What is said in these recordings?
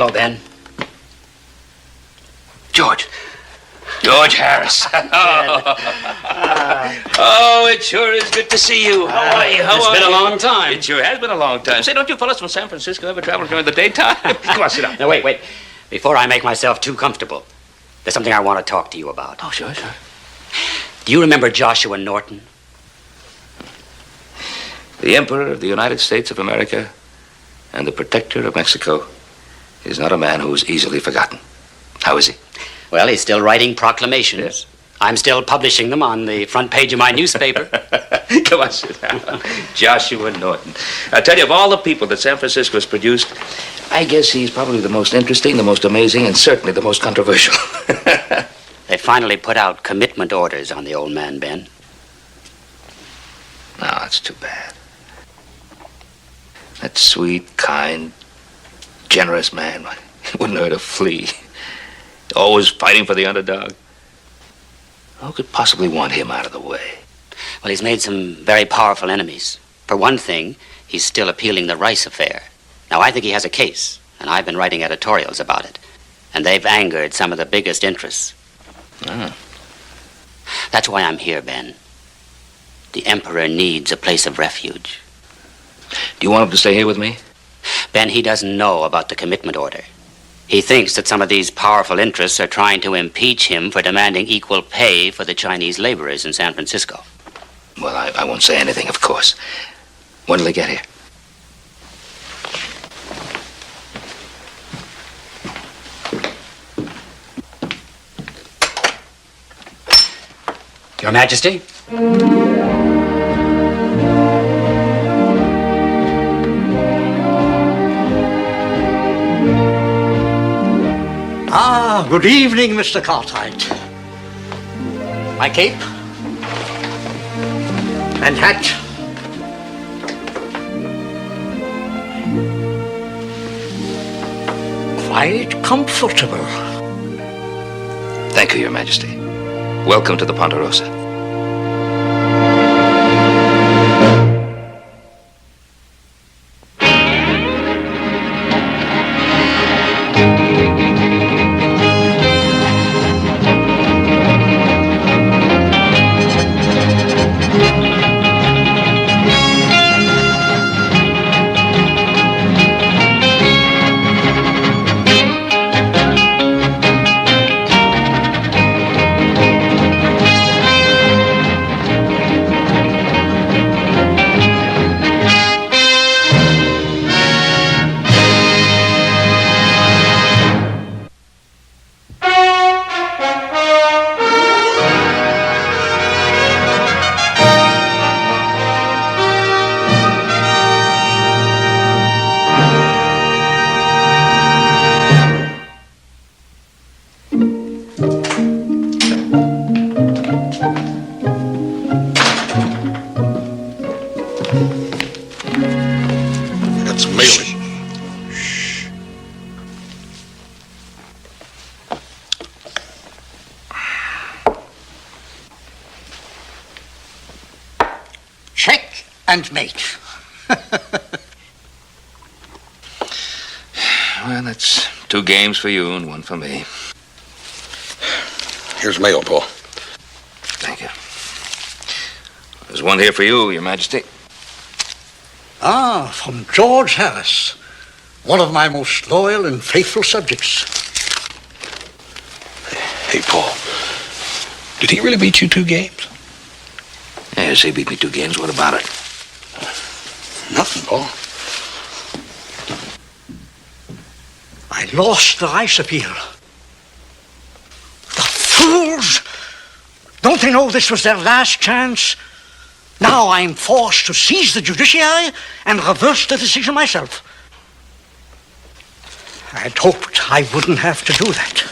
Hello, Ben. George Harris. Oh, it sure is good to see you. How are you? It's been a long time. It sure has been a long time. Say, don't you fellas from San Francisco ever travel during the daytime? Come on, sit down. Now, wait. Before I make myself too comfortable, there's something I want to talk to you about. Oh, sure. Do you remember Joshua Norton? The Emperor of the United States of America and the Protector of Mexico is not a man who is easily forgotten. How is he? Well, he's still writing proclamations. Yes. I'm still publishing them on the front page of my newspaper. Come on, sit down. Joshua Norton. I tell you, of all the people that San Francisco has produced, I guess he's probably the most interesting, the most amazing, and certainly the most controversial. They finally put out commitment orders on the old man, Ben. No, that's too bad. That sweet, kind, generous man wouldn't hurt a flea. Always fighting for the underdog. Who could possibly want him out of the way? Well, he's made some very powerful enemies. For one thing, he's still appealing the Rice affair. Now, I think he has a case, and I've been writing editorials about it. And they've angered some of the biggest interests. Ah. That's why I'm here, Ben. The Emperor needs a place of refuge. Do you want him to stay here with me? Ben, he doesn't know about the commitment order. He thinks that some of these powerful interests are trying to impeach him for demanding equal pay for the Chinese laborers in San Francisco. Well, I won't say anything, of course. When will he get here? Your Majesty? Good evening, Mr. Cartwright. My cape and hat. Quite comfortable. Thank you, Your Majesty. Welcome to the Ponderosa. And mate. Well, that's 2 games for you and 1 for me. Here's mail, Paul. Thank you. There's 1 here for you, Your Majesty. From George Harris, one of my most loyal and faithful subjects. Hey, Paul, did he really beat you 2 games? Yes, he beat me 2 games. What about it? Nothing, Paul. I lost the Rice appeal. The fools! Don't they know this was their last chance? Now I'm forced to seize the judiciary and reverse the decision myself. I'd hoped I wouldn't have to do that.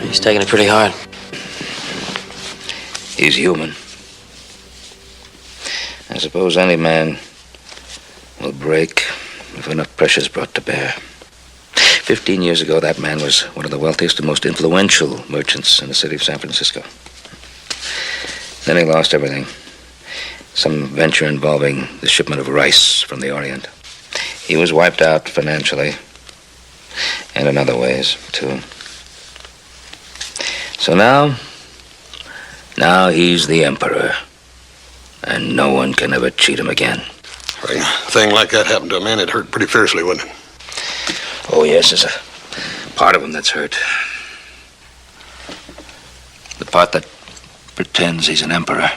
He's taking it pretty hard. He's human. I suppose any man will break if enough pressure's brought to bear. 15 years ago, that man was one of the wealthiest and most influential merchants in the city of San Francisco. Then he lost everything. Some venture involving the shipment of rice from the Orient. He was wiped out financially, and in other ways, too. So now he's the emperor, and no one can ever cheat him again. Right. A thing like that happened to a man, it hurt pretty fiercely, wouldn't it? Oh, yes, there's a part of him that's hurt. The part that pretends he's an emperor.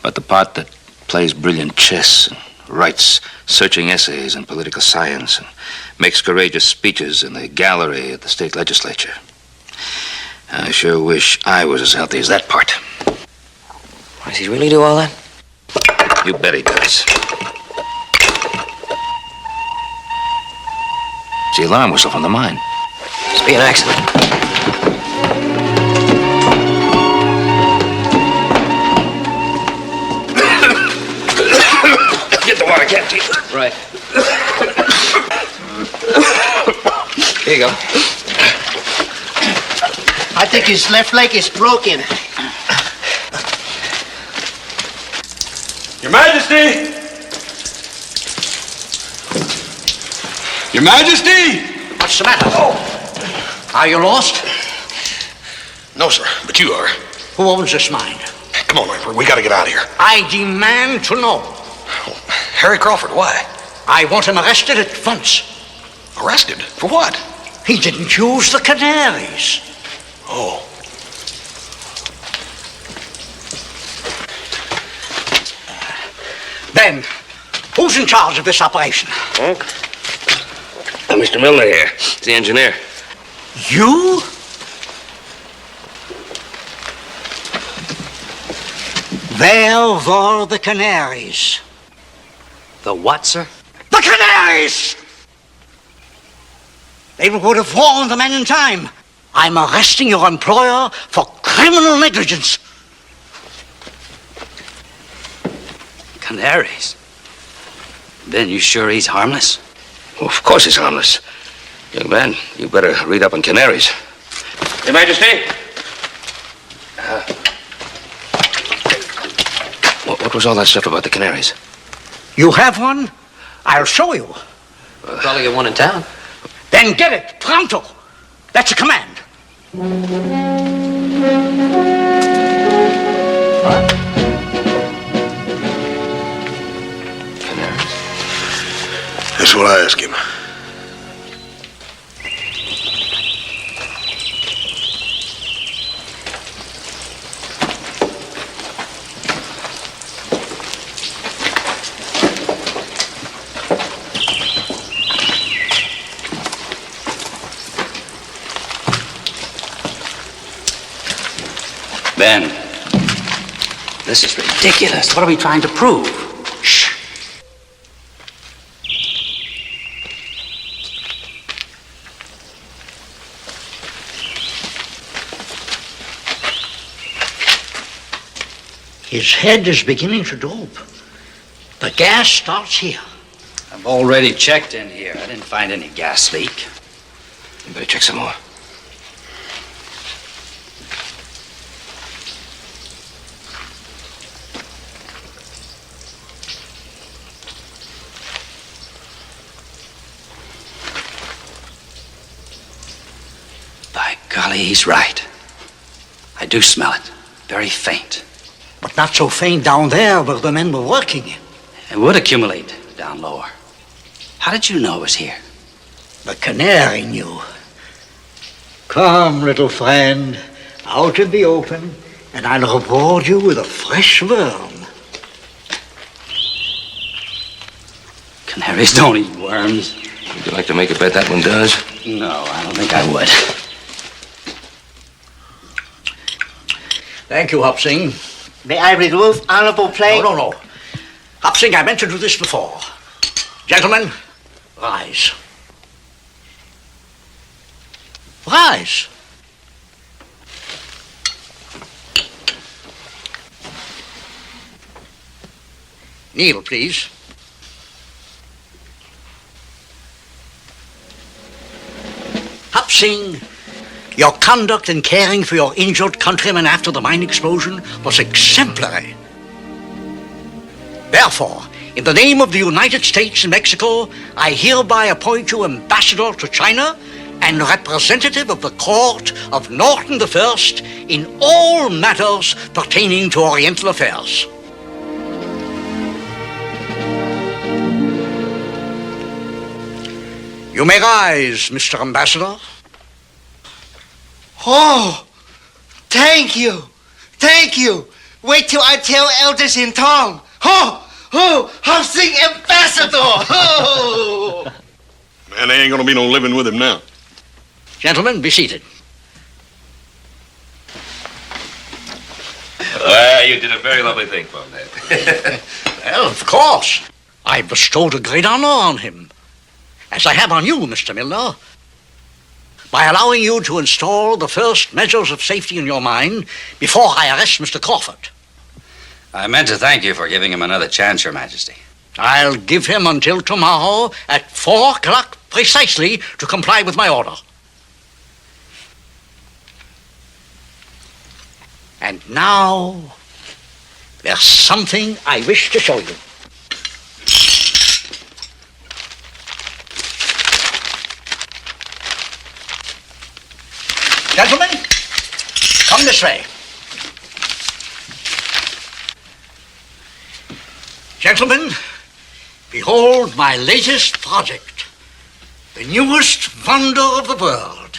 But the part that plays brilliant chess and writes searching essays in political science and makes courageous speeches in the gallery at the state legislature. I sure wish I was as healthy as that part. Does he really do all that? You bet he does. It's the alarm whistle from the mine. Must be an accident. Get the water canteen. Right. Here you go. I think his left leg is broken. Your Majesty! Your Majesty! What's the matter? Oh. Are you lost? No, sir, but you are. Who owns this mine? Come on, Emperor, we gotta get out of here. I demand to know. Harry Crawford, why? I want him arrested at once. Arrested? For what? He didn't use the canaries. Oh. Ben, who's in charge of this operation? Mr. Milner here. He's the engineer. You? Where were the canaries? The what, sir? The canaries! They would have warned the men in time. I'm arresting your employer for criminal negligence. Canaries? Ben, you sure he's harmless? Well, of course he's harmless. Young man, you better read up on canaries. Your Majesty? What was all that stuff about the canaries? You have one? I'll show you. Probably get one in town. Then get it, pronto. That's a command. Canaries. That's what I ask him. Ben, this is ridiculous. What are we trying to prove? Shh. His head is beginning to droop. The gas starts here. I've already checked in here. I didn't find any gas leak. You better check some more. By golly, he's right. I do smell it. Very faint. But not so faint down there where the men were working. It would accumulate down lower. How did you know it was here? The canary knew. Come, little friend, out in the open, and I'll reward you with a fresh worm. Canaries don't eat worms. Would you like to make a bet that one does? No, I don't think I would. Thank you, Hop Sing. May I remove honorable plate? No. Hop Sing, I meant to do this before. Gentlemen, rise. Rise. Kneel, please. Singh, your conduct in caring for your injured countrymen after the mine explosion was exemplary. Therefore, in the name of the United States and Mexico, I hereby appoint you ambassador to China and representative of the court of Norton I in all matters pertaining to Oriental affairs. You may rise, Mr. Ambassador. Oh, thank you. Thank you. Wait till I tell elders in town. I'm sing ambassador. Oh. Man, there ain't gonna be no living with him now. Gentlemen, be seated. Well, you did a very lovely thing, Bonanza. Well, of course. I bestowed a great honor on him, as I have on you, Mr. Milner, by allowing you to install the first measures of safety in your mine before I arrest Mr. Crawford. I meant to thank you for giving him another chance, Your Majesty. I'll give him until tomorrow at 4 o'clock precisely to comply with my order. And now, there's something I wish to show you. Gentlemen, come this way. Gentlemen, behold my latest project, the newest wonder of the world.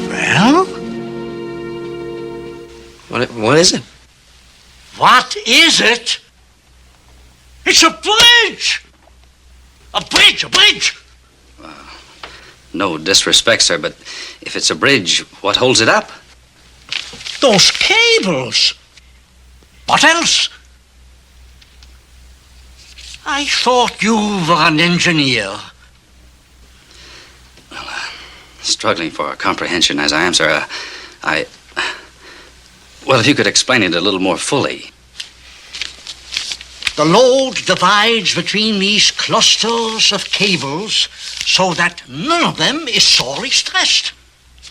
Well? What is it? What is it? It's a bridge! A bridge! No disrespect, sir, but if it's a bridge, what holds it up? Those cables! What else? I thought you were an engineer. Struggling for comprehension as I am, sir, Well, if you could explain it a little more fully. The load divides between these clusters of cables so that none of them is sorely stressed.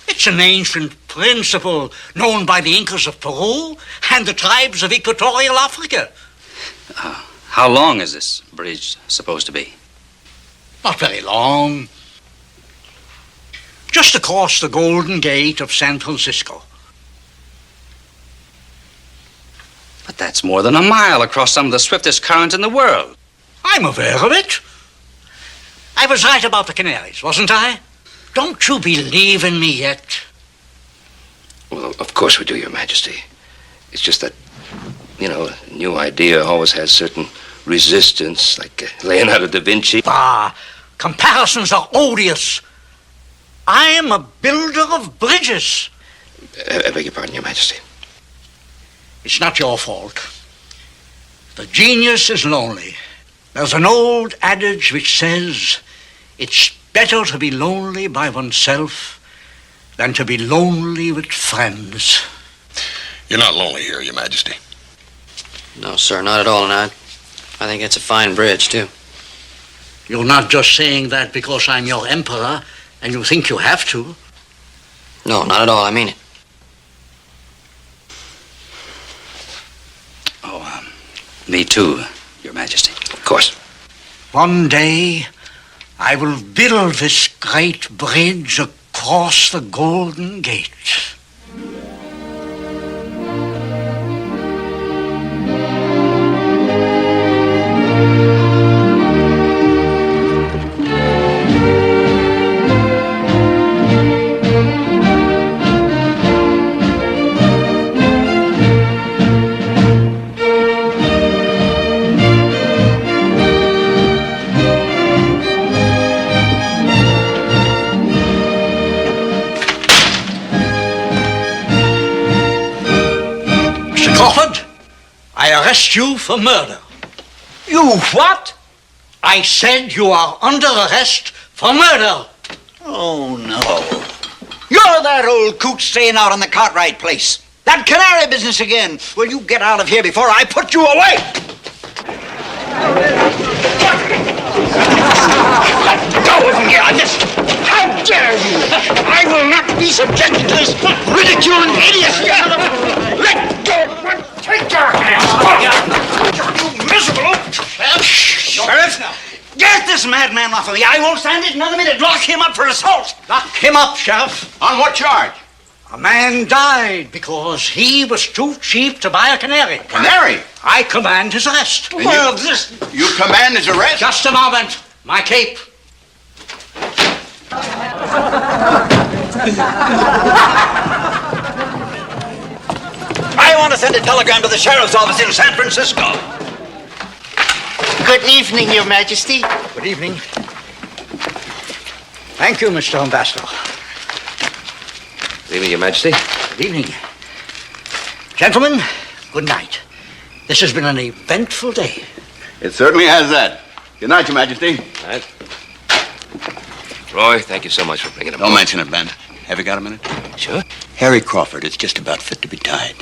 It's an ancient principle known by the Incas of Peru and the tribes of equatorial Africa. How long is this bridge supposed to be? Not very long. Just across the Golden Gate of San Francisco. But that's more than a mile across some of the swiftest currents in the world. I'm aware of it. I was right about the Canaries, wasn't I? Don't you believe in me yet? Well, of course we do, Your Majesty. It's just that, a new idea always has certain resistance, like Leonardo da Vinci. Comparisons are odious. I am a builder of bridges. I beg your pardon, Your Majesty. It's not your fault. The genius is lonely. There's an old adage which says, it's better to be lonely by oneself than to be lonely with friends. You're not lonely here, Your Majesty. No, sir, not at all, and I think it's a fine bridge, too. You're not just saying that because I'm your emperor and you think you have to. No, not at all, I mean it. Me too, Your Majesty. Of course. One day, I will build this great bridge across the Golden Gate. Crawford, I arrest you for murder. You what? I said you are under arrest for murder. Oh, no. You're that old coot staying out on the Cartwright place. That canary business again. Will you get out of here before I put you away? How dare you! I will not be subjected to this ridicule and idiocy! Let go! Take your hands off! You miserable! Sheriff! Get this madman off of me! I won't stand it another minute! Lock him up for assault! Lock him up, Sheriff! On what charge? A man died because he was too cheap to buy a canary. Canary? I command his arrest. And Well, this... You command his arrest? Just a moment. My cape. I want to send a telegram to the sheriff's office in San Francisco. Good evening, Your Majesty. Good evening. Thank you, Mr. Ambassador. Good evening, Your Majesty. Good evening. Gentlemen, good night. This has been an eventful day. It certainly has that. Good night, Your Majesty. All right. Roy, thank you so much for bringing him. Don't mention it, Ben. Have you got a minute? Sure. Harry Crawford is just about fit to be tied.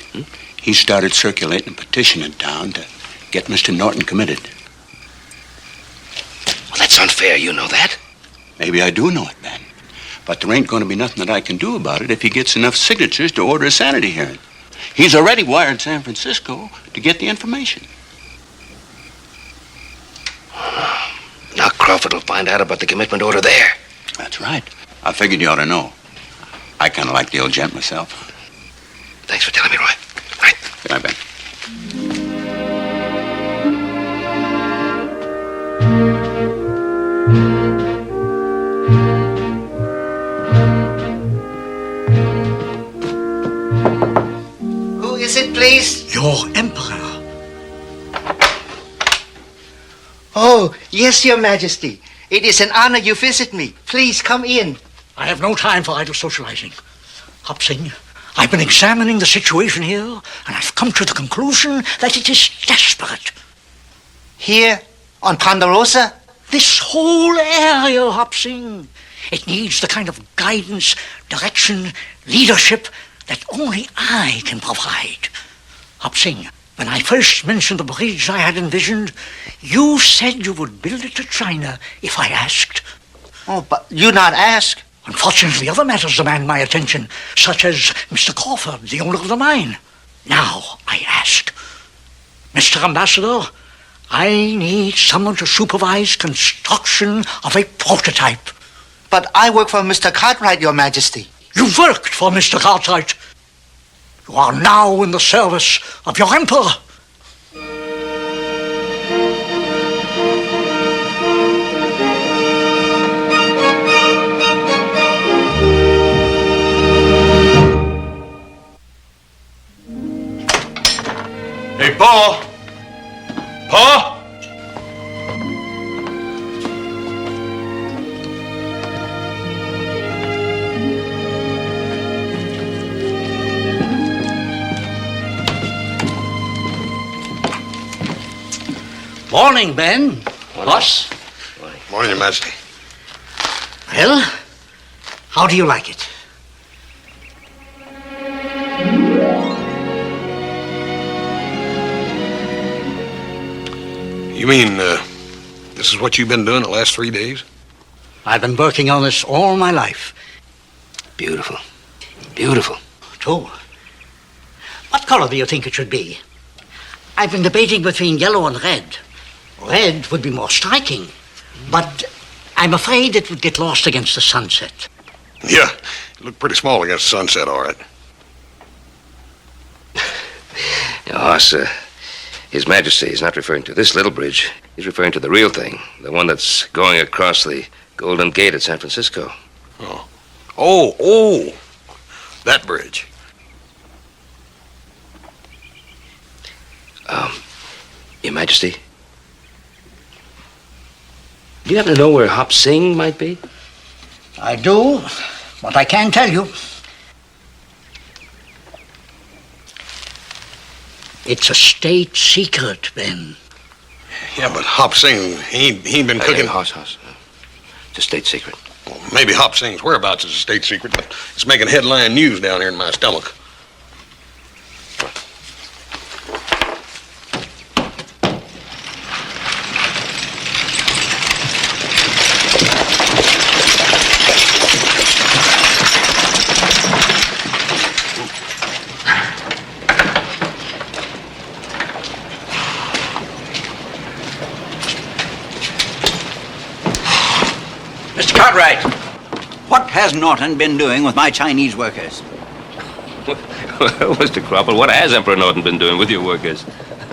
He started circulating a petition in town to get Mr. Norton committed. Well, that's unfair. You know that. Maybe I do know it, Ben. But there ain't going to be nothing that I can do about it if he gets enough signatures to order a sanity hearing. He's already wired San Francisco to get the information. Now Crawford will find out about the commitment order there. That's right. I figured you ought to know. I kind of like the old gent myself. Thanks for telling me, Roy. All right. Good night, Ben. Who is it, please? Your Emperor. Oh, yes, Your Majesty. It is an honor you visit me. Please come in. I have no time for idle socializing. Hop Singh, I've been examining the situation here, and I've come to the conclusion that it is desperate. Here on Ponderosa? This whole area, Hop Singh. It needs the kind of guidance, direction, leadership that only I can provide. Hop Singh, when I first mentioned the bridge I had envisioned, you said you would build it to China if I asked. Oh, but you not ask. Unfortunately, other matters demand my attention, such as Mr. Crawford, the owner of the mine. Now I ask, Mr. Ambassador, I need someone to supervise construction of a prototype. But I work for Mr. Cartwright, Your Majesty. You worked for Mr. Cartwright. You are now in the service of your Emperor. Hey, Paul! Paul! Morning, Ben. Boss. Morning, Your Majesty. Well, how do you like it? You mean, this is what you've been doing the last 3 days? I've been working on this all my life. Beautiful. Beautiful. Too. What color do you think it should be? I've been debating between yellow and red. Red would be more striking, but I'm afraid it would get lost against the sunset. Yeah, it looked pretty small against the sunset, all right. Hoss, His Majesty is not referring to this little bridge. He's referring to the real thing, the one that's going across the Golden Gate at San Francisco. Oh, that bridge. Your Majesty, do you happen to know where Hop Singh might be? I do, but I can't tell you. It's a state secret, Ben. Yeah, but Hop Singh, he ain't been cooking. Hoss. It's a state secret. Well, maybe Hop Singh's whereabouts is a state secret, but it's making headline news down here in my stomach. Cartwright, what has Norton been doing with my Chinese workers? Well, Mr. Crawford, what has Emperor Norton been doing with your workers?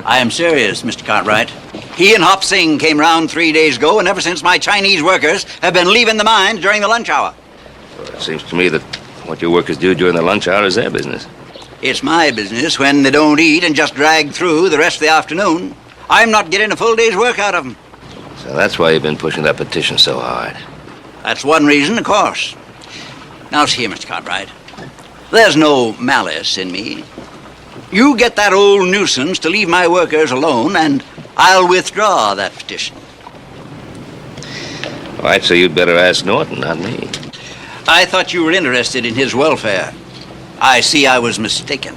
I am serious, Mr. Cartwright. He and Hop Sing came round 3 days ago, and ever since my Chinese workers have been leaving the mine during the lunch hour. Well, it seems to me that what your workers do during the lunch hour is their business. It's my business when they don't eat and just drag through the rest of the afternoon. I'm not getting a full day's work out of them. So that's why you've been pushing that petition so hard. That's one reason, of course. Now, see here, Mr. Cartwright. There's no malice in me. You get that old nuisance to leave my workers alone, and I'll withdraw that petition. All right, so you'd better ask Norton, not me. I thought you were interested in his welfare. I see I was mistaken.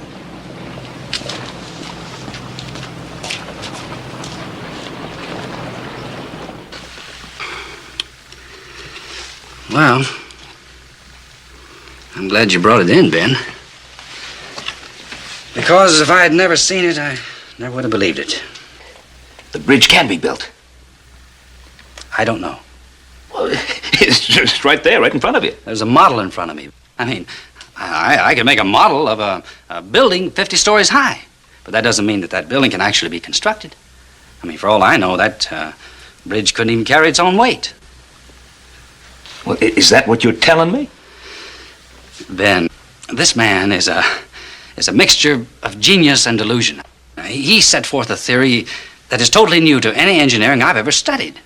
Well, I'm glad you brought it in, Ben. Because if I had never seen it, I never would have believed it. The bridge can be built. I don't know. Well, it's just right there, right in front of you. There's a model in front of me. I mean, I could make a model of a building 50 stories high. But that doesn't mean that that building can actually be constructed. I mean, for all I know, that bridge couldn't even carry its own weight. Well, is that what you're telling me? Ben, this man is a mixture of genius and delusion. He set forth a theory that is totally new to any engineering I've ever studied.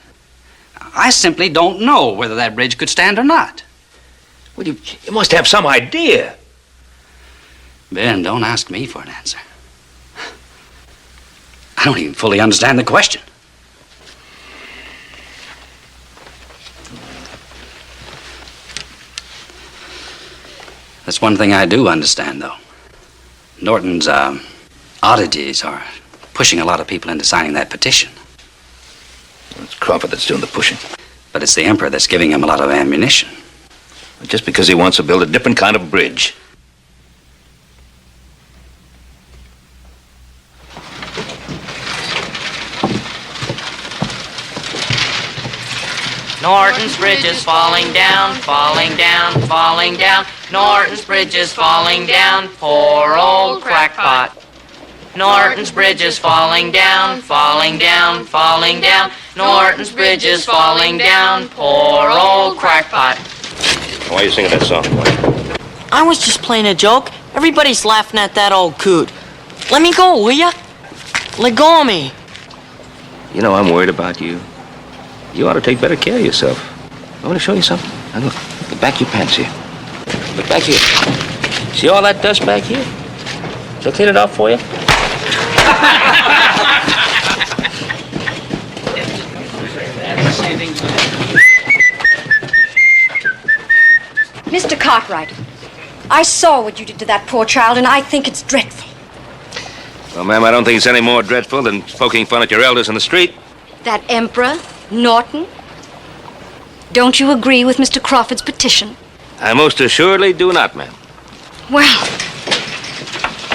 I simply don't know whether that bridge could stand or not. Well, you must have some idea. Ben, don't ask me for an answer. I don't even fully understand the question. That's one thing I do understand, though. Norton's oddities are pushing a lot of people into signing that petition. It's Crawford that's doing the pushing. But it's the Emperor that's giving him a lot of ammunition. Just because he wants to build a different kind of bridge. Norton's bridge is falling down, falling down, falling down. Norton's bridge is falling down, poor old crackpot. Norton's bridge is falling down, falling down, falling down. Norton's bridge is falling down, poor old crackpot. Why are you singing that song? I was just playing a joke. Everybody's laughing at that old coot. Let me go, will ya? Let go of me. You know, I'm worried about you. You ought to take better care of yourself. I want to show you something. Now look back your pants here. Look back here. See all that dust back here? Shall I clean it off for you? Mr. Cartwright, I saw what you did to that poor child, and I think it's dreadful. Well, ma'am, I don't think it's any more dreadful than poking fun at your elders in the street. That Emperor, Norton? Don't you agree with Mr. Crawford's petition? I most assuredly do not, ma'am. Well,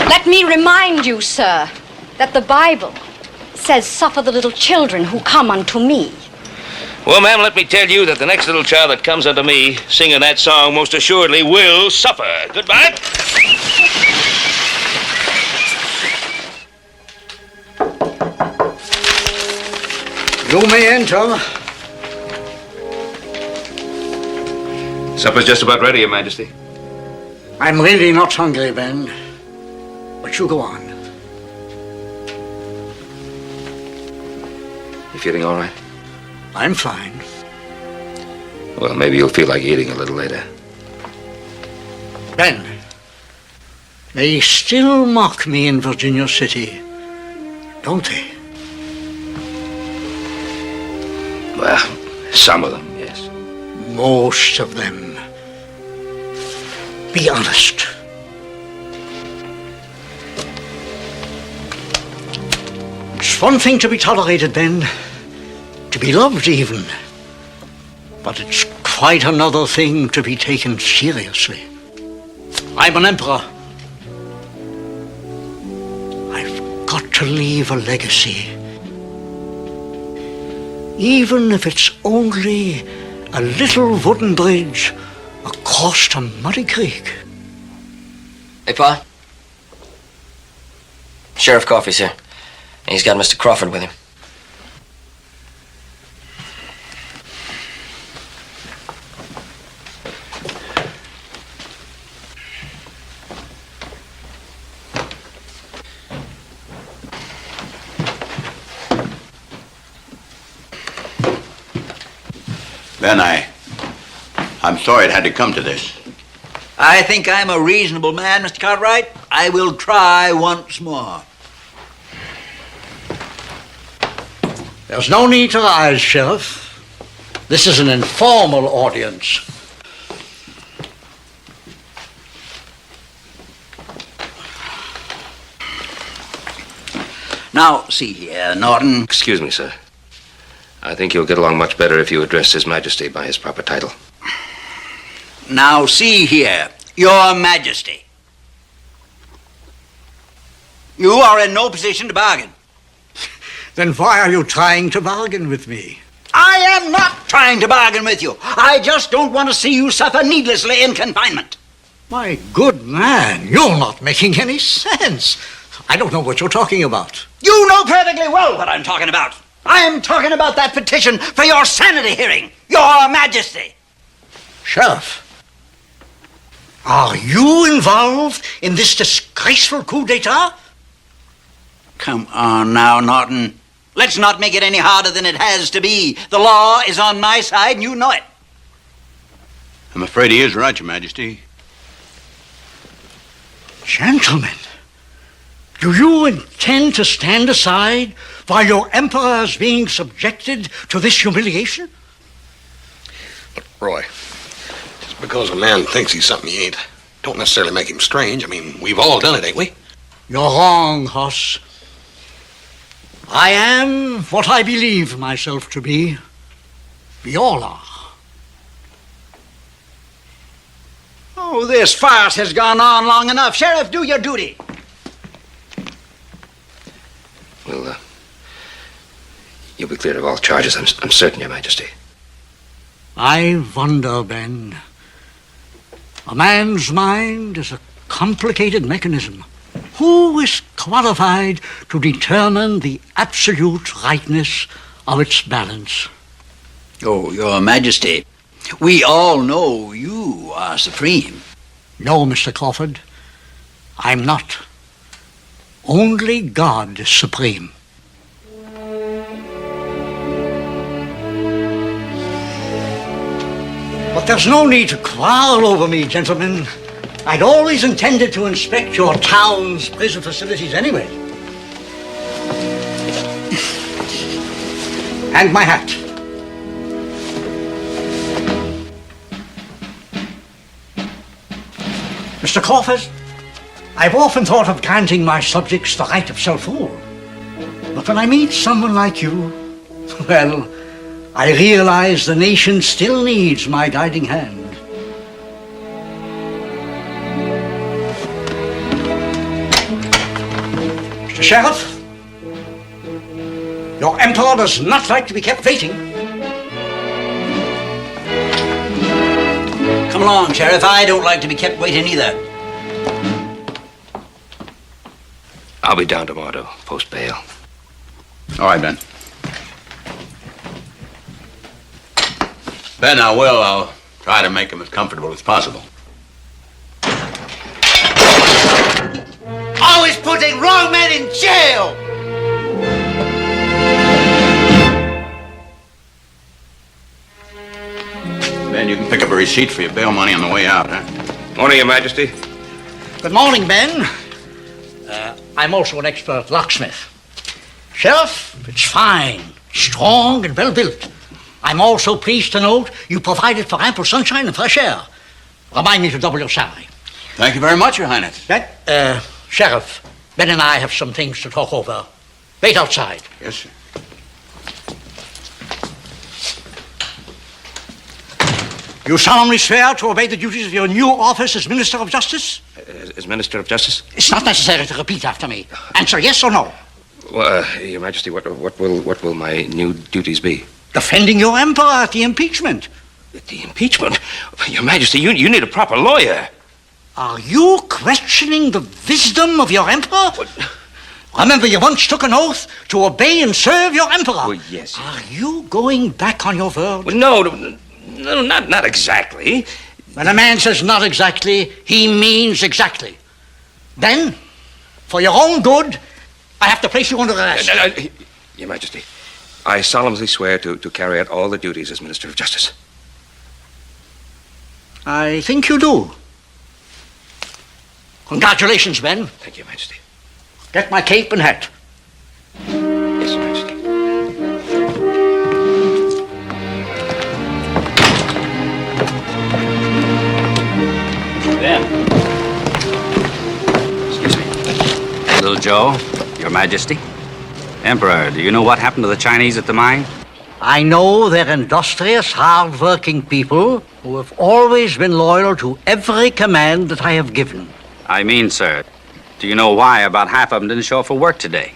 let me remind you, sir, that the Bible says, "Suffer the little children who come unto me." Well, ma'am, let me tell you that the next little child that comes unto me singing that song most assuredly will suffer. Goodbye. You may enter. Supper's just about ready, Your Majesty. I'm really not hungry, Ben. But you go on. You feeling all right? I'm fine. Well, maybe you'll feel like eating a little later. Ben, they still mock me in Virginia City, don't they? Well, some of them, yes. Most of them. Be honest. It's one thing to be tolerated, Ben, to be loved even. But it's quite another thing to be taken seriously. I'm an emperor. I've got to leave a legacy. Even if it's only a little wooden bridge across to Muddy Creek. Hey, Pa. Sheriff Coffey's here. And he's got Mr. Crawford with him. Ben, I'm sorry it had to come to this. I think I'm a reasonable man, Mr. Cartwright. I will try once more. There's no need to rise, Sheriff. This is an informal audience. Now, see here, Norton. Excuse me, sir. I think you'll get along much better if you address His Majesty by his proper title. Now, see here, Your Majesty. You are in no position to bargain. Then why are you trying to bargain with me? I am not trying to bargain with you. I just don't want to see you suffer needlessly in confinement. My good man, you're not making any sense. I don't know what you're talking about. You know perfectly well what I'm talking about. I am talking about that petition for your sanity hearing, Your Majesty. Sheriff, are you involved in this disgraceful coup d'etat? Come on now, Norton. Let's not make it any harder than it has to be. The law is on my side, and you know it. I'm afraid he is right, Your Majesty. Gentlemen, do you intend to stand aside while your emperor is being subjected to this humiliation? Roy, just because a man thinks he's something he ain't, don't necessarily make him strange. I mean, we've all done it, ain't we? You're wrong, Hoss. I am what I believe myself to be. We all are. Oh, this farce has gone on long enough. Sheriff, do your duty. Well, you'll be cleared of all charges, I'm certain, Your Majesty. I wonder, Ben. A man's mind is a complicated mechanism. Who is qualified to determine the absolute rightness of its balance? Oh, Your Majesty, we all know you are supreme. No, Mr. Crawford, I'm not. Only God is supreme. But there's no need to quarrel over me, gentlemen. I'd always intended to inspect your town's prison facilities anyway. And my hat. Mr. Crawford, I've often thought of granting my subjects the right of self-rule. But when I meet someone like you, well, I realize the nation still needs my guiding hand. Mr. Sheriff, your emperor does not like to be kept waiting. Come along, Sheriff. I don't like to be kept waiting either. I'll be down tomorrow to post bail. All right, Ben. Ben, I'll try to make him as comfortable as possible. Always putting wrong men in jail! Ben, you can pick up a receipt for your bail money on the way out, huh? Morning, Your Majesty. Good morning, Ben. I'm also an expert locksmith. Sheriff, it's fine, strong, and well built. I'm also pleased to note you provided for ample sunshine and fresh air. Remind me to double your salary. Thank you very much, Your Highness. Sheriff, Ben and I have some things to talk over. Wait outside. Yes, sir. You solemnly swear to obey the duties of your new office as Minister of Justice? As Minister of Justice? It's not necessary to repeat after me. Answer yes or no. Well, Your Majesty, what will my new duties be? Defending your emperor at the impeachment. The impeachment? Your Majesty, you need a proper lawyer. Are you questioning the wisdom of your emperor? Remember, you once took an oath to obey and serve your emperor. Well, yes. Are you going back on your word? Well, no, not exactly. When a man says not exactly, he means exactly. Then, for your own good, I have to place you under arrest. Your Majesty, I solemnly swear to carry out all the duties as Minister of Justice. I think you do. Congratulations, Ben. Thank you, Your Majesty. Get my cape and hat. Yes, Your Majesty. Ben. Excuse me. Little Joe, Your Majesty. Emperor, do you know what happened to the Chinese at the mine? I know they're industrious, hard-working people who have always been loyal to every command that I have given. I mean, sir, do you know why about half of them didn't show up for work today?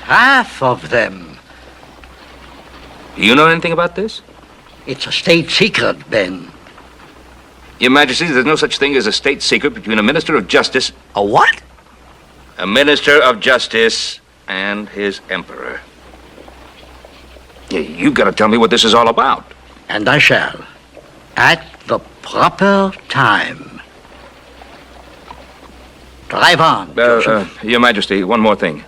Half of them. Do you know anything about this? It's a state secret, Ben. Your Majesty, there's no such thing as a state secret between a Minister of Justice... A what? A Minister of Justice and his Emperor. You've got to tell me what this is all about. And I shall. At the proper time. Drive on, Joseph. Your Majesty, one more thing.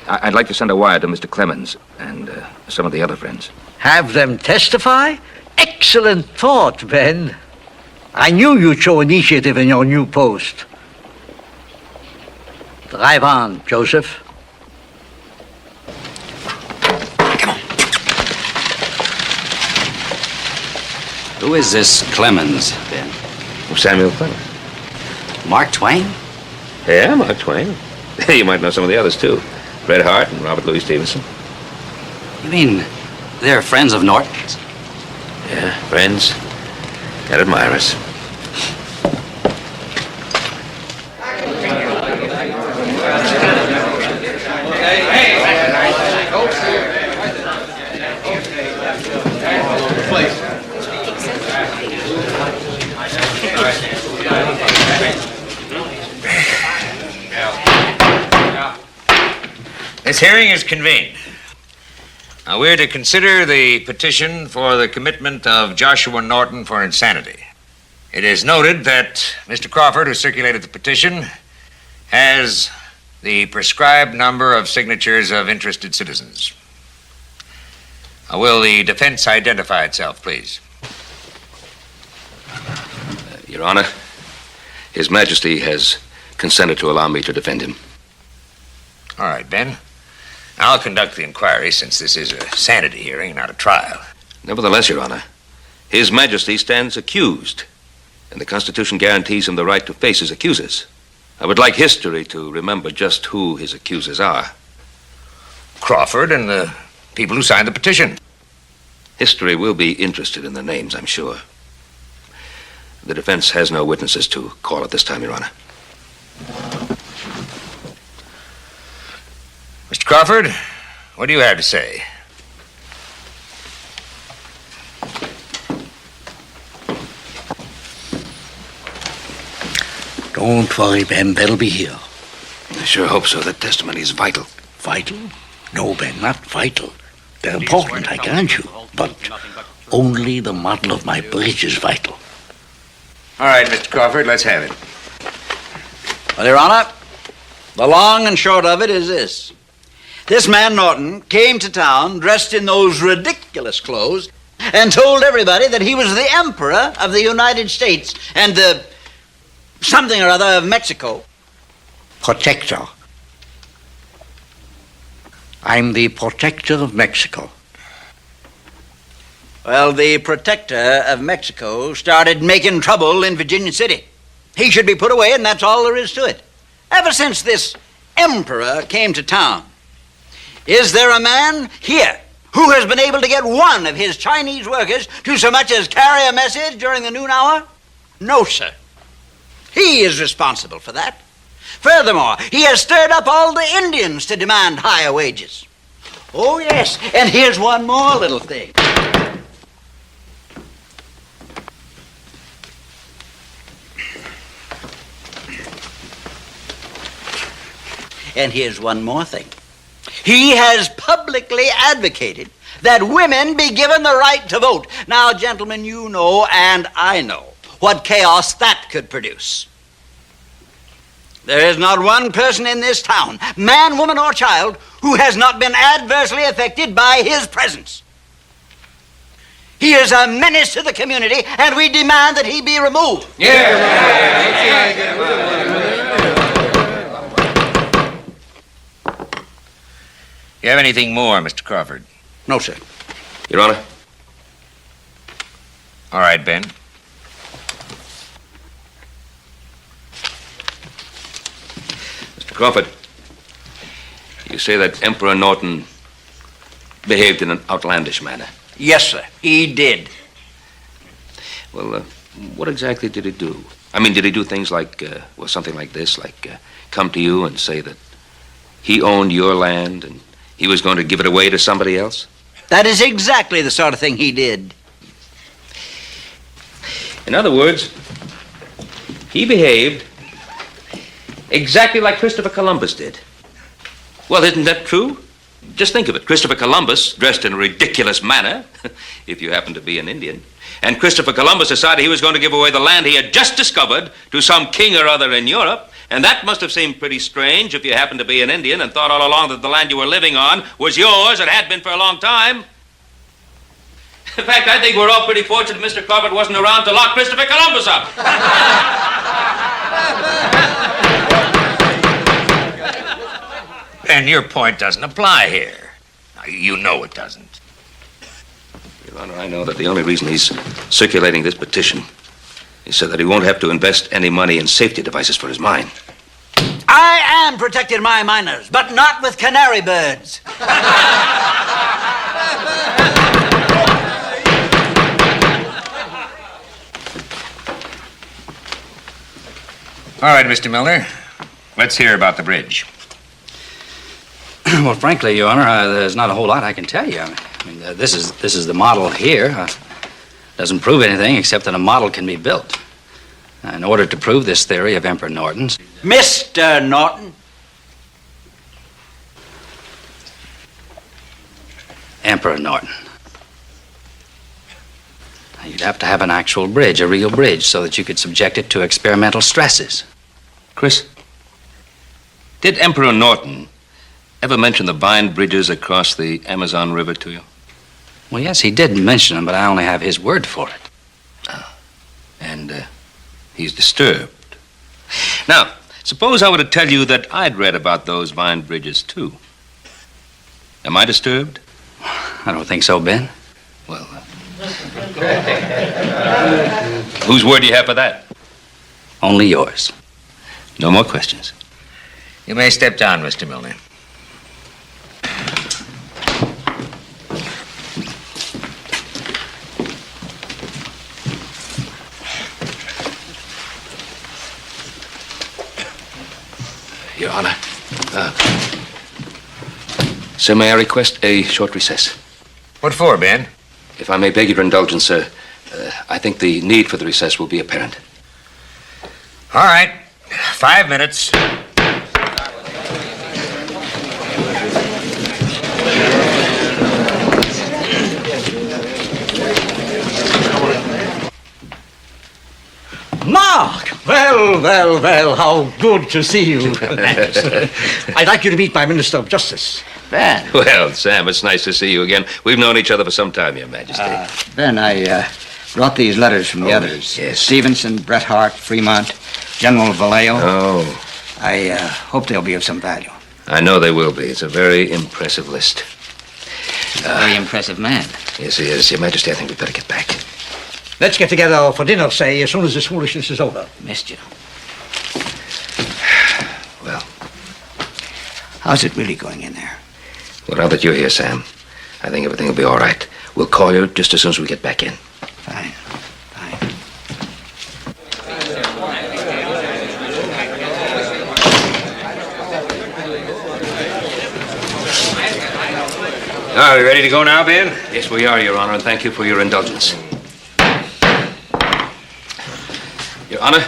I'd like to send a wire to Mr. Clemens and some of the other friends. Have them testify? Excellent thought, Ben. I knew you'd show initiative in your new post. Drive on, Joseph. Who is this Clemens, Ben? Samuel Clemens. Mark Twain? Yeah, Mark Twain. You might know some of the others, too. Bret Hart and Robert Louis Stevenson. You mean they're friends of Norton's? Yeah, friends and admirers. This hearing is convened. Now, we're to consider the petition for the commitment of Joshua Norton for insanity. It is noted that Mr. Crawford, who circulated the petition, has the prescribed number of signatures of interested citizens. Now, will the defense identify itself, please? Your Honor, His Majesty has consented to allow me to defend him. All right, Ben. I'll conduct the inquiry since this is a sanity hearing, not a trial. Nevertheless, Your Honor, His Majesty stands accused, and the Constitution guarantees him the right to face his accusers. I would like history to remember just who his accusers are. Crawford and the people who signed the petition. History will be interested in the names, I'm sure. The defense has no witnesses to call at this time, Your Honor. Mr. Crawford, what do you have to say? Don't worry, Ben. They'll be here. I sure hope so. That testimony is vital. Vital? No, Ben, not vital. They're important, I grant you. But only the model of my bridge is vital. All right, Mr. Crawford, let's have it. Well, Your Honor, the long and short of it is this. This man Norton came to town dressed in those ridiculous clothes and told everybody that he was the Emperor of the United States and the something or other of Mexico. Protector. I'm the protector of Mexico. Well, the protector of Mexico started making trouble in Virginia City. He should be put away, and that's all there is to it. Ever since this emperor came to town, is there a man here who has been able to get one of his Chinese workers to so much as carry a message during the noon hour? No, sir. He is responsible for that. Furthermore, he has stirred up all the Indians to demand higher wages. Oh, yes, and here's one more little thing. And here's one more thing. He has publicly advocated that women be given the right to vote. Now, gentlemen, you know, and I know, what chaos that could produce. There is not one person in this town, man, woman, or child, who has not been adversely affected by his presence. He is a menace to the community, and we demand that he be removed. You have anything more, Mr. Crawford? No, sir. Your Honor. All right, Ben. Mr. Crawford, you say that Emperor Norton behaved in an outlandish manner. Yes, sir, he did. Well, what exactly did he do? I mean, did he do things like, something like this, like come to you and say that he owned your land and he was going to give it away to somebody else? That is exactly the sort of thing he did. In other words, he behaved exactly like Christopher Columbus did. Well, isn't that true? Just think of it. Christopher Columbus dressed in a ridiculous manner, if you happen to be an Indian, and Christopher Columbus decided he was going to give away the land he had just discovered to some king or other in Europe, and that must have seemed pretty strange if you happened to be an Indian and thought all along that the land you were living on was yours and had been for a long time. In fact, I think we're all pretty fortunate Mr. Crawford wasn't around to lock Christopher Columbus up. Ben, your point doesn't apply here. Now, you know it doesn't. Your Honor, I know that the only reason he's circulating this petition is so that he won't have to invest any money in safety devices for his mine. I am protecting my miners, but not with canary birds. All right, Mr. Milner. Let's hear about the bridge. Well, frankly, Your Honor, there's not a whole lot I can tell you. I mean, this is the model here. Doesn't prove anything except that a model can be built. In order to prove this theory of Emperor Norton's... Mr. Norton. Emperor Norton. Now, you'd have to have an actual bridge, a real bridge, so that you could subject it to experimental stresses. Chris, did Emperor Norton ever mention the vine bridges across the Amazon River to you? Well, yes, he did mention them, but I only have his word for it. And he's disturbed. Now, suppose I were to tell you that I'd read about those vine bridges, too. Am I disturbed? I don't think so, Ben. Well, whose word do you have for that? Only yours. No more questions. You may step down, Mr. Milner. Your Honor, sir, may I request a short recess? What for, Ben? If I may beg your indulgence, sir, I think the need for the recess will be apparent. All right. 5 minutes. Mark! Well, how good to see you. I'd like you to meet my Minister of Justice. Ben. Well, Sam, it's nice to see you again. We've known each other for some time, Your Majesty. Ben, I brought these letters from the others. Yes. Stevenson, Bret Hart, Fremont, General Vallejo. Oh. I hope they'll be of some value. I know they will be. It's a very impressive list. He's a very impressive man. Yes, he is. Your Majesty, I think we'd better get back. Let's get together for dinner, say, as soon as this foolishness is over. Missed you. Well, how's it really going in there? Well, now that you're here, Sam, I think everything will be all right. We'll call you just as soon as we get back in. Fine. Are we ready to go now, Ben? Yes, we are, Your Honor, and thank you for your indulgence. Your Honor,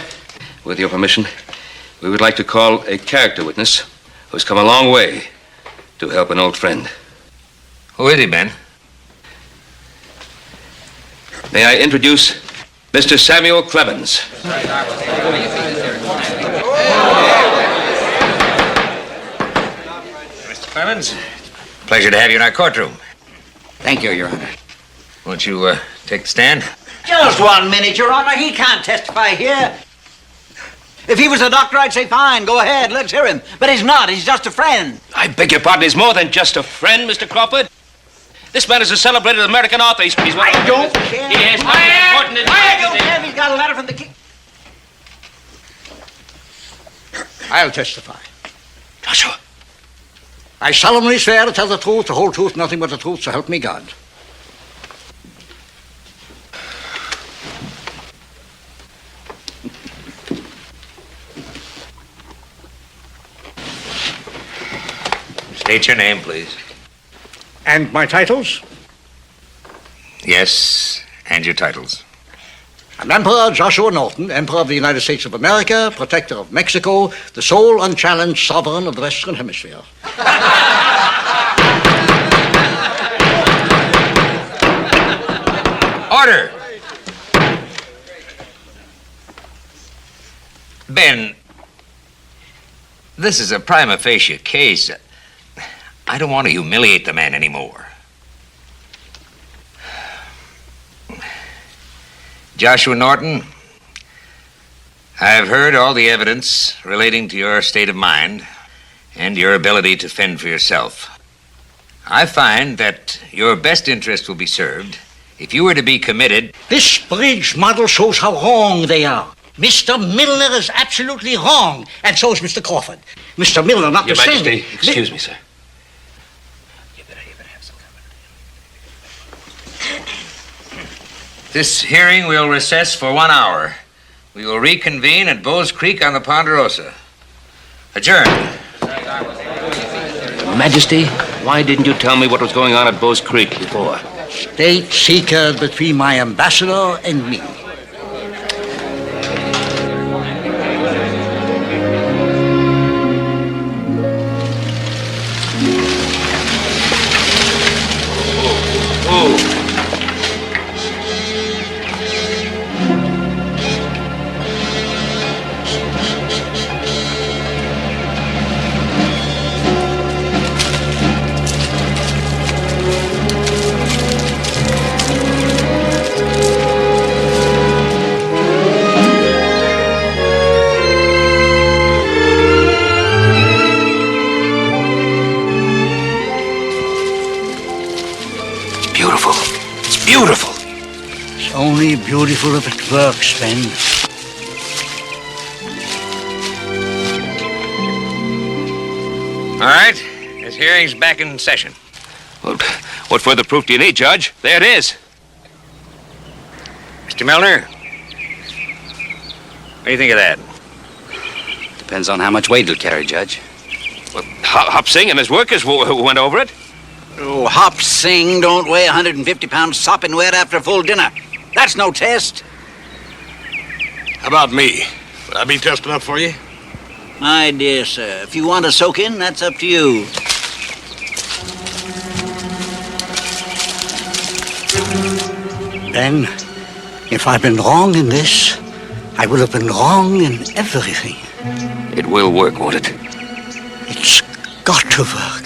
with your permission, we would like to call a character witness who's come a long way to help an old friend. Who is he, Ben? May I introduce Mr. Samuel Clemens. Mr. Clemens, pleasure to have you in our courtroom. Thank you, Your Honor. Won't you take the stand? Just 1 minute, Your Honor. He can't testify here. If he was a doctor, I'd say, fine, go ahead, let's hear him. But he's not. He's just a friend. I beg your pardon. He's more than just a friend, Mr. Crawford. This man is a celebrated American author. He's one I don't care. He has important I don't care if he's got a letter from the king. I'll testify. Joshua. I solemnly swear to tell the truth, the whole truth, nothing but the truth, so help me God. State your name, please. And my titles? Yes, and your titles. I'm Emperor Joshua Norton, Emperor of the United States of America, Protector of Mexico, the sole unchallenged sovereign of the Western Hemisphere. Order! Ben, this is a prima facie case. I don't want to humiliate the man anymore. Joshua Norton, I have heard all the evidence relating to your state of mind and your ability to fend for yourself. I find that your best interest will be served if you were to be committed. This bridge model shows how wrong they are. Mr. Milner is absolutely wrong, and so is Mr. Crawford. Mr. Milner, notwithstanding... Your Majesty, excuse me, sir. This hearing we'll recess for 1 hour. We will reconvene at Bowes Creek on the Ponderosa. Adjourned. Majesty, why didn't you tell me what was going on at Bowes Creek before? State secret between my ambassador and me. Beautiful. It's only beautiful if it works, Ben. All right. This hearing's back in session. Well, what further proof do you need, Judge? There it is. Mr. Milner, what do you think of that? Depends on how much weight it'll carry, Judge. Well, Hop Singh and his workers who went over it. Oh, Hop Singh don't weigh 150 pounds sopping wet after a full dinner. That's no test. How about me? Would I be test enough for you? My dear sir, if you want to soak in, that's up to you. Ben, if I've been wrong in this, I will have been wrong in everything. It will work, won't it? It's got to work.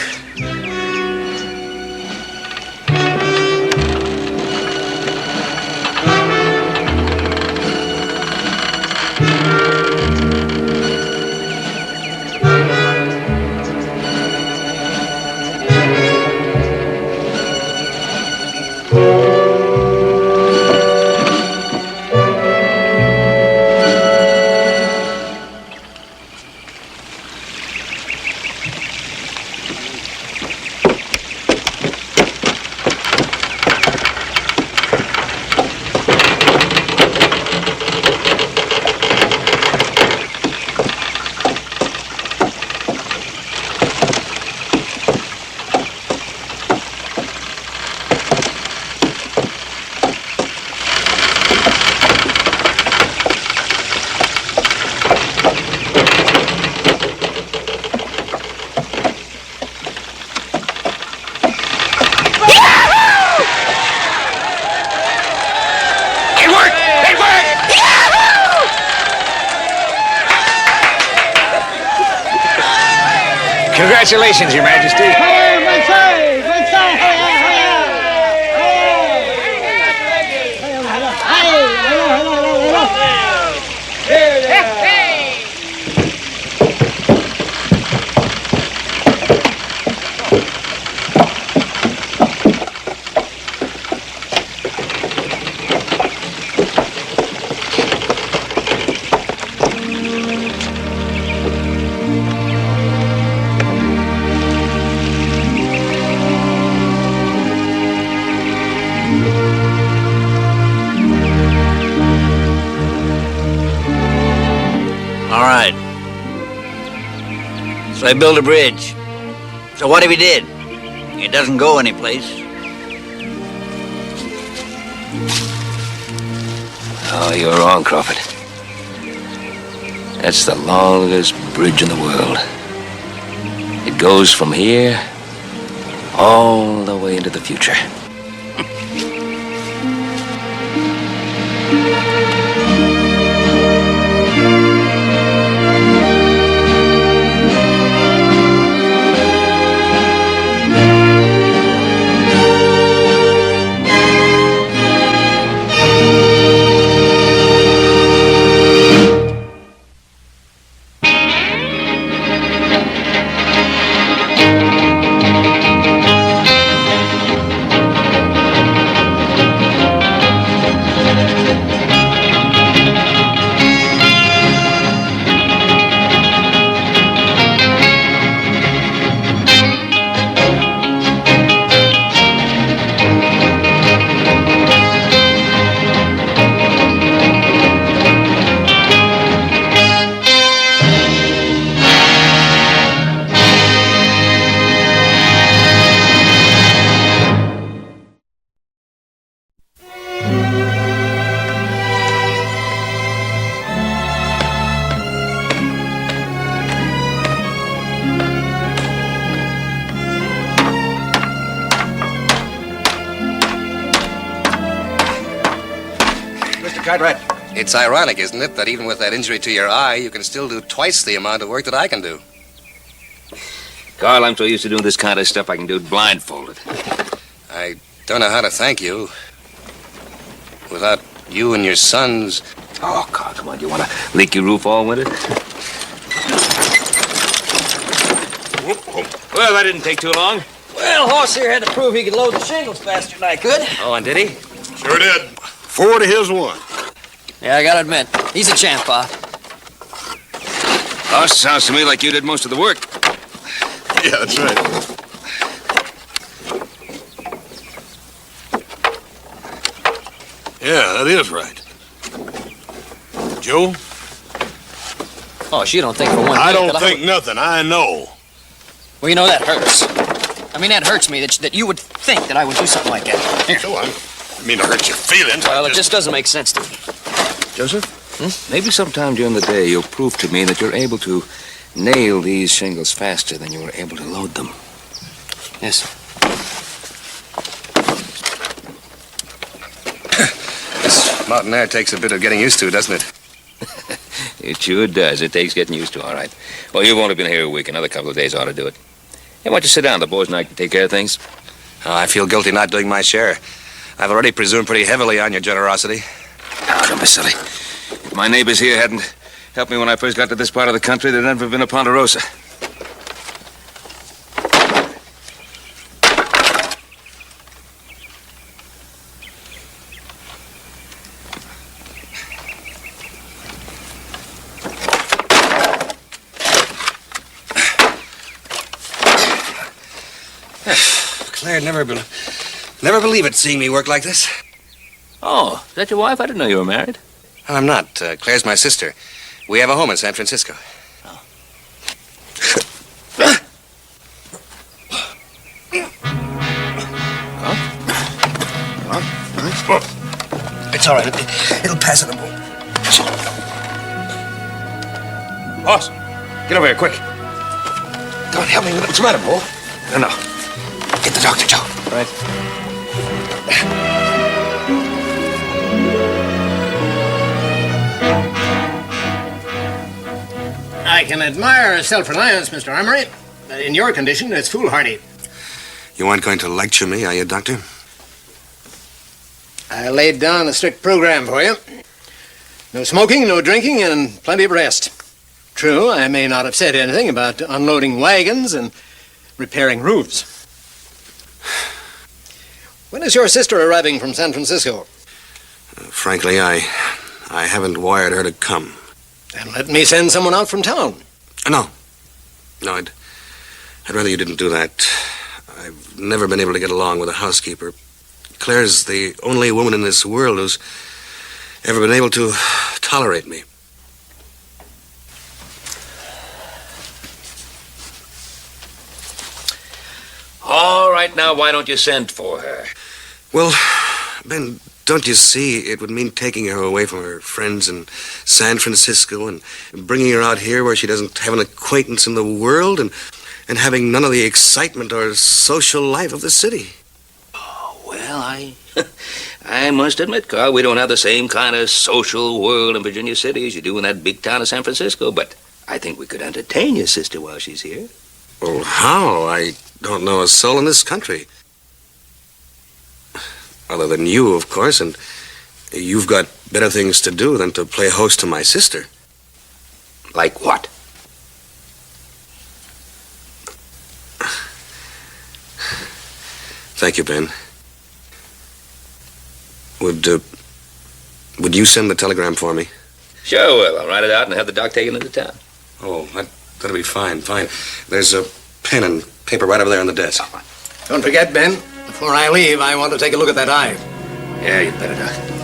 Congratulations, Your Majesty. All right. So I built a bridge. So what if he did? It doesn't go anyplace. Oh, you're wrong, Crawford. That's the longest bridge in the world. It goes from here all the way into the future. Cartwright. It's ironic, isn't it, that even with that injury to your eye, you can still do twice the amount of work that I can do. Carl, I'm so used to doing this kind of stuff I can do it blindfolded. I don't know how to thank you. Without you and your sons... Oh, Carl, come on. You want to leak your roof all winter? Well, that didn't take too long. Well, Hoss here had to prove he could load the shingles faster than I could. Oh, and did he? Sure did. 4 to his 1. Yeah, I gotta admit, he's a champ, Pa. Oh, sounds to me like you did most of the work. Yeah, that's right. Yeah, that is right. Joe? Oh, you don't think for one I minute don't that think nothing. I know. Well, you know, that hurts. I mean, that hurts me that you would think that I would do something like that. Here. So I mean to hurt your feelings. Well, it just doesn't make sense to me. Joseph, maybe sometime during the day you'll prove to me that you're able to nail these shingles faster than you were able to load them. Yes. This mountain air takes a bit of getting used to, doesn't it? It sure does. It takes getting used to, all right. Well, you've only been here a week. Another couple of days ought to do it. Hey, why don't you sit down? The boys and I can take care of things. Oh, I feel guilty not doing my share. I've already presumed pretty heavily on your generosity. Oh, don't be silly. If my neighbors here hadn't helped me when I first got to this part of the country, there'd never been a Ponderosa. Claire'd never believe it, seeing me work like this. Oh, is that your wife? I didn't know you were married. I'm not. Claire's my sister. We have a home in San Francisco. Oh. It's all right. It'll pass in a moment. Boss, get over here, quick. Come on, help me. What's the matter, Bull? No. Get the doctor, Joe. Right. I can admire self-reliance, Mr. Armory, In your condition, it's foolhardy. You aren't going to lecture me, are you, Doctor? I laid down a strict program for you. No smoking, no drinking, and plenty of rest. True, I may not have said anything about unloading wagons and repairing roofs. When is your sister arriving from San Francisco? Frankly, I haven't wired her to come. Then let me send someone out from town. No, I'd rather you didn't do that. I've never been able to get along with a housekeeper. Claire's the only woman in this world who's ever been able to tolerate me. All right, now, why don't you send for her? Well, Ben, don't you see it would mean taking her away from her friends in San Francisco and bringing her out here where she doesn't have an acquaintance in the world and having none of the excitement or social life of the city? Well, I must admit, Carl, we don't have the same kind of social world in Virginia City as you do in that big town of San Francisco, but I think we could entertain your sister while she's here. Well, how? I don't know a soul in this country. Other than you, of course, and you've got better things to do than to play host to my sister. Like what? Thank you, Ben. Would you send the telegram for me? Sure will. I'll write it out and have the doc taken into town. Oh, that'll be fine. There's a pen and paper right over there on the desk. Don't forget, Ben, before I leave, I want to take a look at that eye. Yeah, you'd better, Doc.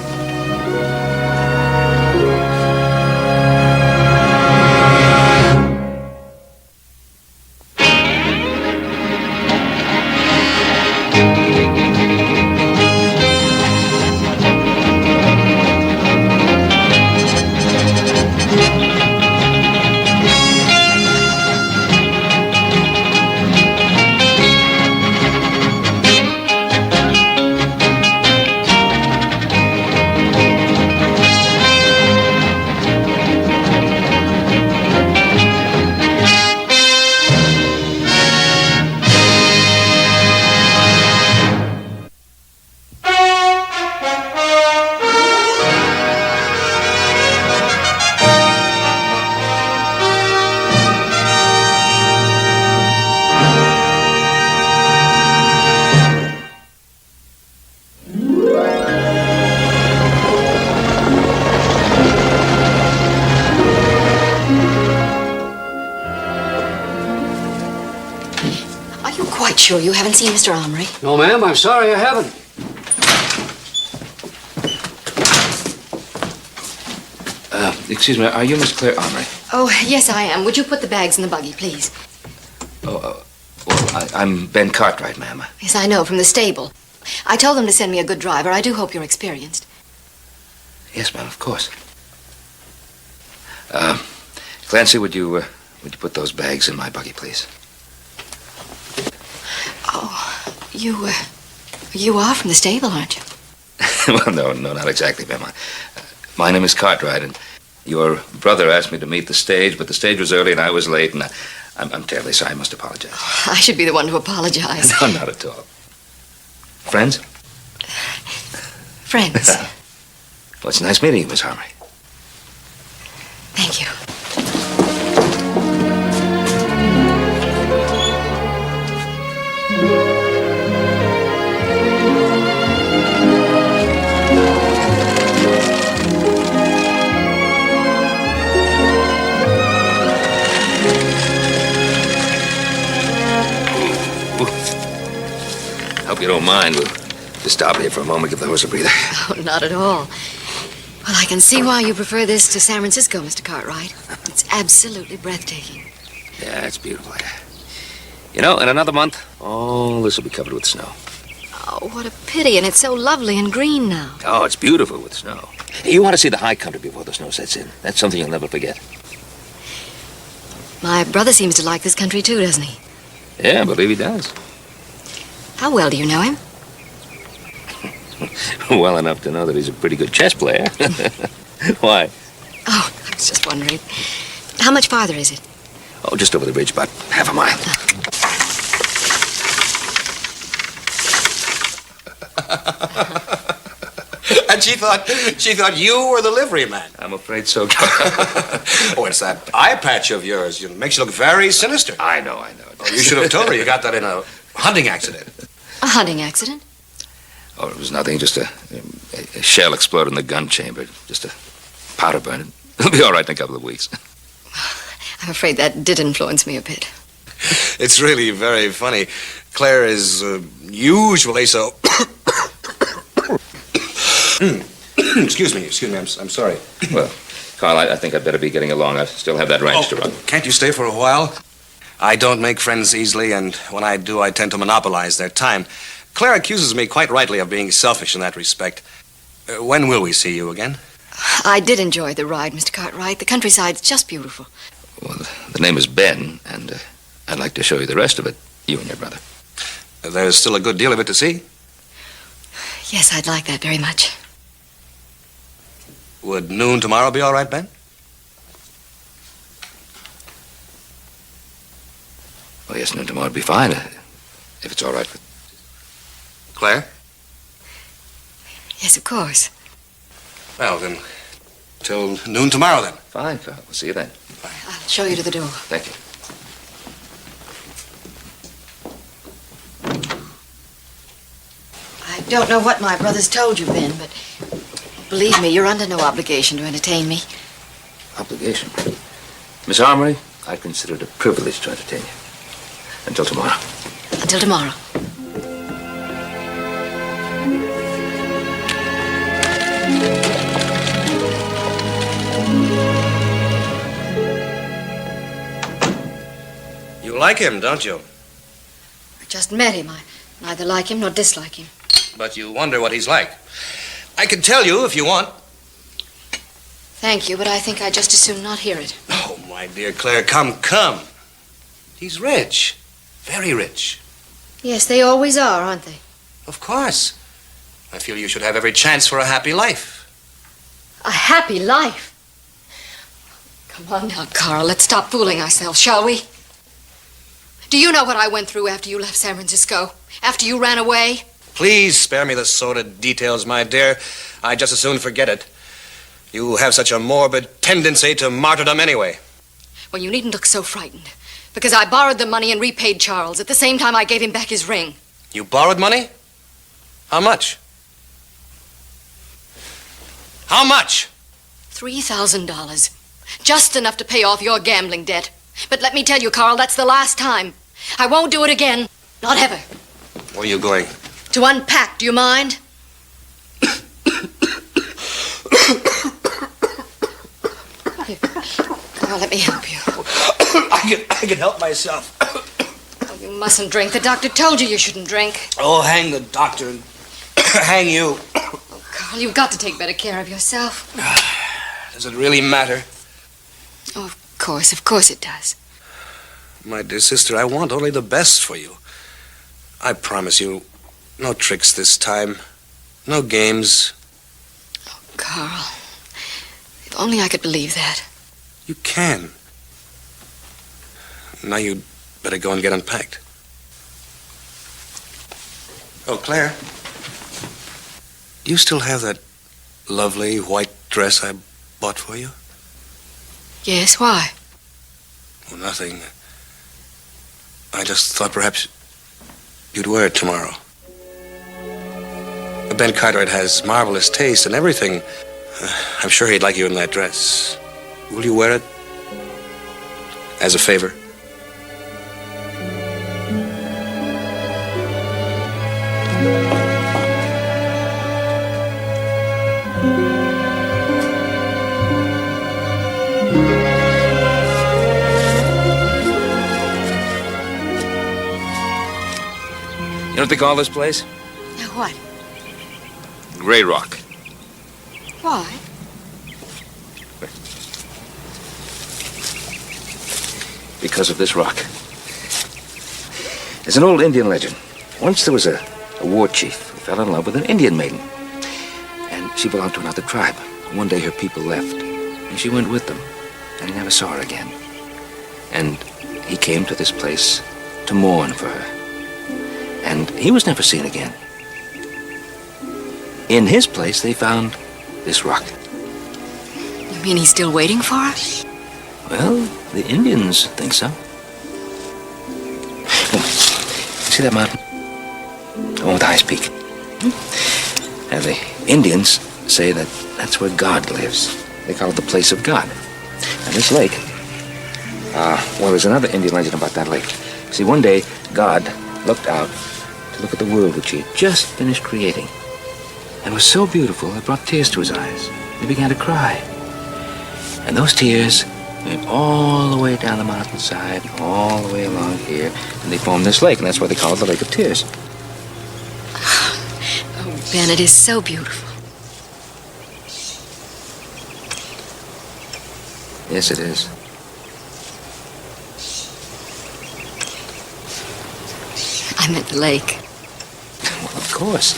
Sure you haven't seen Mr. Omri? No, ma'am, I'm sorry I haven't. Excuse me, are you Miss Claire Omri? Oh, yes, I am. Would you put the bags in the buggy, please? I'm Ben Cartwright, ma'am. Yes, I know, from the stable. I told them to send me a good driver. I do hope you're experienced. Yes, ma'am, of course. Clancy, would you put those bags in my buggy, please? Oh, you are from the stable, aren't you? Well, no, not exactly, ma'am. My name is Cartwright, and your brother asked me to meet the stage, but the stage was early and I was late, and I'm terribly sorry. I must apologize. Oh, I should be the one to apologize. No, not at all. Friends? Friends. Well, it's nice meeting you, Miss Omri. Thank you. Hope you don't mind. We'll just stop here for a moment, give the horse a breather. Oh, not at all. Well, I can see why you prefer this to San Francisco, Mr. Cartwright. It's absolutely breathtaking. Yeah, it's beautiful here. You know, in another month, all this will be covered with snow. Oh, what a pity, and it's so lovely and green now. Oh, it's beautiful with snow. You want to see the high country before the snow sets in. That's something you'll never forget. My brother seems to like this country too, doesn't he? Yeah, I believe he does. How well do you know him? Well enough to know that he's a pretty good chess player. Why? Oh, I was just wondering. How much farther is it? Oh, just over the ridge, about half a mile. And she thought you were the livery man. I'm afraid so. Oh, it's that eye patch of yours. It makes you look very sinister. I know. Oh, you should have told her you got that in a hunting accident. A hunting accident? Oh, it was nothing. Just a shell exploded in the gun chamber. Just a powder burn. It'll be all right in a couple of weeks. I'm afraid that did influence me a bit. It's really very funny. Claire is usually so... Excuse me, I'm sorry. Well, Carl, I think I'd better be getting along. I still have that ranch to run. Can't you stay for a while? I don't make friends easily, and when I do, I tend to monopolize their time. Claire accuses me quite rightly of being selfish in that respect. When will we see you again? I did enjoy the ride, Mr. Cartwright. The countryside's just beautiful. Well, the name is Ben, and I'd like to show you the rest of it, you and your brother. There's still a good deal of it to see. Yes, I'd like that very much. Would noon tomorrow be all right, Ben? Oh, yes, noon tomorrow would be fine, if it's all right with... Claire? Yes, of course. Well, then, till noon tomorrow, then. Fine, Carl. We'll see you then. I'll show you to the door. Thank you. I don't know what my brothers told you, Ben, but believe me, you're under no obligation to entertain me. Obligation? Miss Armory, I consider it a privilege to entertain you. Until tomorrow. Until tomorrow. You like him, don't you? I just met him. I neither like him nor dislike him. But you wonder what he's like. I can tell you if you want. Thank you, but I think I'd just as soon not hear it. Oh, my dear Claire, come. He's rich. Very rich. Yes, they always are, aren't they? Of course. I feel you should have every chance for a happy life. A happy life? Come on now, Carl. Let's stop fooling ourselves, shall we? Do you know what I went through after you left San Francisco? After you ran away? Please spare me the sordid details, my dear. I'd just as soon forget it. You have such a morbid tendency to martyrdom anyway. Well, you needn't look so frightened. Because I borrowed the money and repaid Charles at the same time I gave him back his ring. You borrowed money? How much? How much? $3,000. Just enough to pay off your gambling debt. But let me tell you, Carl, that's the last time. I won't do it again. Not ever. Where are you going? To unpack, do you mind? Carl, let me help you. I can help myself. Oh, you mustn't drink. The doctor told you shouldn't drink. Oh, hang the doctor and hang you. Oh, Carl, you've got to take better care of yourself. Does it really matter? Oh, of course it does. My dear sister, I want only the best for you. I promise you, no tricks this time. No games. Oh, Carl, if only I could believe that. You can. Now you'd better go and get unpacked. Oh, Claire. You still have that lovely white dress I bought for you? Yes, why? Oh, nothing. I just thought perhaps you'd wear it tomorrow. Ben Cartwright has marvelous taste and everything. I'm sure he'd like you in that dress. Will you wear it? As a favor? You know what they call this place? Now what? Gray Rock. Why? Because of this rock. There's an old Indian legend. Once there was a war chief who fell in love with an Indian maiden. And she belonged to another tribe. One day her people left, and she went with them, and he never saw her again. And he came to this place to mourn for her. And he was never seen again. In his place, they found this rock. You mean he's still waiting for us? Well, the Indians think so. See that mountain? The one with the highest peak. And the Indians say that that's where God lives. They call it the place of God. And this lake, well, there's another Indian legend about that lake. See, one day, God looked out to look at the world which he had just finished creating. And it was so beautiful, it brought tears to his eyes. He began to cry. And those tears went all the way down the mountainside, all the way along here, and they formed this lake, and that's why they call it the Lake of Tears. Oh, Ben, it is so beautiful. Yes, it is. I meant the lake. Well, of course.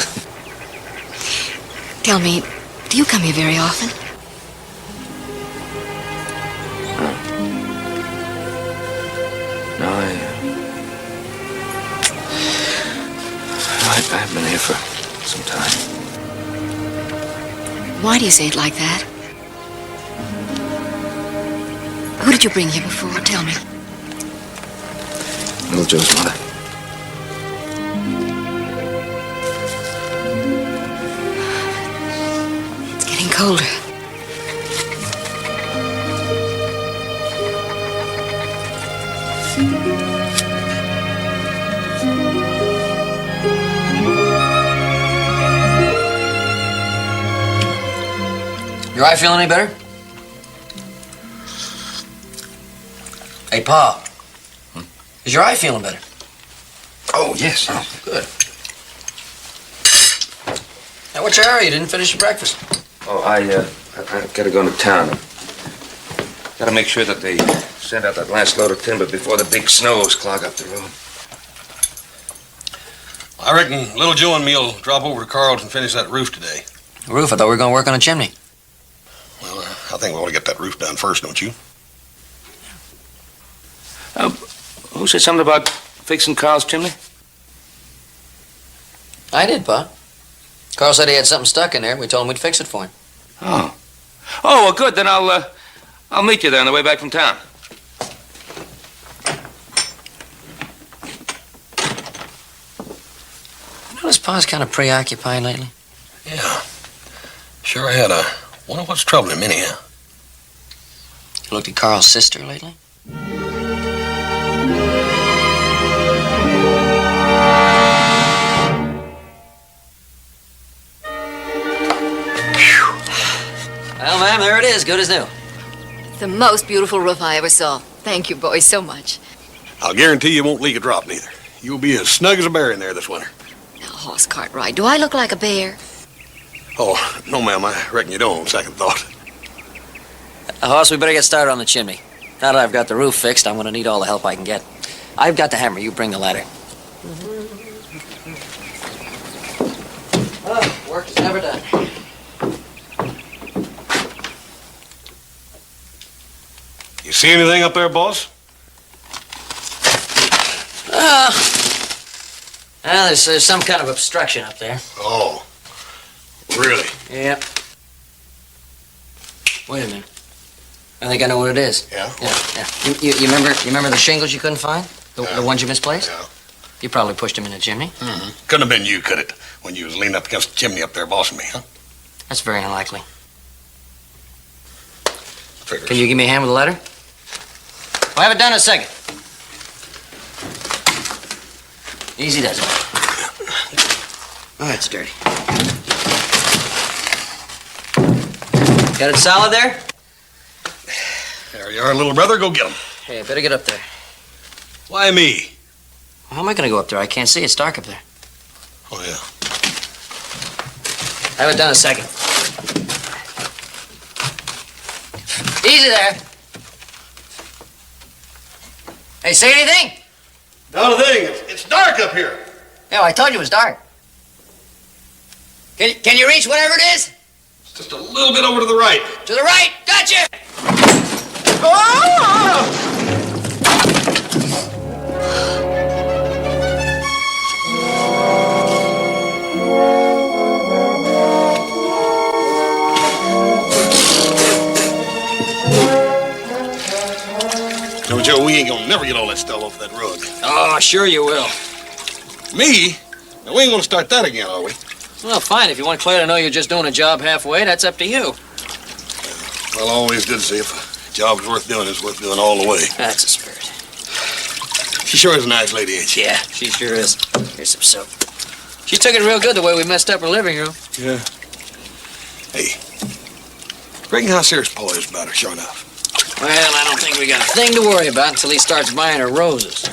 Tell me, do you come here very often? No, I've been here for some time. Why do you say it like that? Who did you bring here before? Tell me. Little Joe's mother. It's getting colder. Your eye feeling any better? Hey, Pa. Is your eye feeling better? Oh, yes. Oh, good. Now, what's your hurry? You didn't finish your breakfast. Oh, I gotta go into town. Gotta make sure that they send out that last load of timber before the big snows clog up the road. I reckon Little Joe and me'll drop over to Carl's and finish that roof today. Roof? I thought we were going to work on a chimney. Well, I think we ought to get that roof done first, don't you? Who said something about fixing Carl's chimney? I did, Pa. Carl said he had something stuck in there. We told him we'd fix it for him. Oh. Oh, well, good. Then I'll meet you there on the way back from town. You notice Pa's kind of preoccupied lately? Yeah. Sure had. Wonder what's troubling him anyhow. You looked at Carl's sister lately? Well, ma'am, there it is, good as new. The most beautiful roof I ever saw. Thank you, boys, so much. I'll guarantee you won't leak a drop, neither. You'll be as snug as a bear in there this winter. Now, horse cart ride. Do I look like a bear? Oh, no, ma'am, I reckon you don't on second thought. Hoss, we better get started on the chimney. Now that I've got the roof fixed, I'm going to need all the help I can get. I've got the hammer. You bring the ladder. Oh, work is never done. You see anything up there, boss? There's some kind of obstruction up there. Oh, really? Yep. Wait a minute. I think I know what it is. Yeah? Yeah. You remember the shingles you couldn't find? The ones you misplaced? Yeah. You probably pushed them in the chimney. Mm-hmm. Couldn't have been you, could it? When you was leaning up against the chimney up there bossing me, huh? That's very unlikely. Figures. Can you give me a hand with the ladder? I'll have it done in a second. Easy does it. Oh, it's dirty. Got it solid there? There you are, little brother. Go get him. Hey, I better get up there. Why me? How am I going to go up there? I can't see. It's dark up there. Oh, yeah. Have it done in a second. Easy there. Hey, say anything? Not a thing. It's dark up here. Yeah, I told you it was dark. Can you reach whatever it is? It's just a little bit over to the right. To the right. Gotcha! Ah! ain't gonna never get all that stuff off that rug. Oh, sure you will. Me? Now, we ain't gonna start that again, are we? Well, fine. If you want Claire to know you're just doing a job halfway, that's up to you. Well, I always did say if a job's worth doing, it's worth doing all the way. That's the spirit. She sure is a nice lady, ain't she? Yeah, she sure is. Here's some soap. She took it real good the way we messed up her living room. Yeah. Hey, reckon how serious Paul is about her, sure enough. Well, I don't think we got a thing to worry about until he starts buying her roses.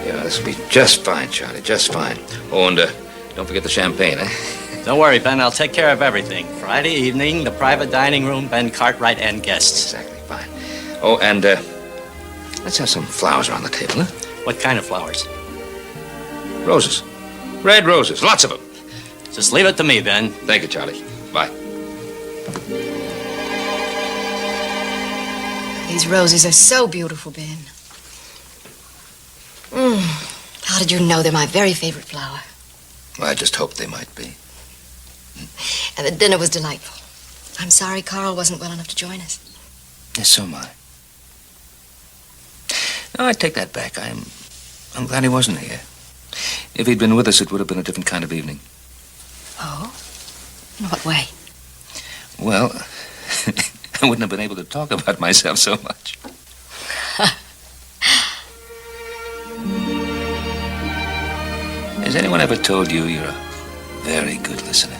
Yeah, this will be just fine, Charlie, just fine. Oh, and don't forget the champagne, eh? Don't worry, Ben. I'll take care of everything. Friday evening, the private dining room, Ben Cartwright and guests. Exactly, fine. Oh, and let's have some flowers around the table, huh? What kind of flowers? Roses. Red roses, lots of them. Just leave it to me, Ben. Thank you, Charlie. Bye. These roses are so beautiful, Ben. How did you know they're my very favorite flower? Well, I just hoped they might be. And the dinner was delightful. I'm sorry Carl wasn't well enough to join us. Yes, so am I. No, I take that back. I'm glad he wasn't here. If he'd been with us, it would have been a different kind of evening. Oh? In what way? Well, I wouldn't have been able to talk about myself so much. Has anyone ever told you you're a very good listener?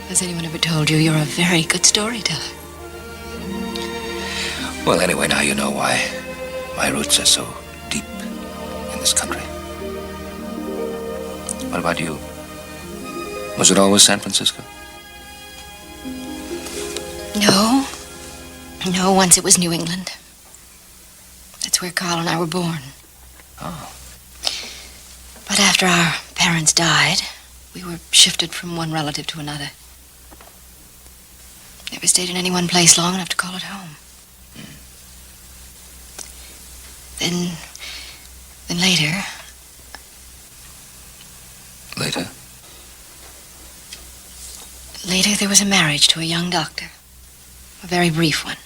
Has anyone ever told you you're a very good storyteller? Well, anyway, now you know why my roots are so deep in this country. What about you? Was it always San Francisco? No. No, once it was New England. That's where Carl and I were born. Oh. But after our parents died, we were shifted from one relative to another. Never stayed in any one place long enough to call it home. Then later... Later? Later, there was a marriage to a young doctor. A very brief one.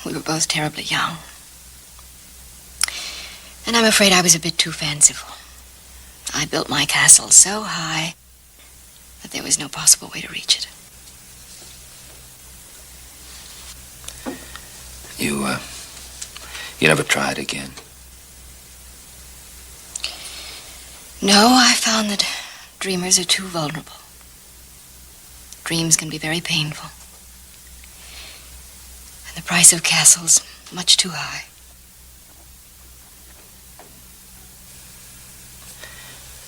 We were both terribly young. And I'm afraid I was a bit too fanciful. I built my castle so high that there was no possible way to reach it. You never tried again? No, I found that dreamers are too vulnerable. Dreams can be very painful. And the price of castles much too high.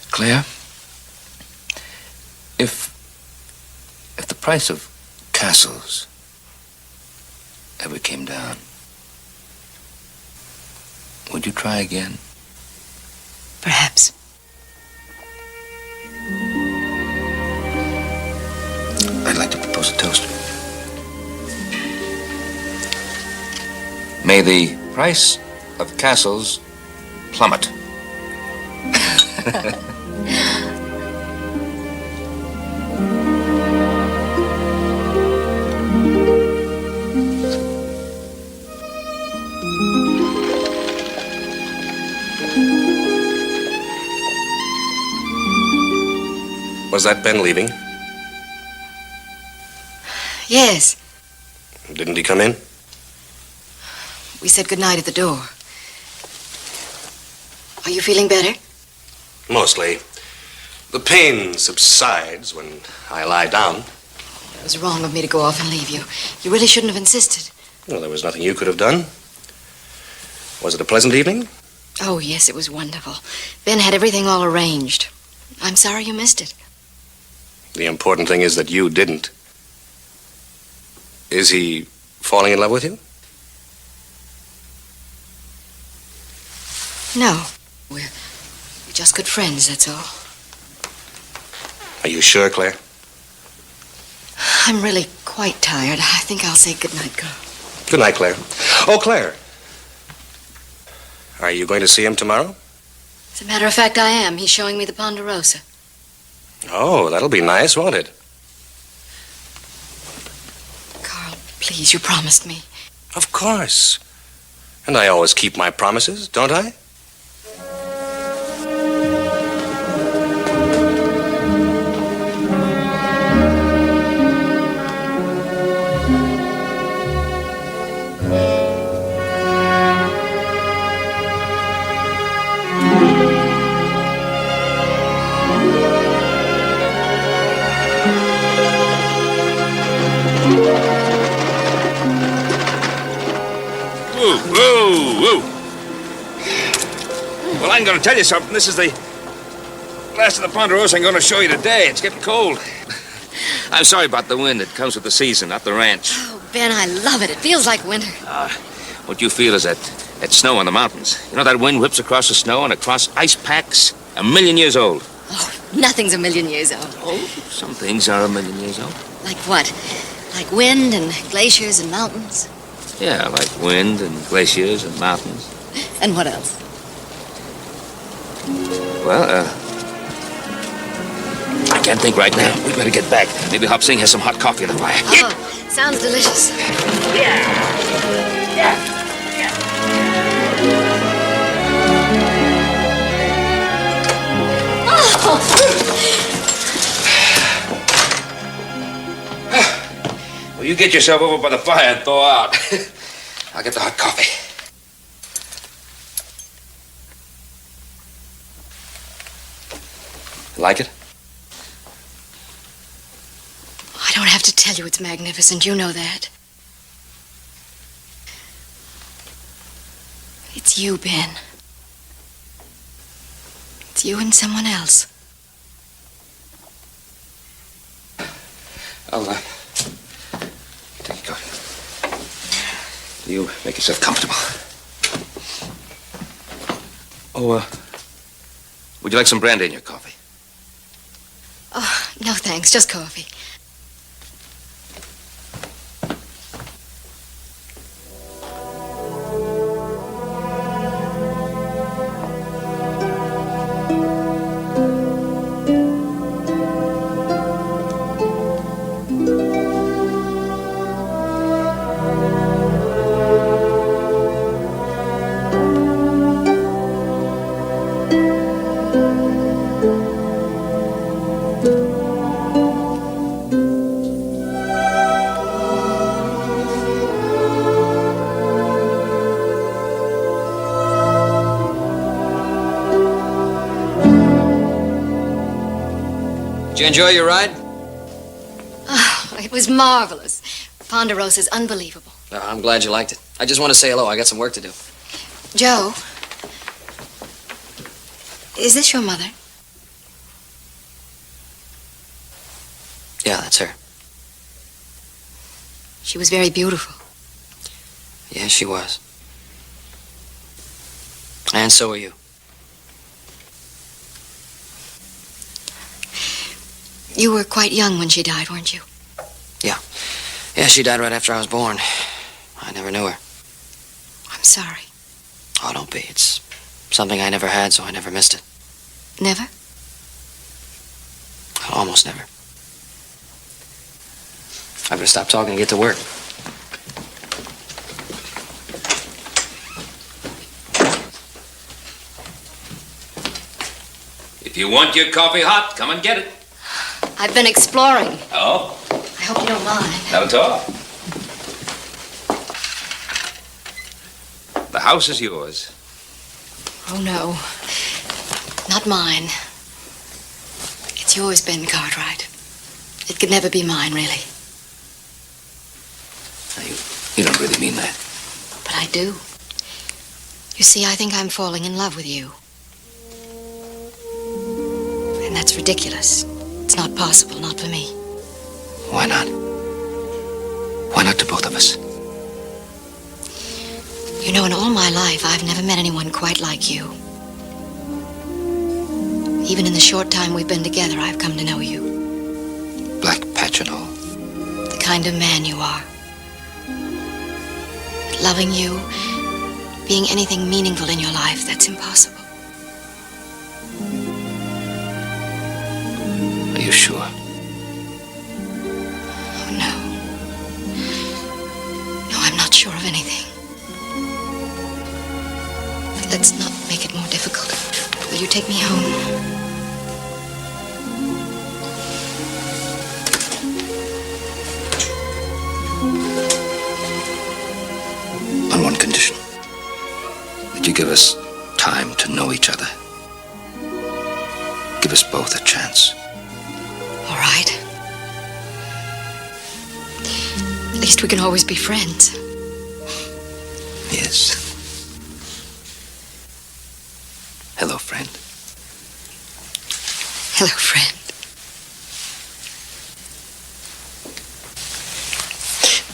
Claire, if the price of castles ever came down, would you try again? Perhaps. I'd like to propose a toast. May the price of castles plummet. Was that Ben leaving? Yes. Didn't he come in? We said goodnight at the door. Are you feeling better? Mostly. The pain subsides when I lie down. It was wrong of me to go off and leave you. You really shouldn't have insisted. Well, there was nothing you could have done. Was it a pleasant evening? Oh, yes, it was wonderful. Ben had everything all arranged. I'm sorry you missed it. The important thing is that you didn't. Is he falling in love with you? No. We're just good friends, that's all. Are you sure, Claire? I'm really quite tired. I think I'll say goodnight, Carl. Good night, Claire. Oh, Claire. Are you going to see him tomorrow? As a matter of fact, I am. He's showing me the Ponderosa. Oh, that'll be nice, won't it? Carl, please, you promised me. Of course. And I always keep my promises, don't I? Whoa. Well, I'm going to tell you something. This is the last of the Ponderosa I'm going to show you today. It's getting cold. I'm sorry about the wind. It comes with the season, not the ranch. Oh, Ben, I love it. It feels like winter. What you feel is that snow on the mountains. You know that wind whips across the snow and across ice packs 1,000,000 years old. Oh, nothing's 1,000,000 years old. Oh, some things are 1,000,000 years old. Like what? Like wind and glaciers and mountains? Yeah, like wind and glaciers and mountains. And what else? Well, I can't think right now. We better get back. Maybe Hop Sing has some hot coffee in the fire. Oh, sounds delicious. Well, you get yourself over by the fire and thaw out. I'll get the hot coffee. Like it? I don't have to tell you it's magnificent. You know that. It's you, Ben. It's you and someone else. I'll take your coffee. You make yourself comfortable. Oh, would you like some brandy in your coffee? Oh, no thanks. Just coffee. Did you enjoy your ride? Oh, it was marvelous. Ponderosa's unbelievable. I'm glad you liked it. I just want to say hello. I got some work to do. Joe, is this your mother? Yeah, that's her. She was very beautiful. Yeah, she was. And so are you. You were quite young when she died, weren't you? Yeah. Yeah, she died right after I was born. I never knew her. I'm sorry. Oh, don't be. It's something I never had, so I never missed it. Never? Almost never. I better stop talking and get to work. If you want your coffee hot, come and get it. I've been exploring. Oh? I hope you don't mind. Not at all. The house is yours. Oh, no. Not mine. It's yours, Ben Cartwright. It could never be mine, really. You don't really mean that. But I do. You see, I think I'm falling in love with you. And that's ridiculous. It's not possible, not for me. Why not? Why not to both of us? You know, in all my life, I've never met anyone quite like you. Even in the short time we've been together, I've come to know you. Black patch and all. The kind of man you are. But loving you, being anything meaningful in your life, that's impossible. sure? No. No, I'm not sure of anything. But let's not make it more difficult. Will you take me home? On one condition. That you give us time to know each other. Give us both a chance. All right. At least we can always be friends. Yes. Hello, friend. Hello, friend.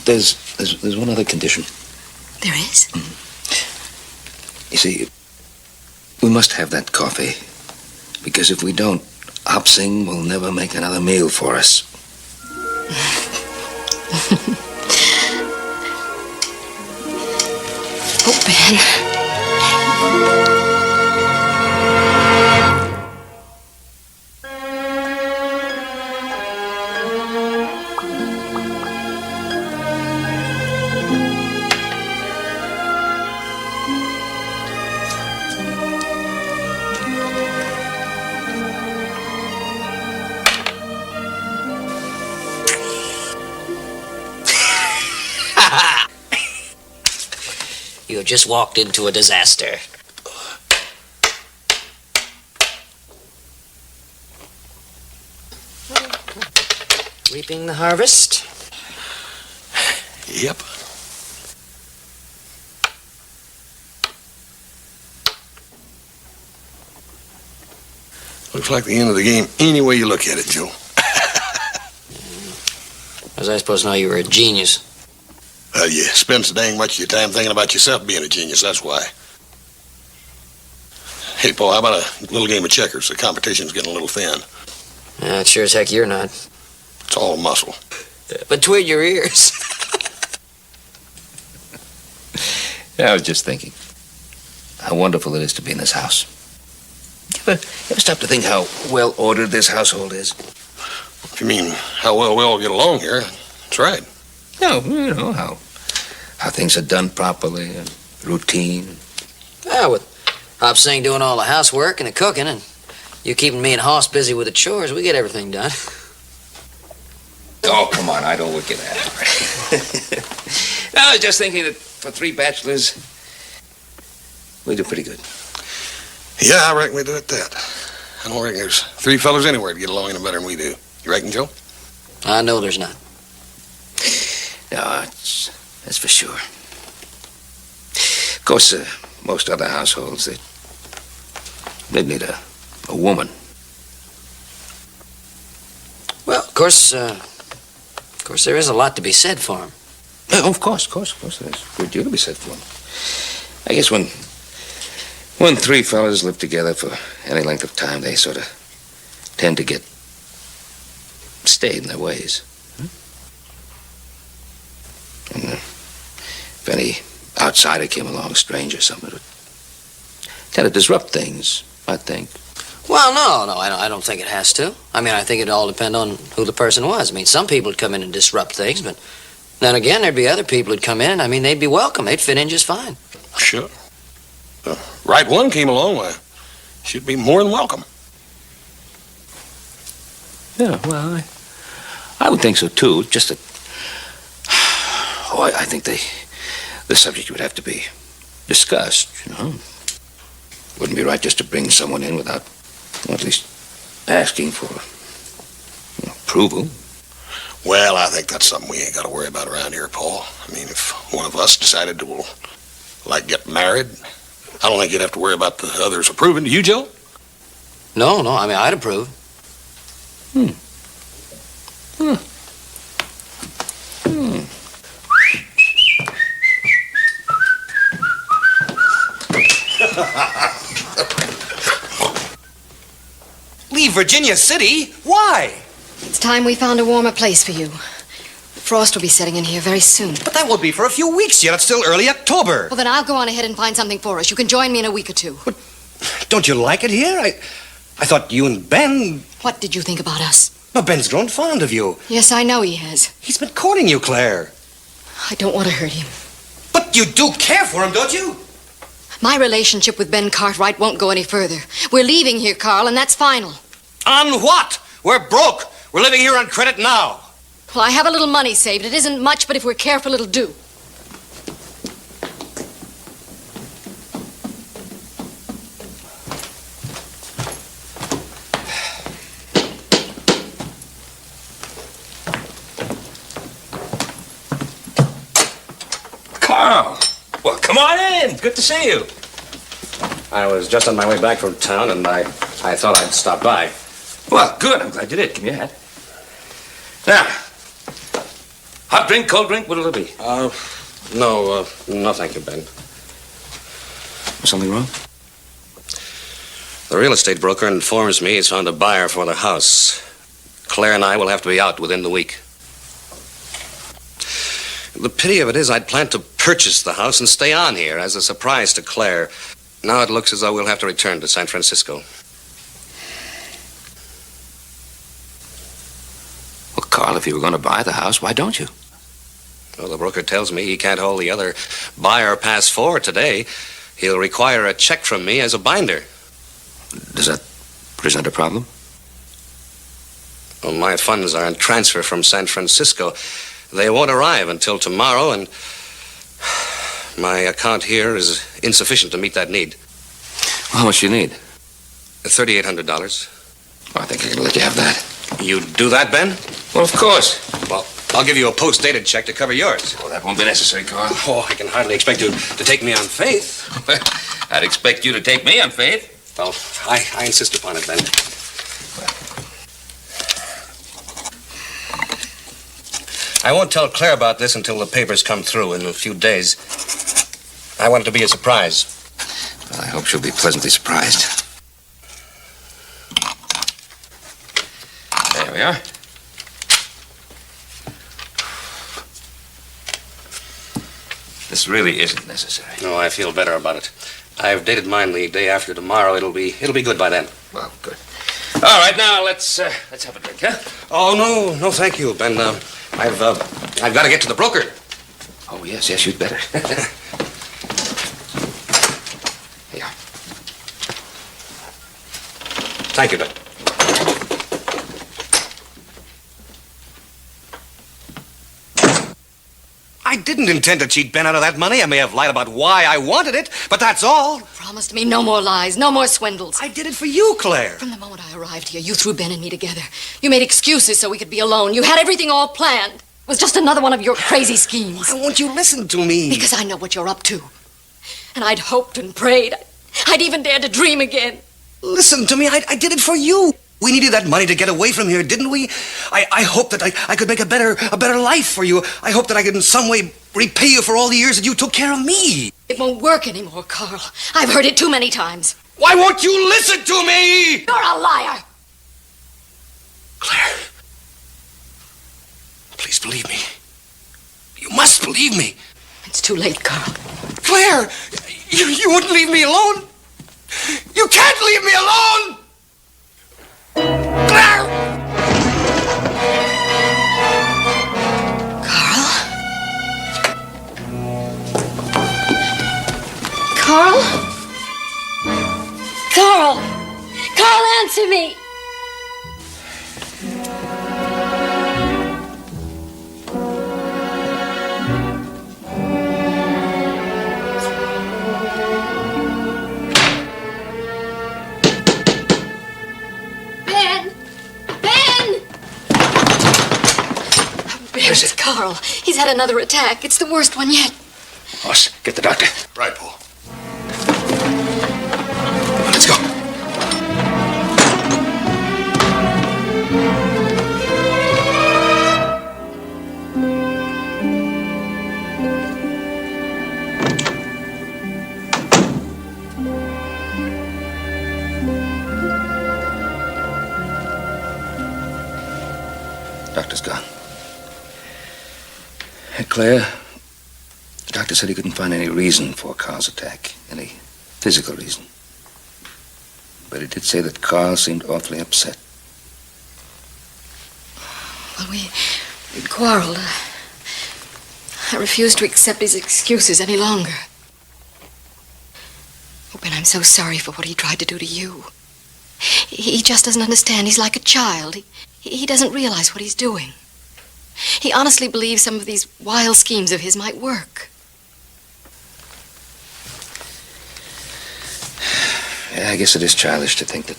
There's one other condition. There is? You see, we must have that coffee. Because if we don't, Hop Sing will never make another meal for us. Oh, Ben. You have just walked into a disaster. Reaping the harvest? Yep. Looks like the end of the game any way you look at it, Joe. Was I supposed to know you were a genius? Well, you spend so dang much of your time thinking about yourself being a genius, that's why. Hey, Paul, how about a little game of checkers? The competition's getting a little thin. Yeah, sure as heck you're not. It's all muscle. Between your ears. Yeah, I was just thinking how wonderful it is to be in this house. You ever stop to think how well ordered this household is? If you mean how well we all get along here, that's right. No, you know, how things are done properly and routine. Yeah, with Hop Sing doing all the housework and the cooking, and you keeping me and Hoss busy with the chores, we get everything done. Oh, come on, I don't look at that. I was just thinking that for three bachelors, we do pretty good. Yeah, I reckon we do at that. I don't reckon there's three fellas anywhere to get along any better than we do. You reckon, Joe? I know there's not. No, that's for sure. Of course, most other households, they need a woman. Well, of course, there is a lot to be said for him. Oh, of course, there's a good deal to be said for him. I guess when three fellas live together for any length of time, they sort of tend to get stayed in their ways. And if any outsider came along, a stranger or something, it would kind of disrupt things, I think. Well, no, I don't think it has to. I mean, I think it all depends on who the person was. I mean, some people would come in and disrupt things, but then again, there'd be other people who'd come in, and I mean, they'd be welcome. They'd fit in just fine. Sure. The right one came along, why, should be more than welcome. Yeah, well, I would think so, too. Just that... Oh, I think the subject would have to be discussed, you know. Wouldn't be right just to bring someone in without, well, at least asking for approval. Well, I think that's something we ain't got to worry about around here, Paul. I mean, if one of us decided to, get married, I don't think you'd have to worry about the others approving. Do you, Joe? No, I mean, I'd approve. Leave Virginia City? Why? It's time we found a warmer place for you. The frost will be setting in here very soon. But that won't be for a few weeks yet. It's still early October. Well, then I'll go on ahead and find something for us. You can join me in a week or two. But don't you like it here? I thought you and Ben... What did you think about us? Well, Ben's grown fond of you. Yes, I know he has. He's been courting you, Claire. I don't want to hurt him. But you do care for him, don't you? My relationship with Ben Cartwright won't go any further. We're leaving here, Carl, and that's final. On what? We're broke. We're living here on credit now. Well, I have a little money saved. It isn't much, but if we're careful, it'll do. Carl! Well, come on in. Good to see you. I was just on my way back from town, and I thought I'd stop by. Well, good. I'm glad you did. Give me a hat. Now, hot drink, cold drink, what'll it be? No, thank you, Ben. Something wrong? The real estate broker informs me he's found a buyer for the house. Claire and I will have to be out within the week. The pity of it is I'd planned to purchase the house and stay on here as a surprise to Claire. Now it looks as though we'll have to return to San Francisco. Well, Carl, if you were going to buy the house, why don't you? Well, the broker tells me he can't hold the other buyer past 4 today. He'll require a check from me as a binder. Does that present a problem? Well, my funds are in transfer from San Francisco. They won't arrive until tomorrow, and my account here is insufficient to meet that need. Well, how much do you need? $3,800. Well, I think I can let you have that. You do that, Ben? Well, of course. Well, I'll give you a post-dated check to cover yours. Well, that won't be necessary, Carl. Oh, I can hardly expect you to take me on faith. I'd expect you to take me on faith. Well, I insist upon it, Ben. I won't tell Claire about this until the papers come through in a few days. I want it to be a surprise. Well, I hope she'll be pleasantly surprised. There we are. This really isn't necessary. No, I feel better about it. I've dated mine the day after tomorrow. It'll be good by then. Well, good. All right, now let's have a drink, huh? Oh, no, thank you, Ben. I've got to get to the broker. Oh, yes, you'd better. Here. Thank you, Ben. I didn't intend to cheat Ben out of that money. I may have lied about why I wanted it, but that's all. You promised me no more lies, no more swindles. I did it for you, Claire. From the moment I arrived here, you threw Ben and me together. You made excuses so we could be alone. You had everything all planned. It was just another one of your crazy schemes. Why won't you listen to me? Because I know what you're up to. And I'd hoped and prayed. I'd even dared to dream again. Listen to me. I did it for you. We needed that money to get away from here, didn't we? I hoped that I could make a better life for you. I hoped that I could in some way repay you for all the years that you took care of me. It won't work anymore, Carl. I've heard it too many times. Why won't you listen to me? You're a liar. Claire, please believe me. You must believe me. It's too late, Carl. Claire, you wouldn't leave me alone. You can't leave me alone. Claire! Carl? Carl? Carl! Carl, answer me! It's Carl. He's had another attack. It's the worst one yet. Hoss, get the doctor. Right, Paul. Let's go. Doctor's gone. Claire, the doctor said he couldn't find any reason for Carl's attack, any physical reason. But he did say that Carl seemed awfully upset. Well, we'd quarreled. I refused to accept his excuses any longer. Oh, Ben, I'm so sorry for what he tried to do to you. He just doesn't understand. He's like a child. He doesn't realize what he's doing. He honestly believes some of these wild schemes of his might work. Yeah, I guess it is childish to think that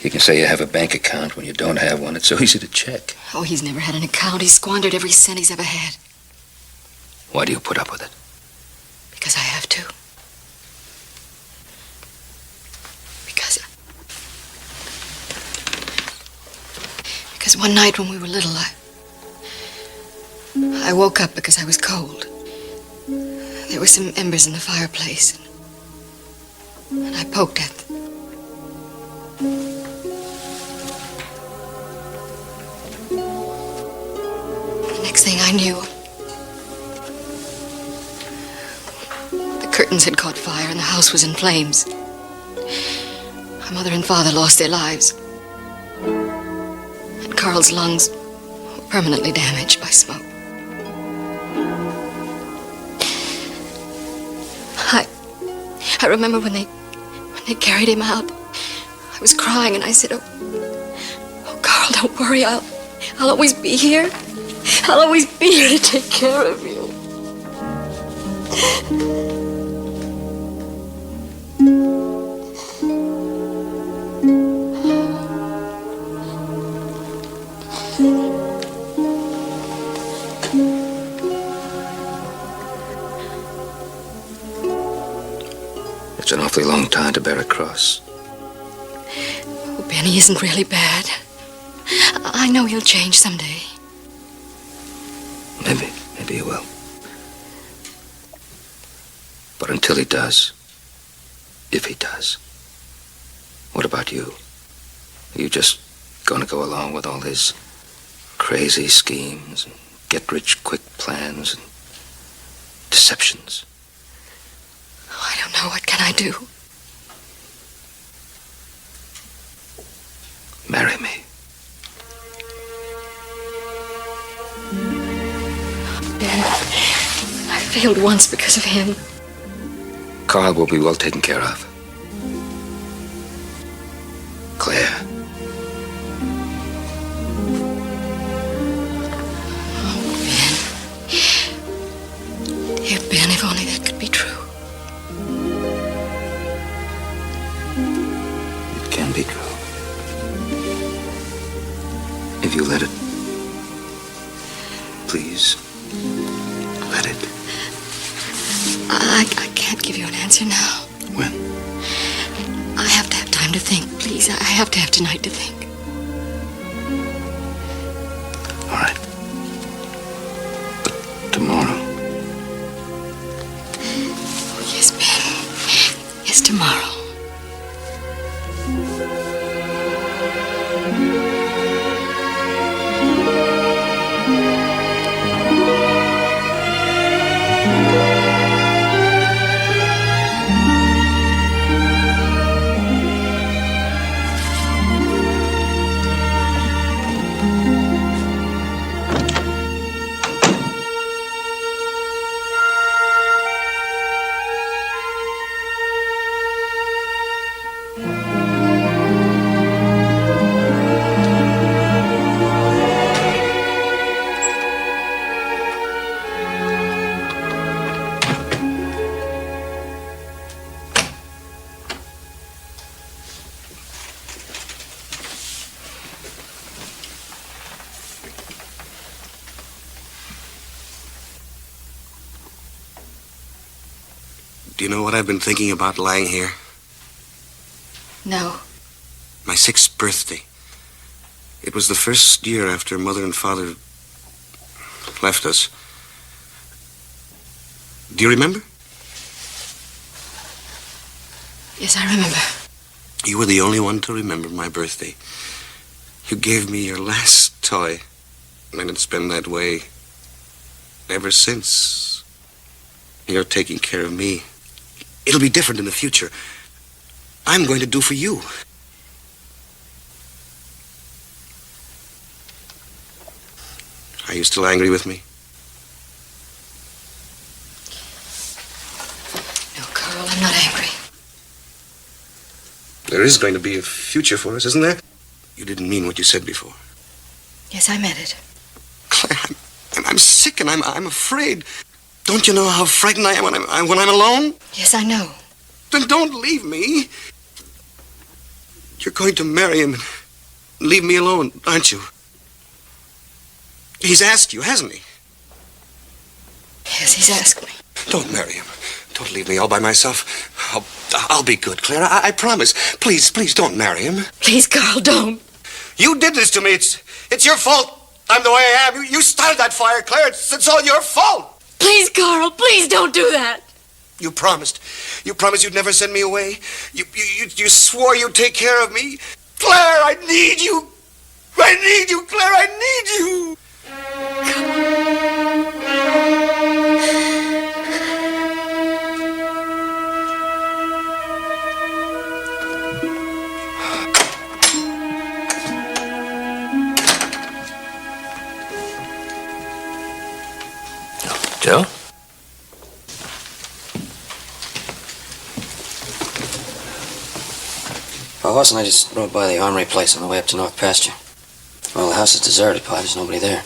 you can say you have a bank account when you don't have one. It's so easy to check. Oh, he's never had an account. He's squandered every cent he's ever had. Why do you put up with it? Because I have to. Because one night when we were little, I woke up because I was cold. There were some embers in the fireplace, and I poked at them. The next thing I knew, the curtains had caught fire and the house was in flames. My mother and father lost their lives. And Carl's lungs were permanently damaged by smoke. I remember when they carried him out. I was crying and I said, "Oh, Carl, don't worry. I'll always be here. I'll always be here to take care of you." It's an awfully long time to bear a cross. Oh, Benny isn't really bad. I know he'll change someday. Maybe he will. But until he does, if he does, what about you? Are you just going to go along with all his crazy schemes and get-rich-quick plans and deceptions? I don't know. What can I do? Marry me. Ben, I failed once because of him. Carl will be well taken care of. Claire. Oh, Ben. Dear Ben, if only that could be true. It can be true. If you let it. Please. Let it. I can't give you an answer now. When? I have to have time to think. Please, I have to have tonight to think. All right. But tomorrow. Oh, yes, Ben. Yes, tomorrow. Do you know what I've been thinking about lying here? No. My 6th birthday. It was the first year after Mother and Father left us. Do you remember? Yes, I remember. You were the only one to remember my birthday. You gave me your last toy, and it's been that way ever since. You're taking care of me. It'll be different in the future. I'm going to do for you. Are you still angry with me? No, Carl, I'm not angry. There is going to be a future for us, isn't there? You didn't mean what you said before. Yes, I meant it. Claire, I'm sick and I'm afraid. Don't you know how frightened I am when I'm alone? Yes, I know. Then don't leave me. You're going to marry him and leave me alone, aren't you? He's asked you, hasn't he? Yes, he's asked me. Don't marry him. Don't leave me all by myself. I'll be good, Claire. I promise. Please, please don't marry him. Please, Carl, don't. You did this to me. It's your fault. I'm the way I am. You started that fire, Claire. It's all your fault. Please, Carl, please don't do that. You promised. You promised you'd never send me away. You swore you'd take care of me. Claire, I need you. I need you, Claire. I need you. Joe? Well, Watson, I just rode by the armory place on the way up to North Pasture. Well, the house is deserted, Pa. There's nobody there.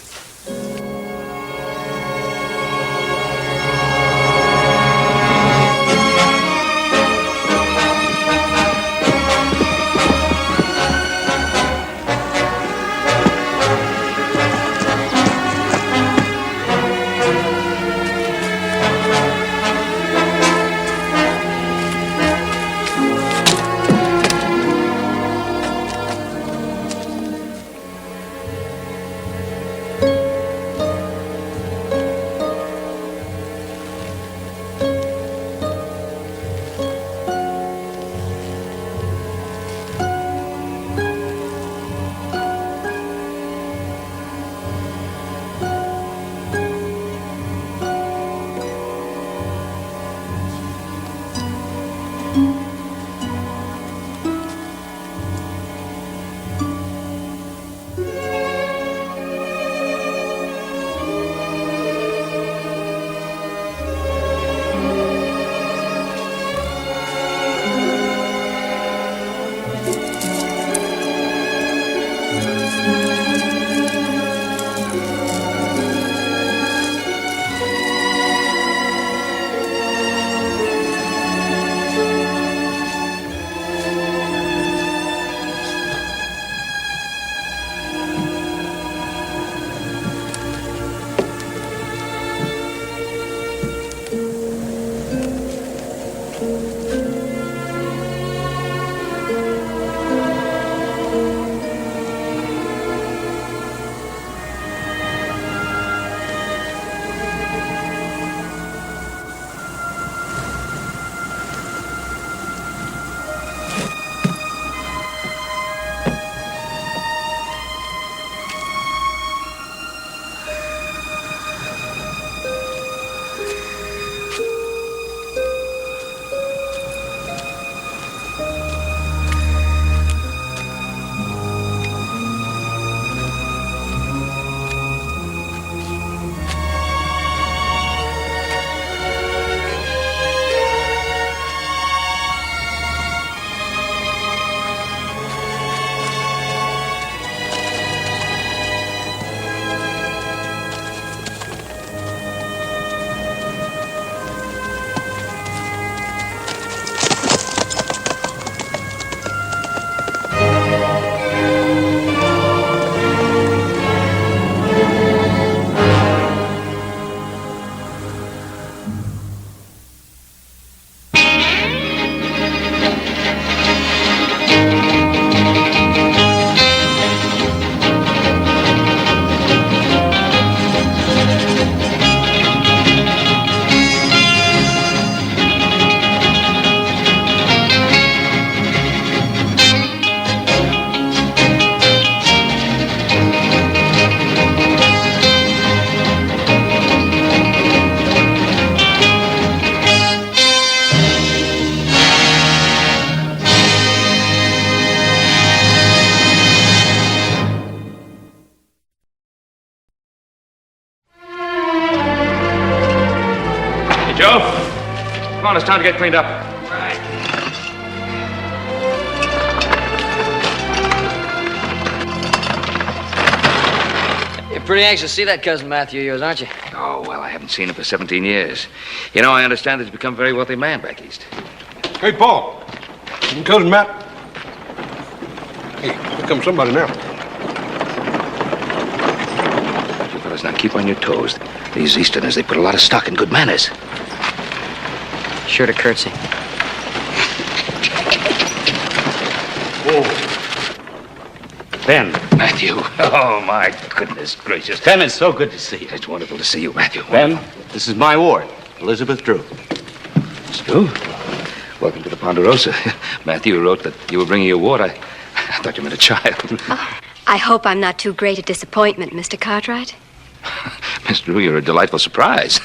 Come on, it's time to get cleaned up. You're pretty anxious to see that cousin Matthew of yours, aren't you? Oh, well, I haven't seen him for 17 years. You know, I understand that he's become a very wealthy man back east. Hey, Paul. Cousin Matt. Hey, here comes somebody now. You fellas, now keep on your toes. These Easterners, they put a lot of stock in good manners. Sure to curtsy. Whoa. Ben. Matthew. Oh, my goodness gracious. Ben, it's so good to see you. It's wonderful to see you, Matthew. Ben, this is my ward, Elizabeth Drew. Miss Drew? Welcome to the Ponderosa. Matthew wrote that you were bringing your ward. I thought you meant a child. Oh, I hope I'm not too great a disappointment, Mr. Cartwright. Miss Drew, you're a delightful surprise.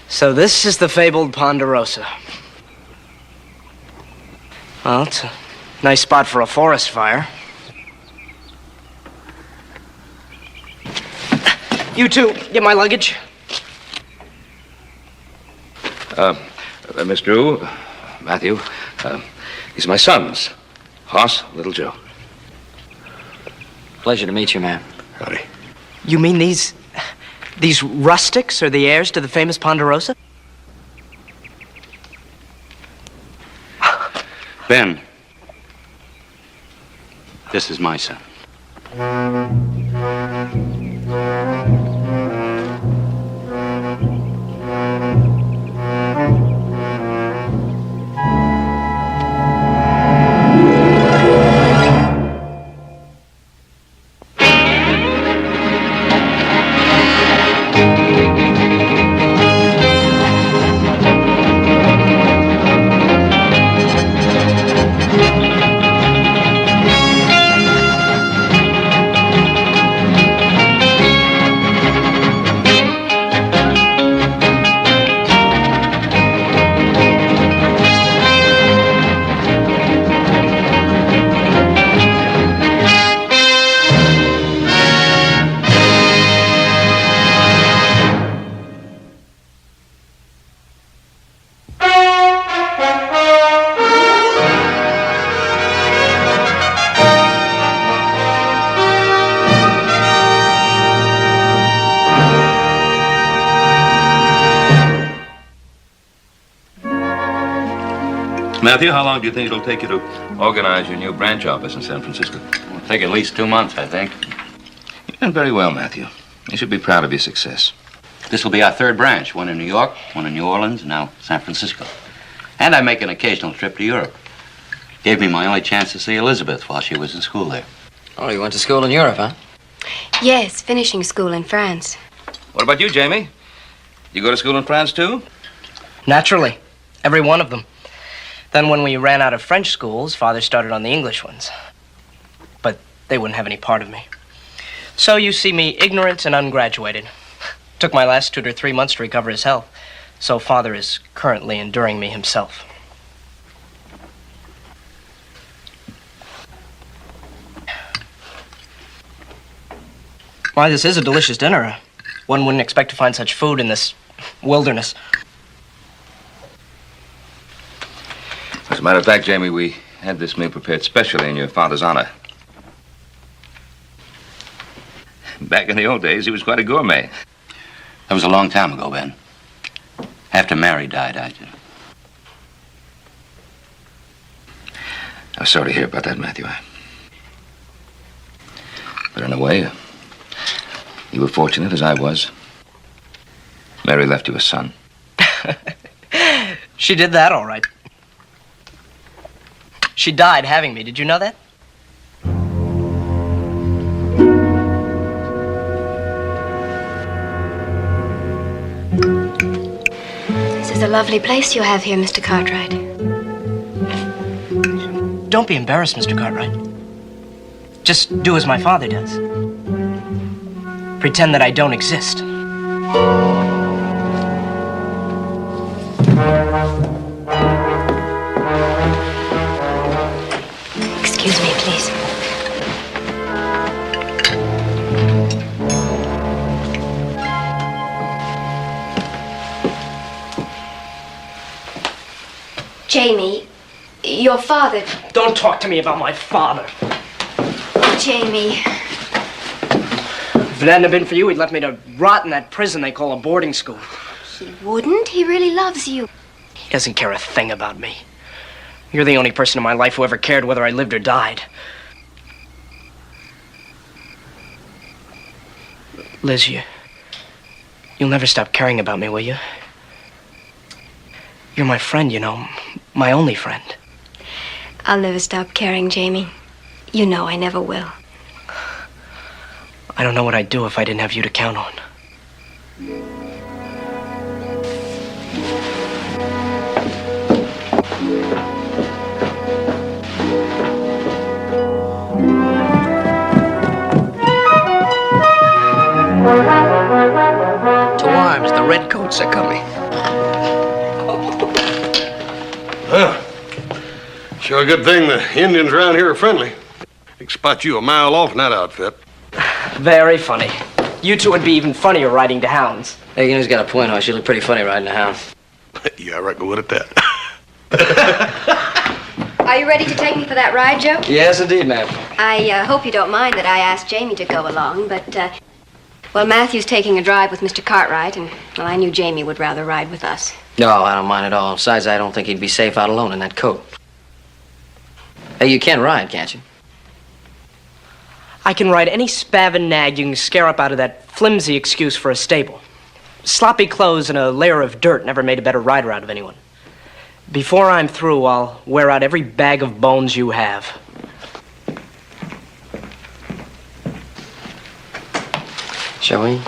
So this is the fabled Ponderosa. Well, it's a nice spot for a forest fire. You two, get my luggage. Miss Drew, Matthew, these are my sons, Hoss, Little Joe. Pleasure to meet you, man. Howdy. You mean these rustics are the heirs to the famous Ponderosa? Ben, this is my son. Matthew, how long do you think it'll take you to organize your new branch office in San Francisco? It'll take at least 2 months, I think. You've done very well, Matthew. You should be proud of your success. This will be our third branch, one in New York, one in New Orleans, and now San Francisco. And I make an occasional trip to Europe. Gave me my only chance to see Elizabeth while she was in school there. Oh, you went to school in Europe, huh? Yes, finishing school in France. What about you, Jamie? You go to school in France, too? Naturally. Every one of them. Then when we ran out of French schools, Father started on the English ones. But they wouldn't have any part of me. So you see me ignorant and ungraduated. Took my last tutor 3 months to recover his health. So Father is currently enduring me himself. Why, this is a delicious dinner. One wouldn't expect to find such food in this wilderness. As a matter of fact, Jamie, we had this meal prepared specially in your father's honor. Back in the old days, he was quite a gourmet. That was a long time ago, Ben. After Mary died, I'm sorry to hear about that, Matthew. But in a way, you were fortunate, as I was. Mary left you a son. She did that all right. She died having me. Did you know that? This is a lovely place you have here, Mr. Cartwright. Don't be embarrassed, Mr. Cartwright. Just do as my father does. Pretend that I don't exist. Excuse me, please. Jamie, your father... Don't talk to me about my father. Jamie. If it hadn't have been for you, he'd left me to rot in that prison they call a boarding school. He wouldn't. He really loves you. He doesn't care a thing about me. You're the only person in my life who ever cared whether I lived or died. Liz, you'll never stop caring about me, will you? You're my friend, you know. My only friend. I'll never stop caring, Jamie. You know I never will. I don't know what I'd do if I didn't have you to count on. To arms, the redcoats are coming. Well, sure a good thing the Indians around here are friendly. They can spot you a mile off in that outfit. Very funny. You two would be even funnier riding to hounds. Hey, he's got a point, Hoss. You look pretty funny riding a hound. Yeah, I reckon would at that. Are you ready to take me for that ride, Joe? Yes, indeed, ma'am. I hope you don't mind that I asked Jamie to go along, but, well, Matthew's taking a drive with Mr. Cartwright, and, well, I knew Jamie would rather ride with us. No, I don't mind at all. Besides, I don't think he'd be safe out alone in that coat. Hey, you can ride, can't you? I can ride any spavin nag you can scare up out of that flimsy excuse for a stable. Sloppy clothes and a layer of dirt never made a better rider out of anyone. Before I'm through, I'll wear out every bag of bones you have. Shall we?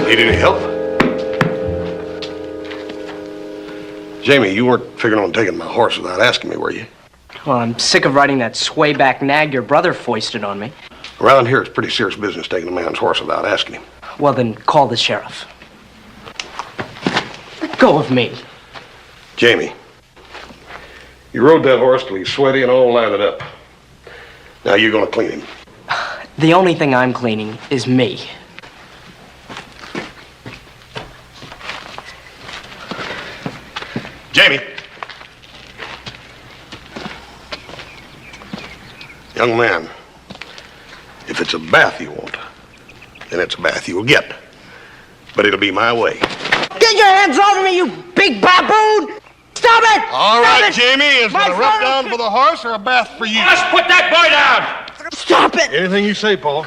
Need any help? Jamie, you weren't figuring on taking my horse without asking me, were you? Well, I'm sick of riding that swayback nag your brother foisted on me. Around here, it's pretty serious business taking a man's horse without asking him. Well, then call the sheriff. Let go of me. Jamie, you rode that horse till he's sweaty and all lathered up. Now you're gonna clean him. The only thing I'm cleaning is me. Jamie. Young man, if it's a bath you want, then it's a bath you'll get. But it'll be my way. Get your hands off of me, you big baboon! Stop it! All Stop right, it! Jamie, is it a rub down for the horse or a bath for you? Just put that boy down! Stop it! Anything you say, Paul.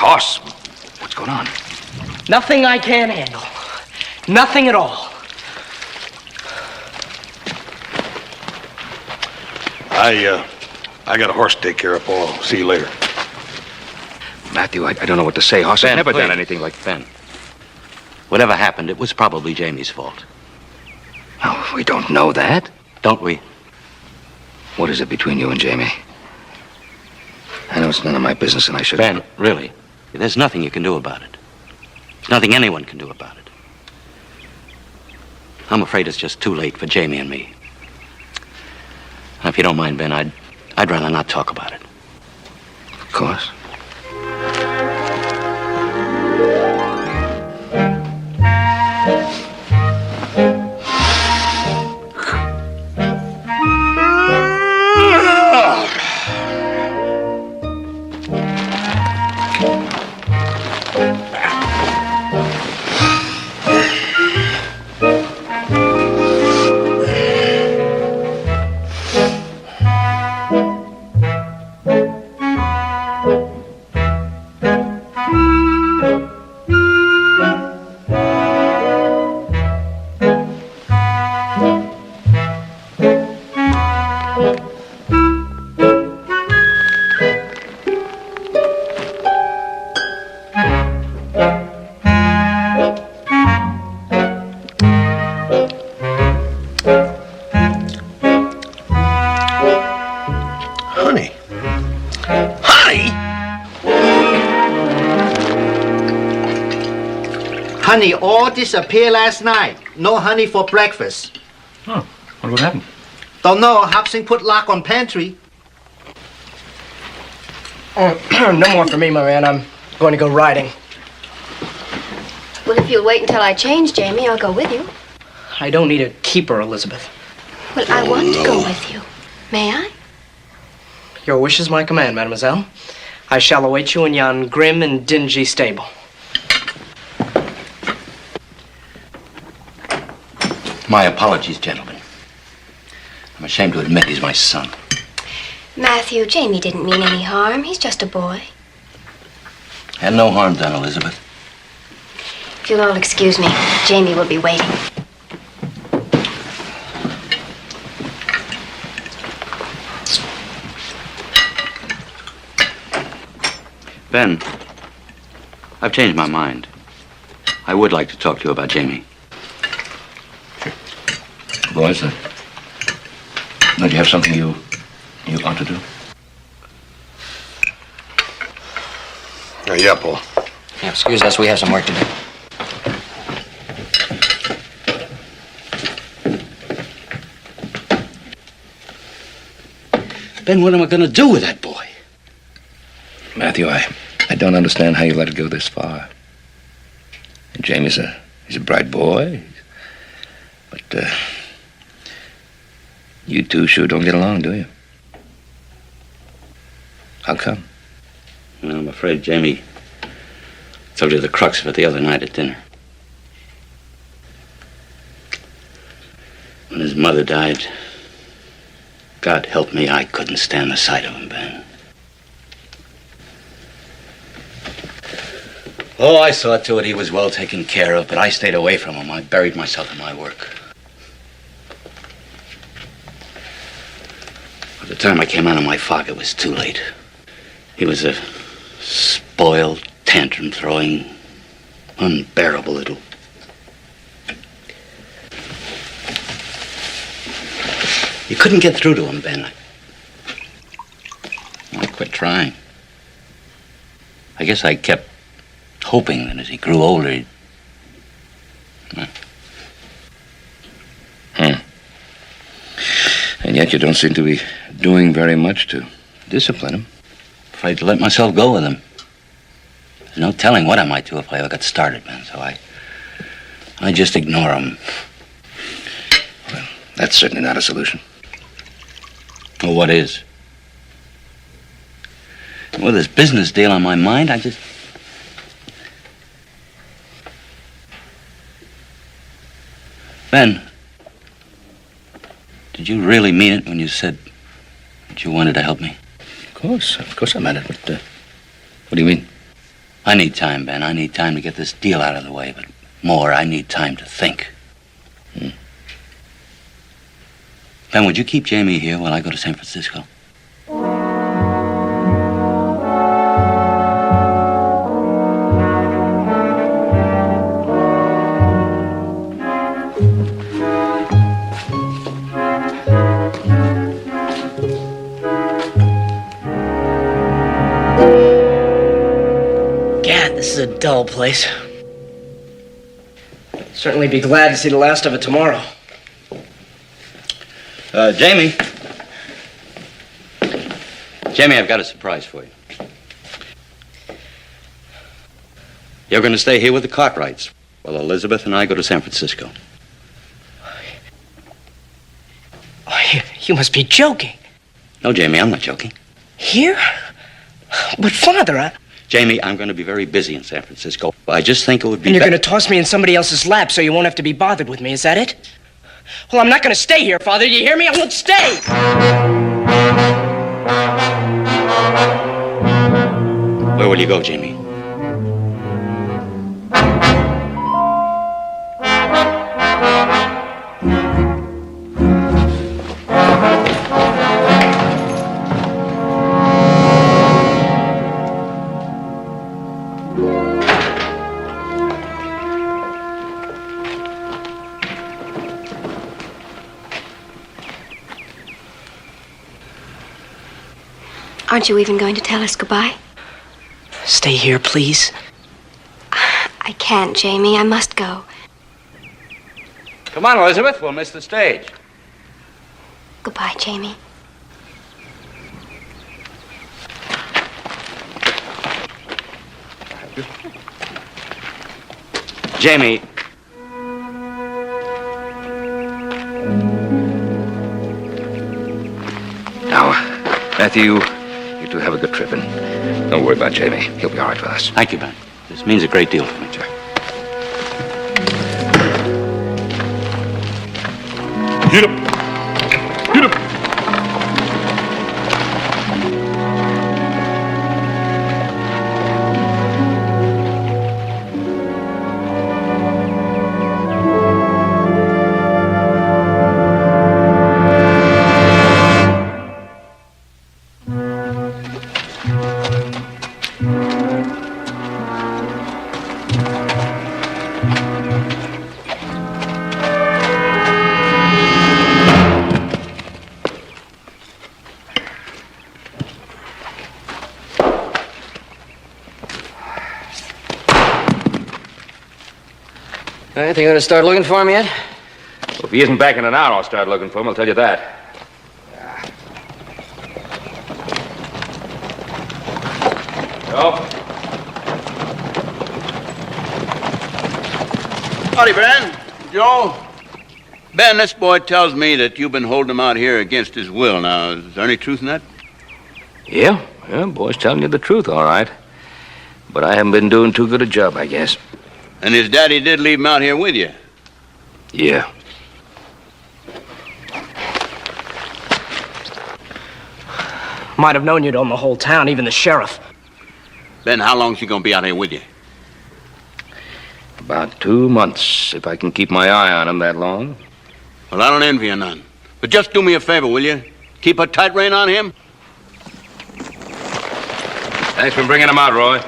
Hoss, what's going on? Nothing I can't handle. Nothing at all. I got a horse to take care of, Paul. See you later. Matthew, I don't know what to say. Hoss has Ben, never please. done anything like... Ben, whatever happened, it was probably Jamie's fault. No, we don't know that. Don't we? What is it between you and Jamie? I know it's none of my business and I should... Ben, really, there's nothing you can do about it. There's nothing anyone can do about it. I'm afraid it's just too late for Jamie and me. And if you don't mind, Ben, I'd rather not talk about it. Of course. Honey. Honey? Honey all disappeared last night. No honey for breakfast. Oh, what happened? Don't know. Hobson put lock on pantry. No more for me, my man. I'm going to go riding. Well, if you'll wait until I change, Jamie, I'll go with you. I don't need a keeper, Elizabeth. Well, I want to go with you. May I? Your wish is my command, mademoiselle. I shall await you in yon grim and dingy stable. My apologies, gentlemen. I'm ashamed to admit he's my son. Matthew, Jamie didn't mean any harm. He's just a boy. Had no harm done, Elizabeth. If you'll all excuse me, Jamie will be waiting. Ben, I've changed my mind. I would like to talk to you about Jamie. Boys, don't you have something you ought to do? Yeah, Paul. Yeah, excuse us, we have some work to do. Ben, what am I going to do with that boy? Matthew, I don't understand how you let it go this far. And Jamie's he's a bright boy. But, you two sure don't get along, do you? How come? Well, I'm afraid Jamie told you the crux of it the other night at dinner. When his mother died, God help me, I couldn't stand the sight of him, Ben. Oh, I saw to it he was well taken care of, but I stayed away from him. I buried myself in my work. By the time I came out of my fog, it was too late. He was a spoiled, tantrum-throwing, unbearable little... You couldn't get through to him, Ben. I quit trying. I guess I kept hoping that as he grew older, he'd... And yet you don't seem to be doing very much to discipline him. Afraid to let myself go with him. There's no telling what I might do if I ever got started, Ben, so I just ignore him. Well, that's certainly not a solution. Well, what is? With this business deal on my mind, I just... Ben, did you really mean it when you said that you wanted to help me? Of course I meant it, but, what do you mean? I need time, Ben. I need time to get this deal out of the way, but more, I need time to think. Ben, would you keep Jamie here while I go to San Francisco? Gad, this is a dull place. Certainly be glad to see the last of it tomorrow. Jamie. Jamie, I've got a surprise for you. You're going to stay here with the Cartwrights while Elizabeth and I go to San Francisco. Oh, you must be joking. No, Jamie, I'm not joking. Here? But, Father, Jamie, I'm going to be very busy in San Francisco. I just think it would be... And you're going to toss me in somebody else's lap so you won't have to be bothered with me, is that it? Well, I'm not going to stay here, Father. You hear me? I won't stay! Where will you go, Jamie? Aren't you even going to tell us goodbye? Stay here, please. I can't, Jamie. I must go. Come on, Elizabeth. We'll miss the stage. Goodbye, Jamie. Jamie. Now, Matthew, you two have a good trip, and don't worry about Jamie. He'll be all right with us. Thank you, Ben. This means a great deal to me. Sure. Get up! Get up! I think you're going to start looking for him yet? Well, if he isn't back in an hour, I'll start looking for him, I'll tell you that. Joe? Howdy, Ben. Joe. Ben, this boy tells me that you've been holding him out here against his will. Now, is there any truth in that? Yeah, boy's telling you the truth, all right. But I haven't been doing too good a job, I guess. And his daddy did leave him out here with you? Yeah. Might have known you'd own the whole town, even the sheriff. Ben, how long's he gonna be out here with you? About 2 months, if I can keep my eye on him that long. Well, I don't envy you none. But just do me a favor, will you? Keep a tight rein on him. Thanks for bringing him out, Roy.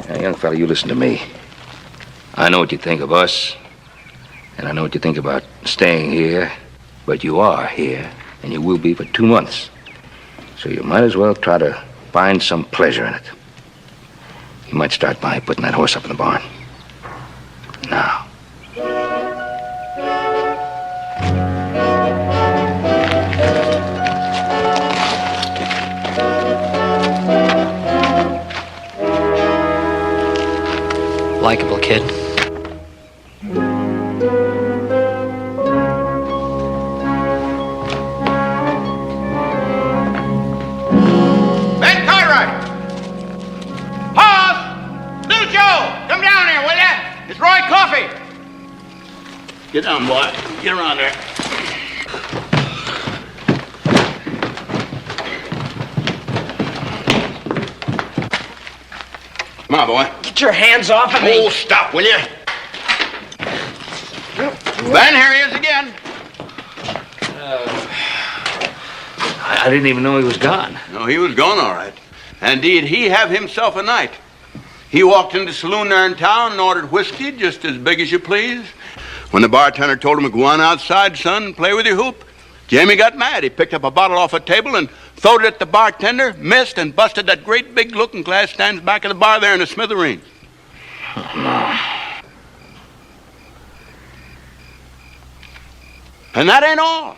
Now, young fella, you listen to me. I know what you think of us, and I know what you think about staying here, but you are here, and you will be for 2 months. So you might as well try to find some pleasure in it. You might start by putting that horse up in the barn. Now. Likeable kid. Ben Cartwright! Pause! Little Joe, come down here, will ya? It's Roy Coffey. Get down, boy. Get around there. Come on, boy. Get your hands off of me. Oh, stop, will you? Ben, here he is again. I didn't even know he was gone. No, he was gone, all right. Indeed, he have himself a night. He walked into the saloon there in town and ordered whiskey just as big as you please. When the bartender told him to go on outside, son, and play with your hoop, Jamie got mad. He picked up a bottle off a table and throwed it at the bartender, missed, and busted that great big looking glass stands back of the bar there in the smithereens. And that ain't all.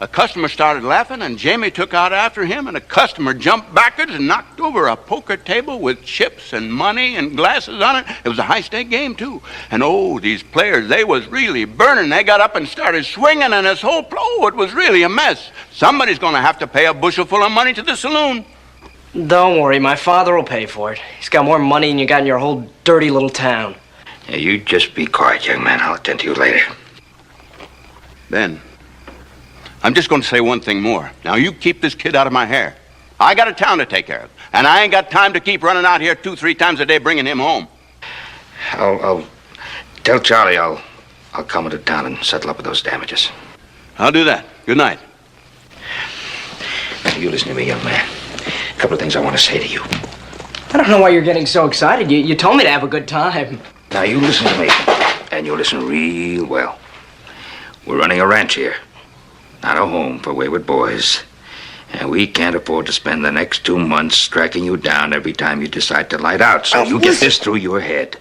A customer started laughing, and Jamie took out after him, and a customer jumped backwards and knocked over a poker table with chips and money and glasses on it. It was a high-stake game, too. And, oh, these players, they was really burning. They got up and started swinging, and this whole, it was really a mess. Somebody's going to have to pay a bushel full of money to the saloon. Don't worry, my father will pay for it. He's got more money than you got in your whole dirty little town. Yeah, you just be quiet, young man. I'll attend to you later. Ben, I'm just going to say one thing more. Now, you keep this kid out of my hair. I got a town to take care of, and I ain't got time to keep running out here 2-3 times a day bringing him home. I'll tell Charlie I'll come into town and settle up with those damages. I'll do that. Good night. Now, you listen to me, young man. A couple of things I want to say to you. I don't know why you're getting so excited. You told me to have a good time. Now, you listen to me, and you listen real well. We're running a ranch here, not a home for wayward boys. And we can't afford to spend the next 2 months tracking you down every time you decide to light out. So you get this through your head.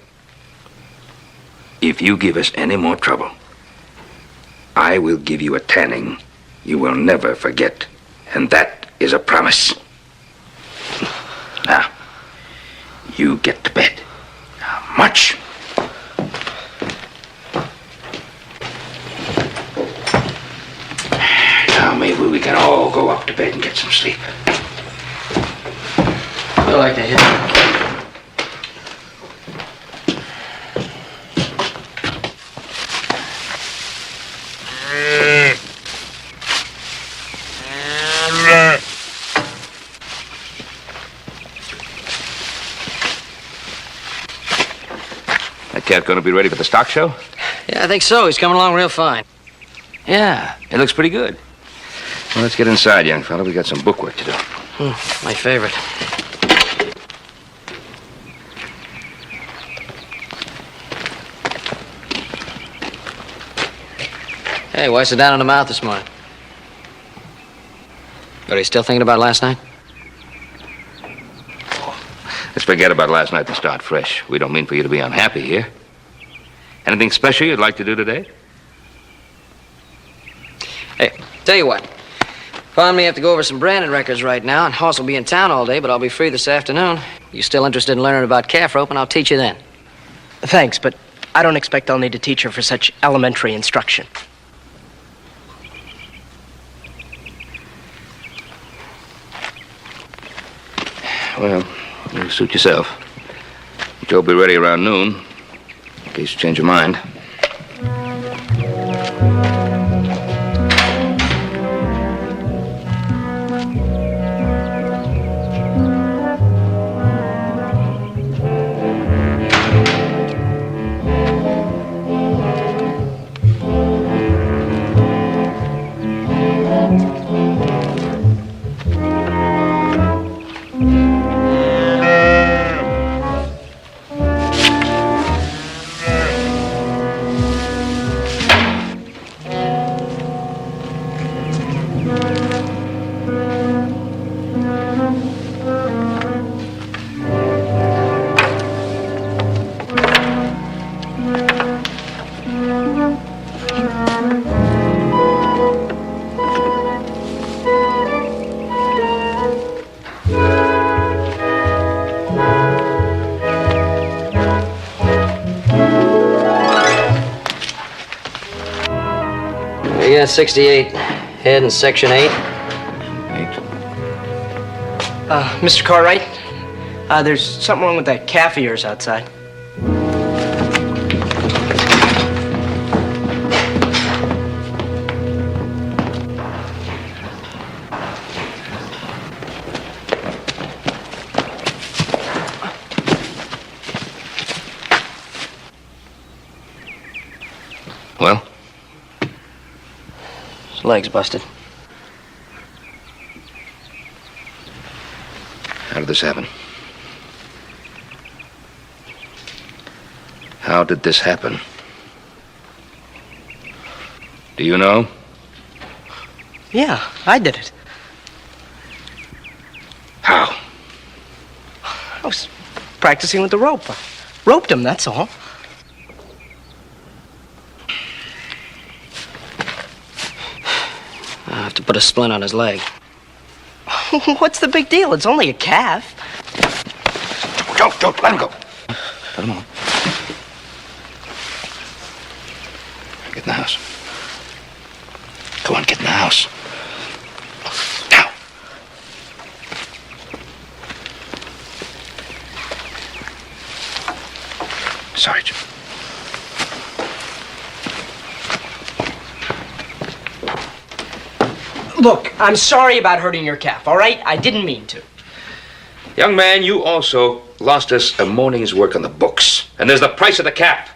If you give us any more trouble, I will give you a tanning you will never forget. And that is a promise. Now, you get to bed. Now, march. Now, maybe we can all go up to bed and get some sleep. I like to hear that. That cat gonna be ready for the stock show? Yeah, I think so. He's coming along real fine. Yeah, it looks pretty good. Well, let's get inside, young fella. We got some bookwork to do. My favorite. Hey, why sit down in the mouth this morning? Are you still thinking about last night? Let's forget about last night and start fresh. We don't mean for you to be unhappy here. Anything special you'd like to do today? Hey, tell you what. Found me have to go over some Brandon records right now, and Hoss will be in town all day, but I'll be free this afternoon. You still interested in learning about calf rope, and I'll teach you then. Thanks, but I don't expect I'll need a teacher for such elementary instruction. Well, you suit yourself. Joe'll be ready around noon, in case you change your mind. We got 68 head in Section 8. Mr. Cartwright, there's something wrong with that calf of yours outside. Well? His leg's busted. How did this happen? How did this happen? Do you know? Yeah, I did it. How? I was practicing with the rope. I roped him, that's all. I have to put a splint on his leg. What's the big deal? It's only a calf. Don't let him go. Let him alone. Get in the house. Go on, get in the house. Now. Sarge. Look, I'm sorry about hurting your calf, all right? I didn't mean to. Young man, you also lost us a morning's work on the books. And there's the price of the cap.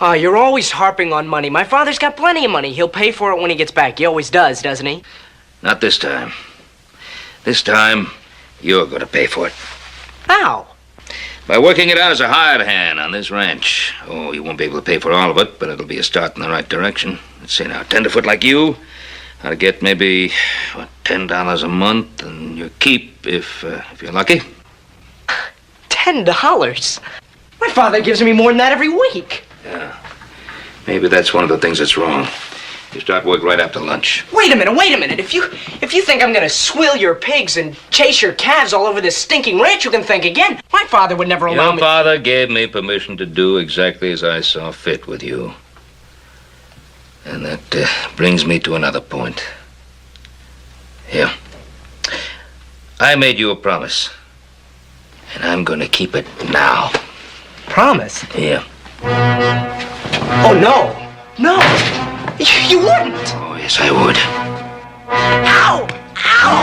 Oh, you're always harping on money. My father's got plenty of money. He'll pay for it when he gets back. He always does, doesn't he? Not this time. This time, you're going to pay for it. How? By working it out as a hired hand on this ranch. Oh, you won't be able to pay for all of it, but it'll be a start in the right direction. Let's see now, tenderfoot like you ought to get maybe, what, $10 a month, and your keep if you're lucky. $10? My father gives me more than that every week. Yeah. Maybe that's one of the things that's wrong. You start work right after lunch. Wait a minute. If you think I'm gonna swill your pigs and chase your calves all over this stinking ranch, you can think again. My father would never allow Your me. father gave me permission to do exactly as I saw fit with you. And that brings me to another point. Here. I made you a promise. And I'm gonna keep it now. Promise? Here. Oh, no. No. You wouldn't. Oh, yes, I would. Ow! Ow!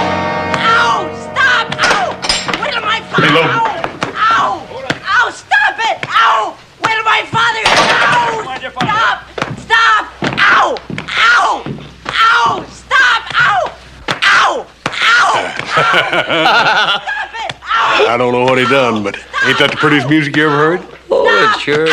Ow! Stop! Ow! Wait till my father! Hey, Ow! Ow! Ow! Stop it! Ow! Wait till my father! Ow! Stop! Stop! Ow! Ow! Ow! Stop! Ow! Ow! Ow! Stop it! Ow! I don't know what he done, but ain't that the prettiest music you ever heard? Oh, it sure is.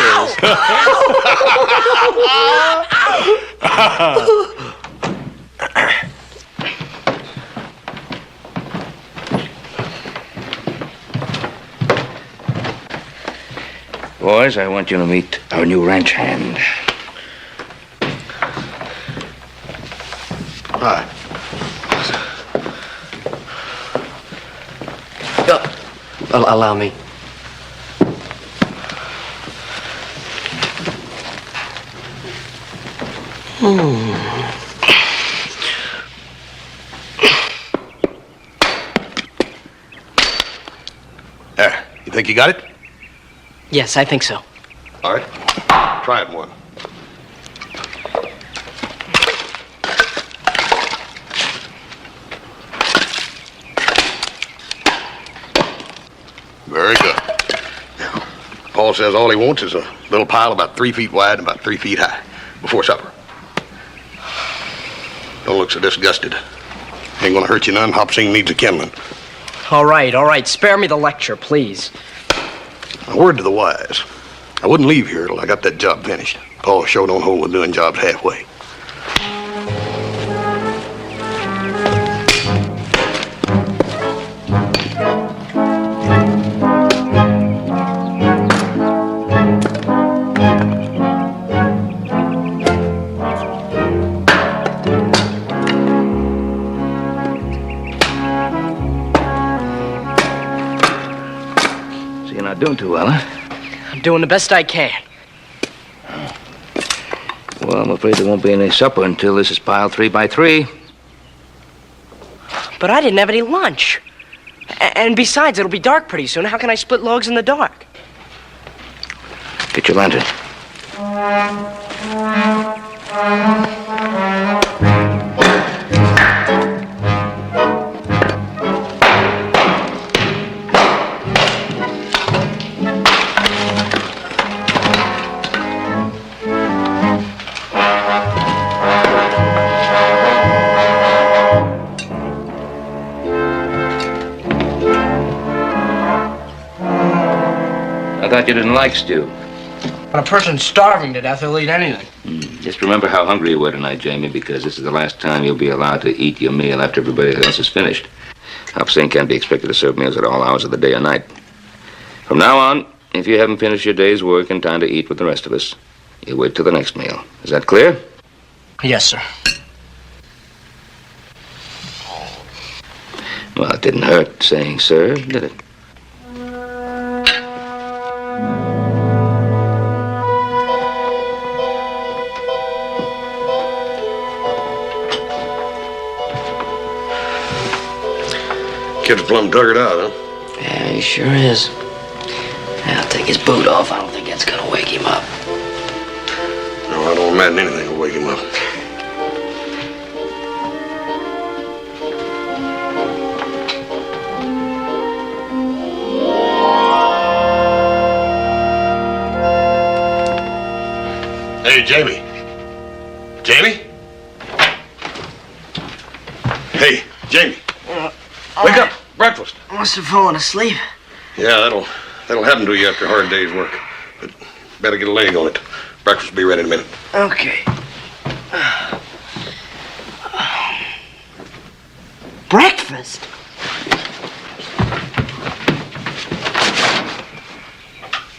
Boys, I want you to meet our new ranch hand. Hi. Allow me. There. You think you got it? Yes, I think so. All right. Try it one. Very good. Now, Paul says all he wants is a little pile about 3 feet wide and about 3 feet high before supper. Don't look so disgusted. Ain't gonna hurt you none. Hop Sing needs a kindling. All right. Spare me the lecture, please. A word to the wise. I wouldn't leave here till I got that job finished. Paul sure don't hold with doing jobs halfway. So you're not doing too well, huh? I'm doing the best I can. Well, I'm afraid there won't be any supper until this is piled 3 by 3. But I didn't have any lunch. And besides, it'll be dark pretty soon. How can I split logs in the dark? Get your lantern. I thought you didn't like stew. When a person's starving to death, he'll eat anything. Just remember how hungry you were tonight, Jamie, because this is the last time you'll be allowed to eat your meal after everybody else is finished. Hop Sing can't be expected to serve meals at all hours of the day or night. From now on, if you haven't finished your day's work in time to eat with the rest of us, you wait till the next meal. Is that clear? Yes, sir. Well, it didn't hurt saying sir, did it? Kid's plumb duggered out, huh? Yeah, he sure is. I'll take his boot off. I don't think that's gonna wake him up. No, I don't imagine anything will wake him up. Hey, Jamie. Jamie? Hey, Jamie. Wake up. Breakfast. Must have fallen asleep. Yeah, that'll happen to you after a hard day's work. But better get a leg on it. Breakfast will be ready in a minute. Okay. Breakfast?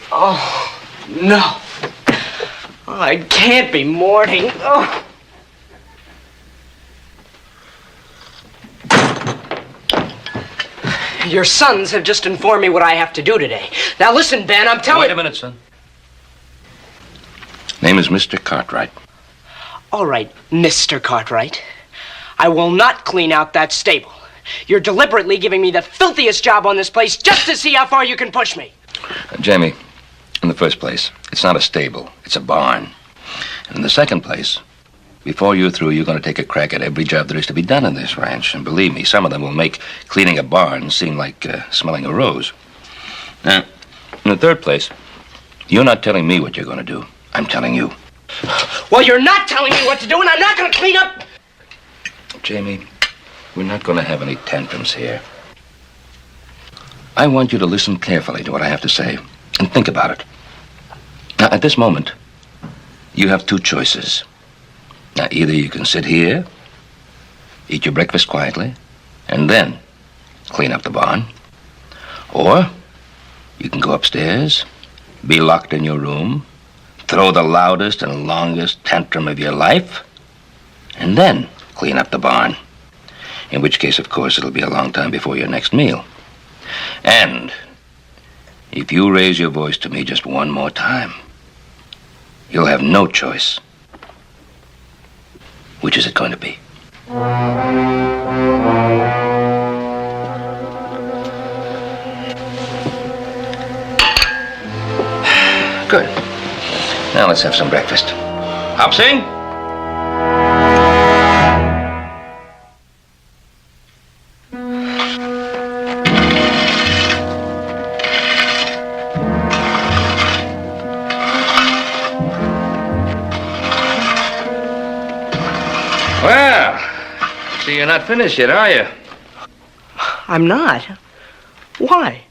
Oh, no. Oh, it can't be morning. Oh. Your sons have just informed me what I have to do today. Now listen, Ben, I'm telling... Wait a minute, son. Name is Mr. Cartwright. All right, Mr. Cartwright. I will not clean out that stable. You're deliberately giving me the filthiest job on this place just to see how far you can push me. Jamie, in the first place, it's not a stable. It's a barn. And in the second place, before you're through, you're going to take a crack at every job there is to be done in this ranch. And believe me, some of them will make cleaning a barn seem like smelling a rose. Now, in the third place, you're not telling me what you're going to do. I'm telling you. Well, you're not telling me what to do, and I'm not going to clean up... Jamie, we're not going to have any tantrums here. I want you to listen carefully to what I have to say and think about it. Now, at this moment, you have two choices. Now, either you can sit here, eat your breakfast quietly, and then clean up the barn. Or you can go upstairs, be locked in your room, throw the loudest and longest tantrum of your life, and then clean up the barn. In which case, of course, it'll be a long time before your next meal. And if you raise your voice to me just one more time, you'll have no choice. Which is it going to be? Good. Now let's have some breakfast. Hopsing? Well, see, you're not finished yet, are you? I'm not. Why?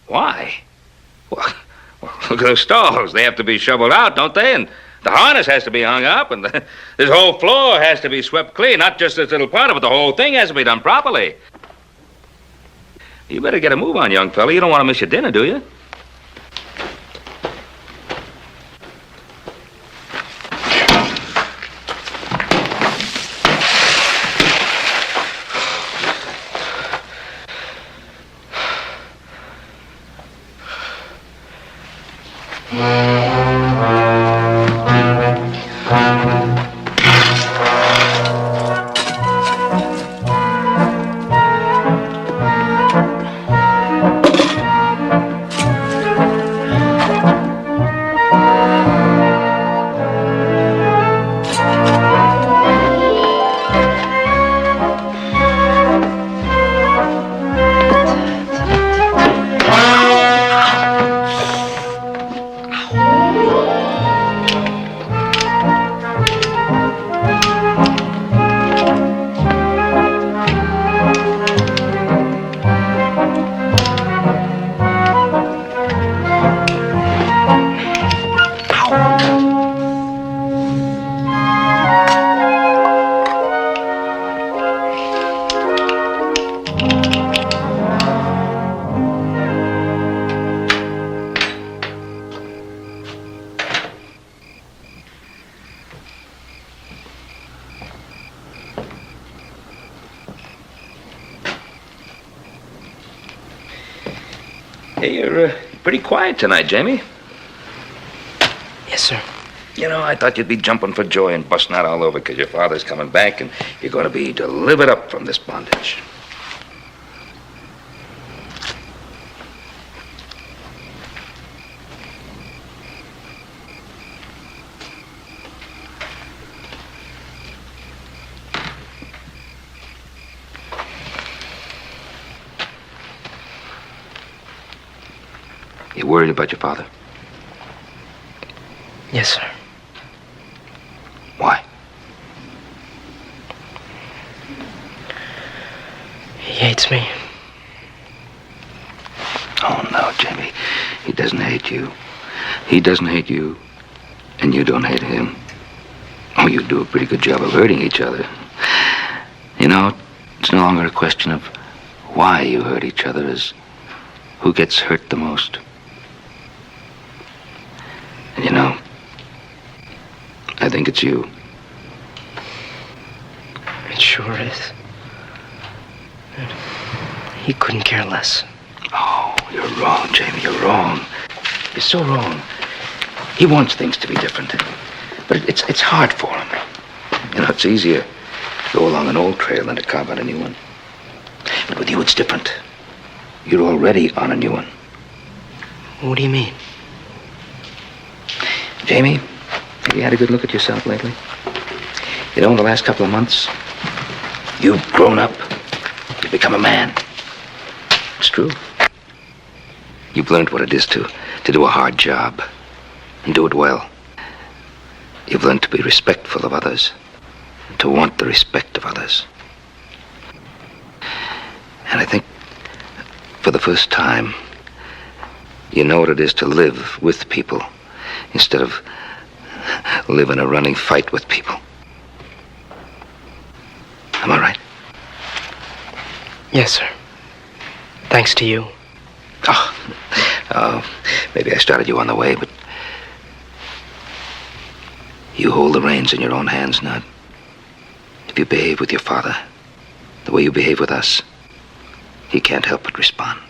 Why? Well, look at those stalls. They have to be shoveled out, don't they? And the harness has to be hung up, and this whole floor has to be swept clean. Not just this little part of it. The whole thing has to be done properly. You better get a move on, young fella. You don't want to miss your dinner, do you? Hey, you're pretty quiet tonight, Jamie. Yes, sir. You know, I thought you'd be jumping for joy and busting out all over because your father's coming back and you're going to be delivered up from this bondage. You worried about your father? Yes, sir. Why? He hates me. Oh, no, Jamie. He doesn't hate you. He doesn't hate you, and you don't hate him. Oh, you do a pretty good job of hurting each other. You know, It's no longer a question of why you hurt each other as who gets hurt the most. And you know, I think it's you. It sure is. He couldn't care less. Oh, you're wrong, Jamie, you're wrong. You're so wrong. He wants things to be different. But it's hard for him. You know, it's easier to go along an old trail than to carve out a new one. But with you, it's different. You're already on a new one. What do you mean? Jamie, have you had a good look at yourself lately? You know, in the last couple of months, you've grown up. You've become a man. It's true. You've learned what it is to do a hard job and do it well. You've learned to be respectful of others, to want the respect of others. And I think for the first time, you know what it is to live with people instead of live in a running fight with people. Am I right? Yes, sir. Thanks to you. Oh, maybe I started you on the way, but you hold the reins in your own hands now. If you behave with your father the way you behave with us, he can't help but respond.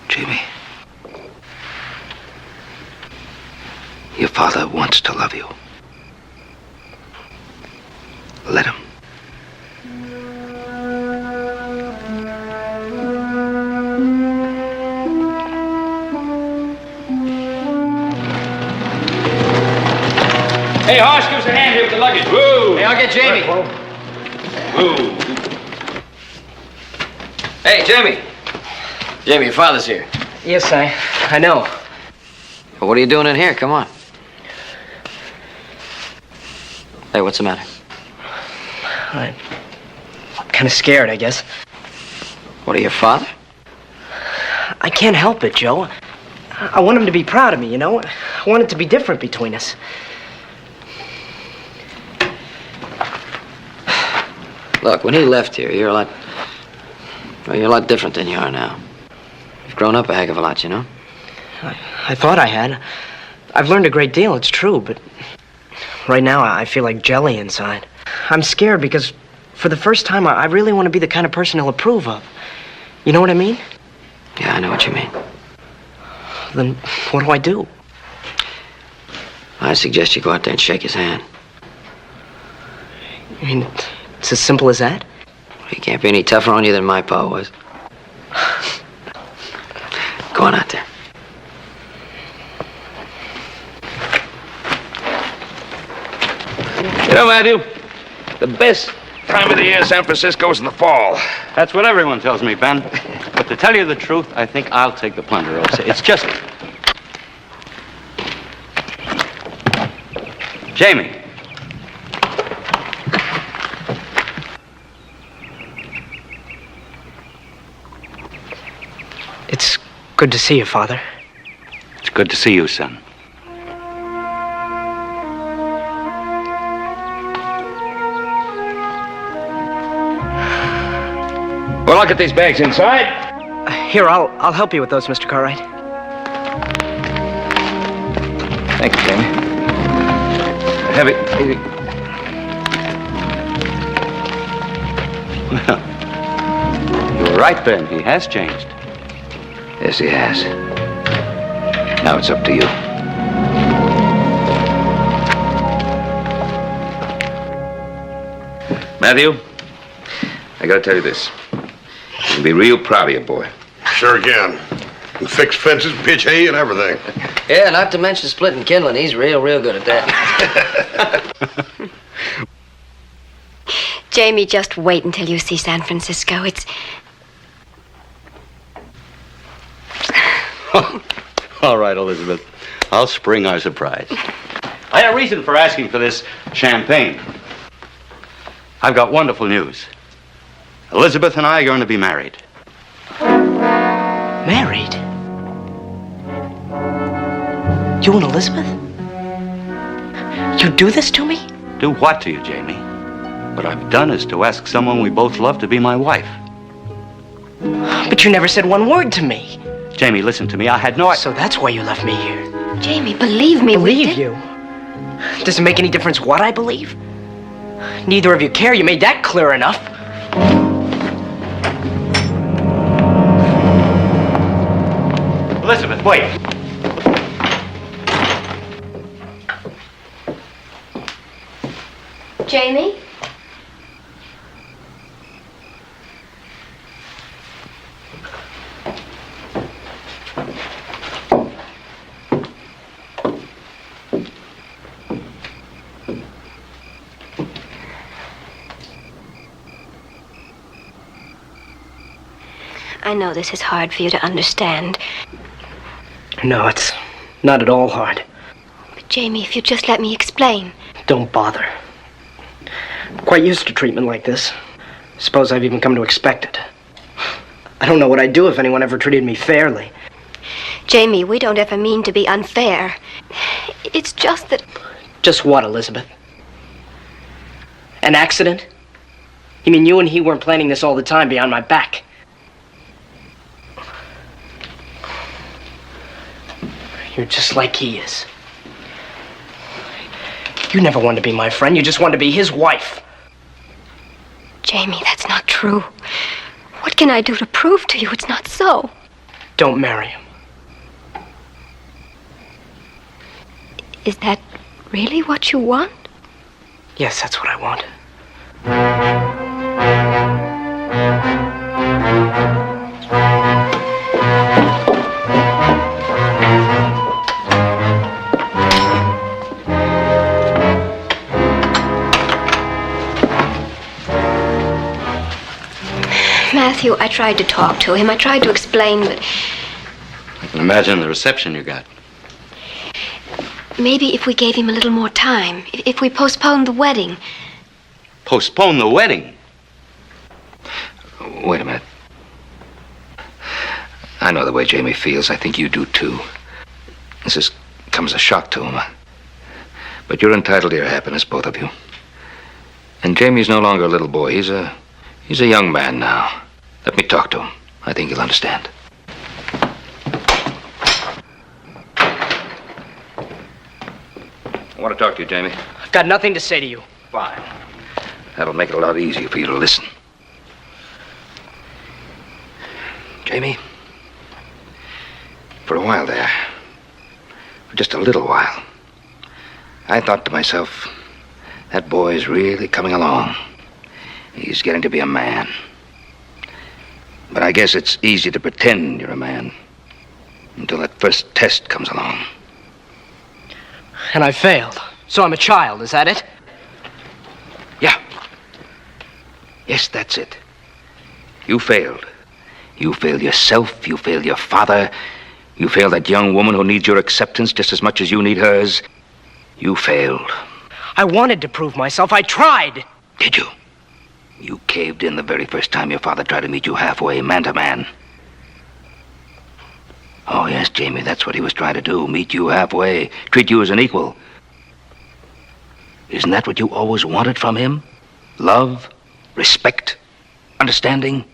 Jamie, your father wants to love you. Let him. Hey, Hoss, give us a hand here with the luggage. Woo! Hey, I'll get Jamie. Woo! Hey, Jamie. Jamie, your father's here. Yes, I know. Well, what are you doing in here? Come on. Hey, what's the matter? I'm kind of scared, I guess. What, are your father? I can't help it, Joe. I want him to be proud of me, you know? I want it to be different between us. Look, when he left here, you're a lot different than you are now. You've grown up a heck of a lot, you know? I thought I had. I've learned a great deal, it's true, but right now I feel like jelly inside. I'm scared because for the first time I really want to be the kind of person he'll approve of. You know what I mean? Yeah, I know what you mean. Then what do I do? I suggest you go out there and shake his hand. I mean, it's as simple as that? He can't be any tougher on you than my pa was. Go on out there. You know, Matthew, the best time of the year in San Francisco is in the fall. That's what everyone tells me, Ben. But to tell you the truth, I think I'll take the Ponderosa. It's just... Jamie. It's good to see you, Father. It's good to see you, son. Well, I'll get these bags inside. Here, I'll help you with those, Mr. Cartwright. Thank you, Jamie. Heavy. Easy. Well, you were right, Ben. He has changed. Yes, he has. Now it's up to you. Matthew, I gotta tell you this. You can be real proud of your boy. Sure can. And fix fences, pitch hay, and everything. Yeah, not to mention splitting kindling. He's real good at that. Jamie, just wait until you see San Francisco. It's... All right, Elizabeth. I'll spring our surprise. I had a reason for asking for this champagne. I've got wonderful news. Elizabeth and I are going to be married. Married? You and Elizabeth? You'd do this to me? Do what to you, Jamie? What I've done is to ask someone we both love to be my wife. But you never said one word to me. Jamie, listen to me. I had no idea. So that's why you left me here. Jamie, believe me. Believe you? Does it make any difference what I believe? Neither of you care. You made that clear enough. Elizabeth, wait. Jamie? I know this is hard for you to understand. No, it's not at all hard. But Jamie, if you just let me explain. Don't bother. I'm quite used to treatment like this. Suppose I've even come to expect it. I don't know what I'd do if anyone ever treated me fairly. Jamie, we don't ever mean to be unfair. It's just that... Just what, Elizabeth? An accident? You mean you and he weren't planning this all the time behind my back? You're just like he is. You never wanted to be my friend. You just wanted to be his wife. Jamie, that's not true. What can I do to prove to you it's not so? Don't marry him. Is that really what you want? Yes, that's what I want. Matthew, I tried to talk to him. I tried to explain, but... I can imagine the reception you got. Maybe if we gave him a little more time, if we postponed the wedding. Postpone the wedding? Wait a minute. I know the way Jamie feels. I think you do, too. This comes as a shock to him. But you're entitled to your happiness, both of you. And Jamie's no longer a little boy. He's a young man now. Let me talk to him. I think he'll understand. I want to talk to you, Jamie. I've got nothing to say to you. Fine. That'll make it a lot easier for you to listen. Jamie, for a while there, for just a little while, I thought to myself, that boy's really coming along. He's getting to be a man. But I guess it's easy to pretend you're a man until that first test comes along. And I failed. So I'm a child, is that it? Yeah. Yes, that's it. You failed. You failed yourself. You failed your father. You failed that young woman who needs your acceptance just as much as you need hers. You failed. I wanted to prove myself. I tried. Did you? You caved in the very first time your father tried to meet you halfway, man to man. Oh, yes, Jamie, that's what he was trying to do. Meet you halfway. Treat you as an equal. Isn't that what you always wanted from him? Love, respect, understanding?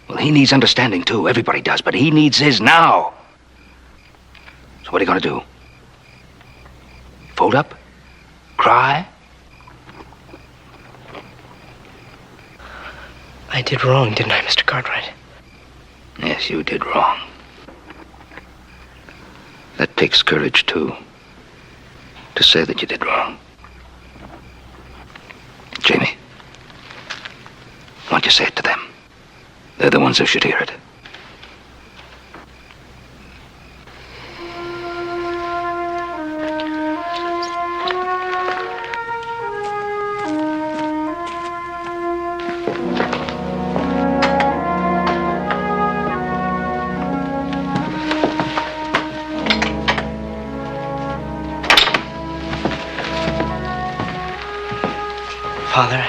Well, he needs understanding, too. Everybody does, but he needs his now. So what are you going to do? Fold up? Cry? I did wrong, didn't I, Mr. Cartwright? Yes, you did wrong. That takes courage, too, to say that you did wrong. Jamie, why don't you say it to them? They're the ones who should hear it. Father,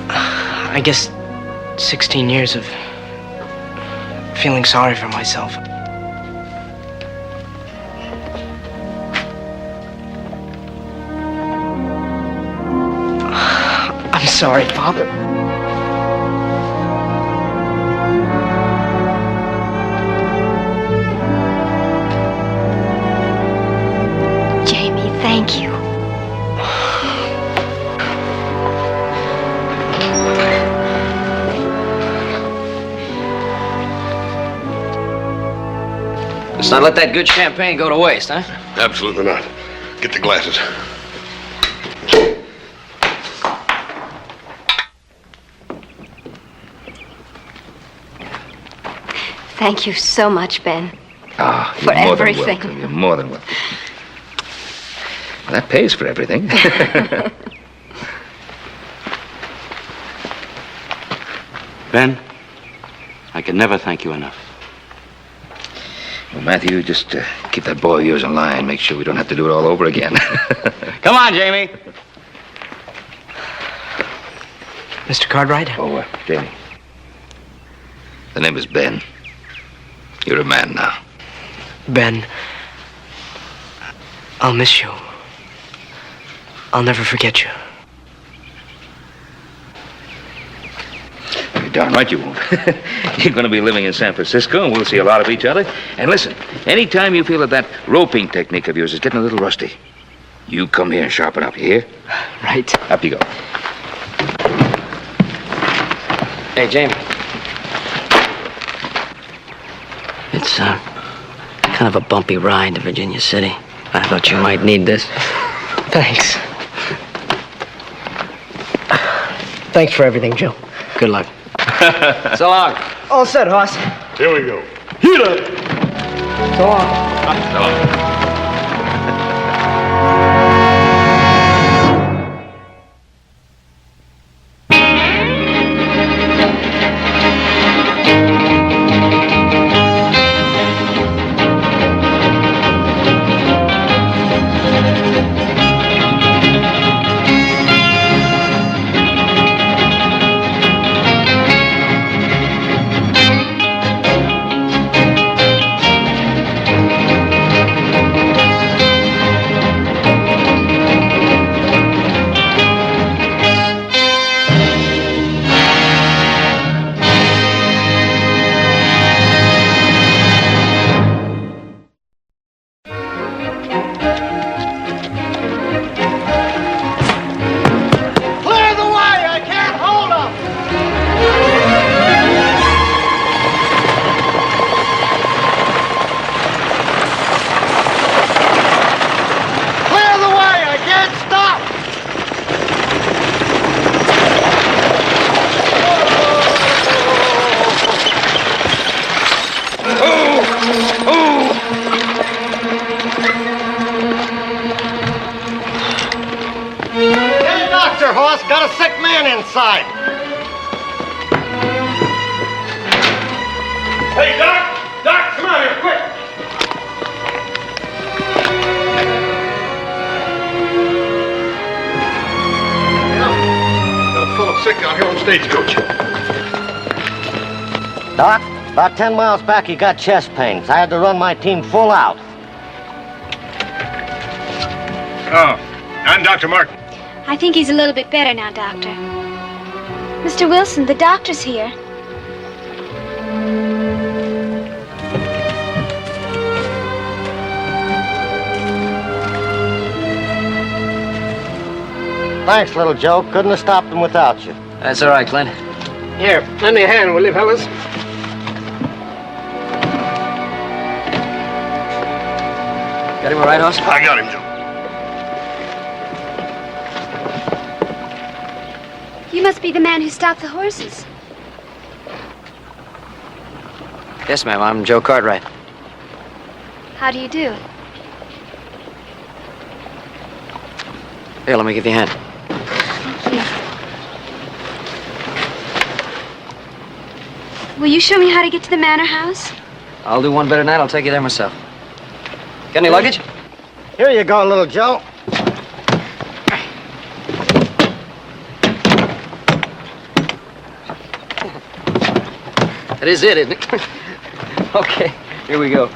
I guess 16 years of feeling sorry for myself. sorry, Father. Jamie, thank you. Let's not let that good champagne go to waste, huh? Absolutely not. Get the glasses. Thank you so much, Ben. Ah, For you're more than everything. welcome. You're more than welcome. Well, that pays for everything. Ben, I can never thank you enough. Well, Matthew, just keep that boy of yours in line. Make sure we don't have to do it all over again. Come on, Jamie. Mr. Cartwright? Oh, Jamie. The name is Ben. You're a man now. Ben, I'll miss you. I'll never forget you. You're darn right you won't. You're going to be living in San Francisco, and we'll see a lot of each other. And listen, anytime you feel that roping technique of yours is getting a little rusty, you come here and sharpen up, you hear? Right. Up you go. Hey, Jamie. It's kind of a bumpy ride to Virginia City. I thought you might need this. Thanks. Thanks for everything, Joe. Good luck. So long. All set, Hoss. Here we go. Heat up. So long. Got a sick man inside. Hey, Doc! Doc, come out here, quick! Got a fellow sick out here on Stagecoach. Doc, about 10 miles back, he got chest pains. I had to run my team full out. Oh, I'm Dr. Martin. I think he's a little bit better now, Doctor. Mr. Wilson, the doctor's here. Thanks, little Joe. Couldn't have stopped him without you. That's all right, Clint. Here, lend me a hand, will you, fellas? Got him all right, Hoss? I got him, Joe. You must be the man who stopped the horses. Yes, ma'am. I'm Joe Cartwright. How do you do? Here, let me give you a hand. Thank you. Will you show me how to get to the manor house? I'll do one better than that. I'll take you there myself. Got any luggage? Here you go, little Joe. That is it, isn't it? Okay, here we go.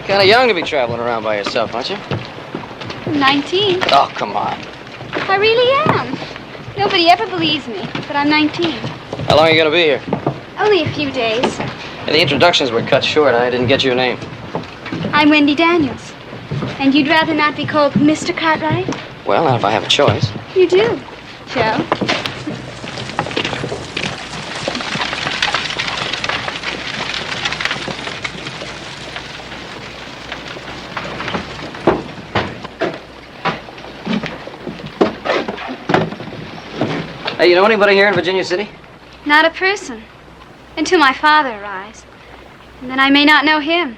Kind of young to be traveling around by yourself, aren't you? I'm 19. Oh, come on. I really am. Nobody ever believes me, but I'm 19. How long are you going to be here? Only a few days. Yeah, the introductions were cut short. I didn't get your name. I'm Wendy Daniels. And you'd rather not be called Mr. Cartwright? Well, not if I have a choice. You do, Joe. Hey, you know anybody here in Virginia City? Not a person. Until my father arrives. And then I may not know him.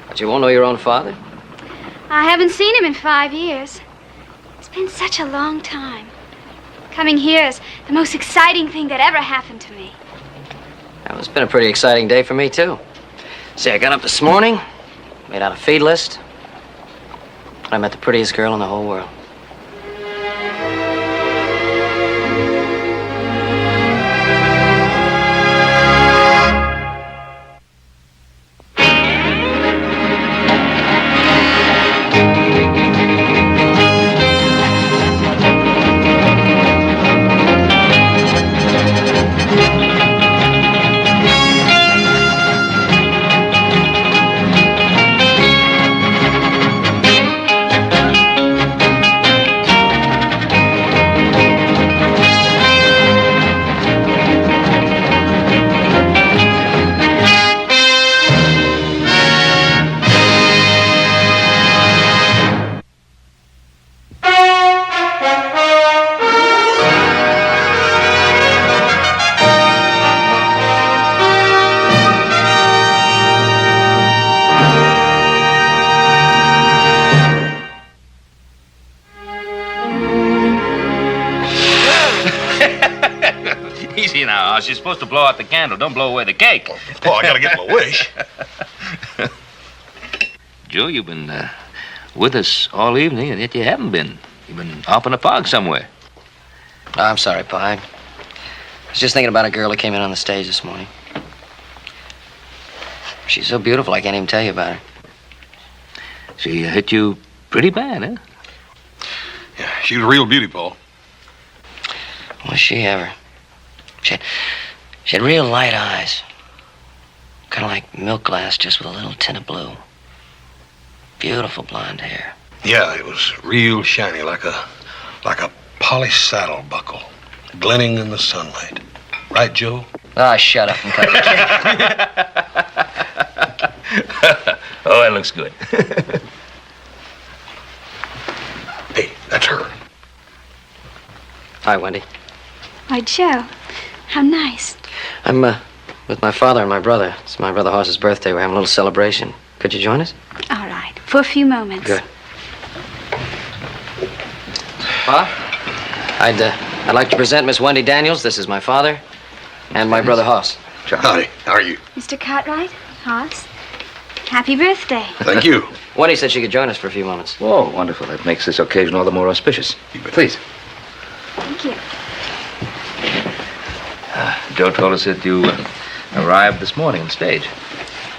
But you won't know your own father? I haven't seen him in 5 years. It's been such a long time. Coming here is the most exciting thing that ever happened to me. Well, it's been a pretty exciting day for me, too. See, I got up this morning, made out a feed list. I met the prettiest girl in the whole world. Easy now, Oz. You're supposed to blow out the candle. Don't blow away the cake. Oh, I gotta get my wish. Joe, you've been with us all evening, and yet you haven't been. You've been off in a park somewhere. Oh, I'm sorry, Pa. I was just thinking about a girl who came in on the stage this morning. She's so beautiful, I can't even tell you about her. She hit you pretty bad, huh? Yeah, she was a real beauty, Paul. Was she ever? She had real light eyes. Kind of like milk glass, just with a little tint of blue. Beautiful blonde hair. Yeah, it was real shiny, like a polished saddle buckle, glinting in the sunlight. Right, Joe? Ah, shut up and cut the cake. Oh, that looks good. Hey, that's her. Hi, Wendy. Why, Joe, how nice. I'm with my father and my brother. It's my brother Horace's birthday. We're having a little celebration. Could you join us? All right, for a few moments. Good. Pa, I'd like to present Miss Wendy Daniels. This is my father and my brother Hoss. Howdy. How are you? Mr. Cartwright, Hoss, happy birthday. Thank you. Wendy said she could join us for a few moments. Oh, wonderful. That makes this occasion all the more auspicious. Please. Thank you. Joe told us that you arrived this morning on stage.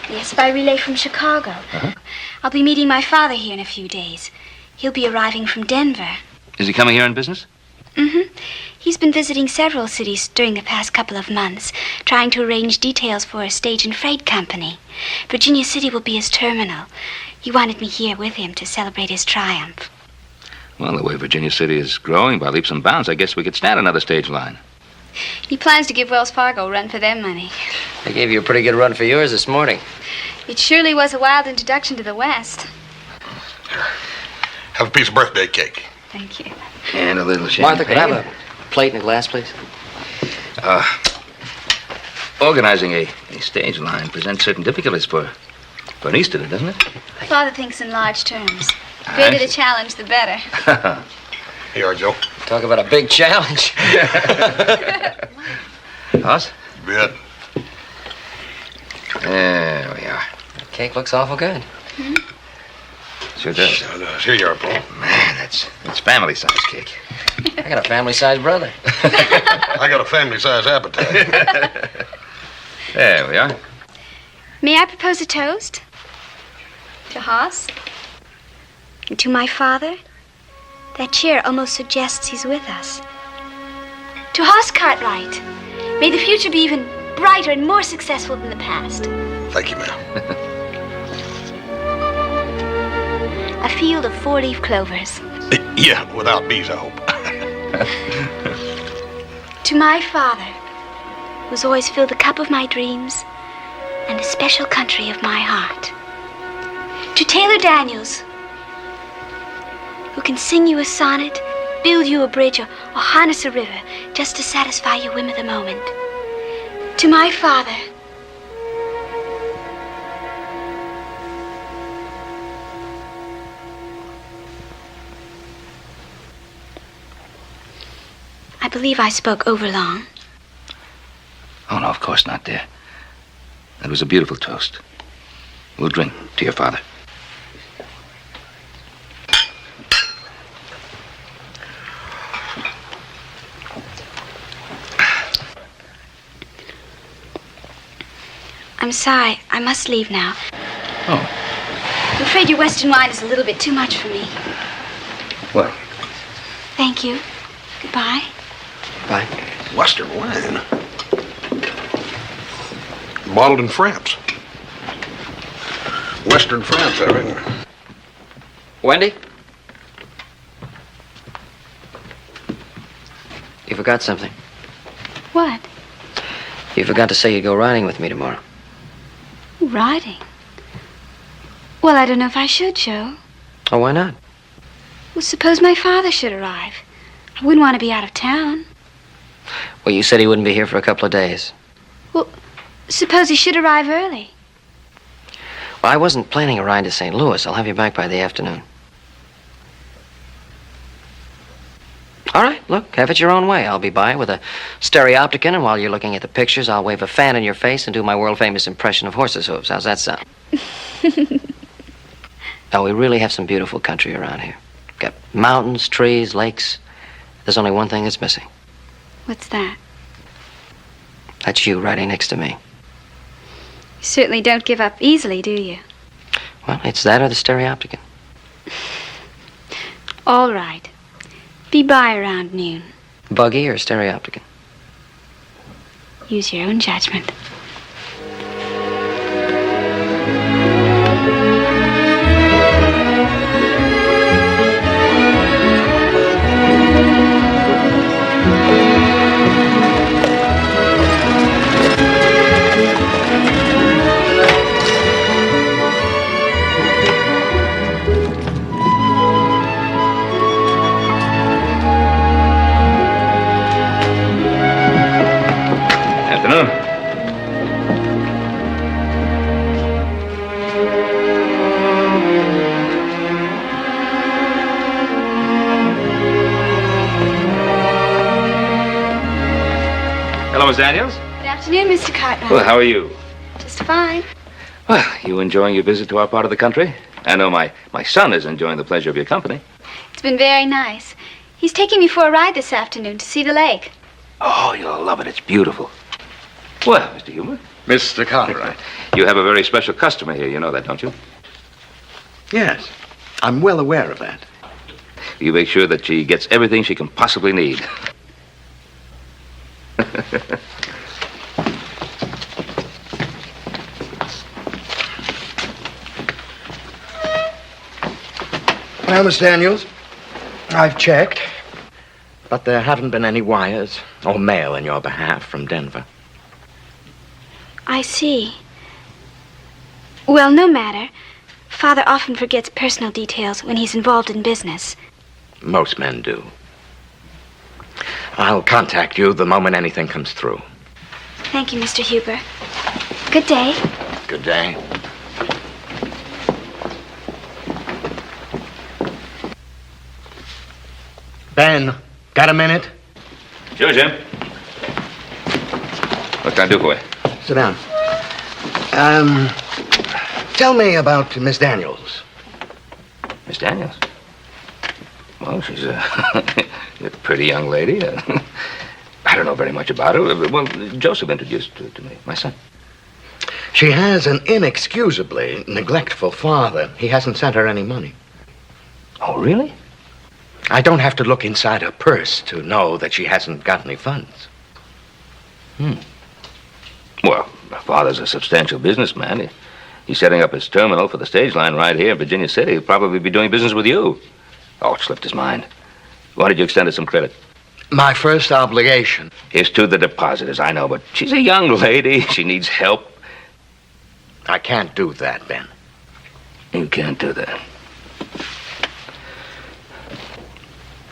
Yes, by relay from Chicago. Uh-huh. I'll be meeting my father here in a few days. He'll be arriving from Denver. Is he coming here on business? Mm-hmm. He's been visiting several cities during the past couple of months, trying to arrange details for a stage and freight company. Virginia City will be his terminal. He wanted me here with him to celebrate his triumph. Well, the way Virginia City is growing by leaps and bounds, I guess we could stand another stage line. He plans to give Wells Fargo a run for their money. They gave you a pretty good run for yours this morning. It surely was a wild introduction to the West. Have a piece of birthday cake. Thank you. And a little champagne. Martha, could I have a plate and a glass, please? Organizing a stage line presents certain difficulties for an Easterner, doesn't it? Father thinks in large terms. The greater the challenge, the better. Here you are, Joe. Talk about a big challenge. Hoss? You bet. There we are. The cake looks awful good. Sure does. Sure does. Here you are, Paul. Man, that's family-sized cake. I got a family-sized brother. I got a family-sized appetite. There we are. May I propose a toast? To Haas? And to my father? That chair almost suggests he's with us. To Haas Cartwright, may the future be even brighter and more successful than the past. Thank you, ma'am. A field of four-leaf clovers. Yeah, without bees, I hope. To my father, who's always filled the cup of my dreams and the special country of my heart. To Taylor Daniels, who can sing you a sonnet, build you a bridge, or harness a river just to satisfy your whim of the moment. To my father, I believe I spoke overlong. Oh, no, of course not, dear. That was a beautiful toast. We'll drink to your father. I'm sorry. I must leave now. Oh. I'm afraid your Western wine is a little bit too much for me. Well, Thank you. Goodbye. bye. Western wine. Bottled in France. Western France, I reckon. Wendy? You forgot something. What? You forgot to say you'd go riding with me tomorrow. Riding? Well, I don't know if I should, Joe. Oh, why not? Well, suppose my father should arrive. I wouldn't want to be out of town. Well, you said he wouldn't be here for a couple of days. Well, suppose he should arrive early. Well, I wasn't planning a ride to St. Louis. I'll have you back by the afternoon. All right, look, have it your own way. I'll be by with a stereopticon, and while you're looking at the pictures, I'll wave a fan in your face and do my world-famous impression of horses' hooves. How's that sound? Oh, we really have some beautiful country around here. Got mountains, trees, lakes. There's only one thing that's missing. What's that? That's you riding next to me. You certainly don't give up easily, do you? Well, it's that or the stereopticon. All right. Be by around noon. Buggy or stereopticon? Use your own judgment. Afternoon. Hello, Miss Daniels. Good afternoon, Mr. Cartwright. Well, how are you? Just fine. Well, you enjoying your visit to our part of the country? I know my son is enjoying the pleasure of your company. It's been very nice. He's taking me for a ride this afternoon to see the lake. Oh, you'll love it. It's beautiful. Well, Mr. Humer. Mr. Cartwright. You have a very special customer here. You know that, don't you? Yes, I'm well aware of that. You make sure that she gets everything she can possibly need. Well, Miss Daniels, I've checked, but there haven't been any wires or mail in your behalf from Denver. I see. Well, no matter. Father often forgets personal details when he's involved in business. Most men do. I'll contact you the moment anything comes through. Thank you, Mr. Huber. Good day. Good day. Ben, got a minute? Sure, Jim. What can I do for you? Sit down. Tell me about Miss Daniels. Miss Daniels? Well, she's a pretty young lady. I don't know very much about her. Well, Joseph introduced her to me, my son. She has an inexcusably neglectful father. He hasn't sent her any money. Oh, really? I don't have to look inside her purse to know that she hasn't got any funds. Well, her father's a substantial businessman. He's setting up his terminal for the stage line right here in Virginia City. He'll probably be doing business with you. Oh, it slipped his mind. Why did you extend her some credit? My first obligation. Is to the depositors, I know, but she's a young lady. She needs help. I can't do that, Ben. You can't do that.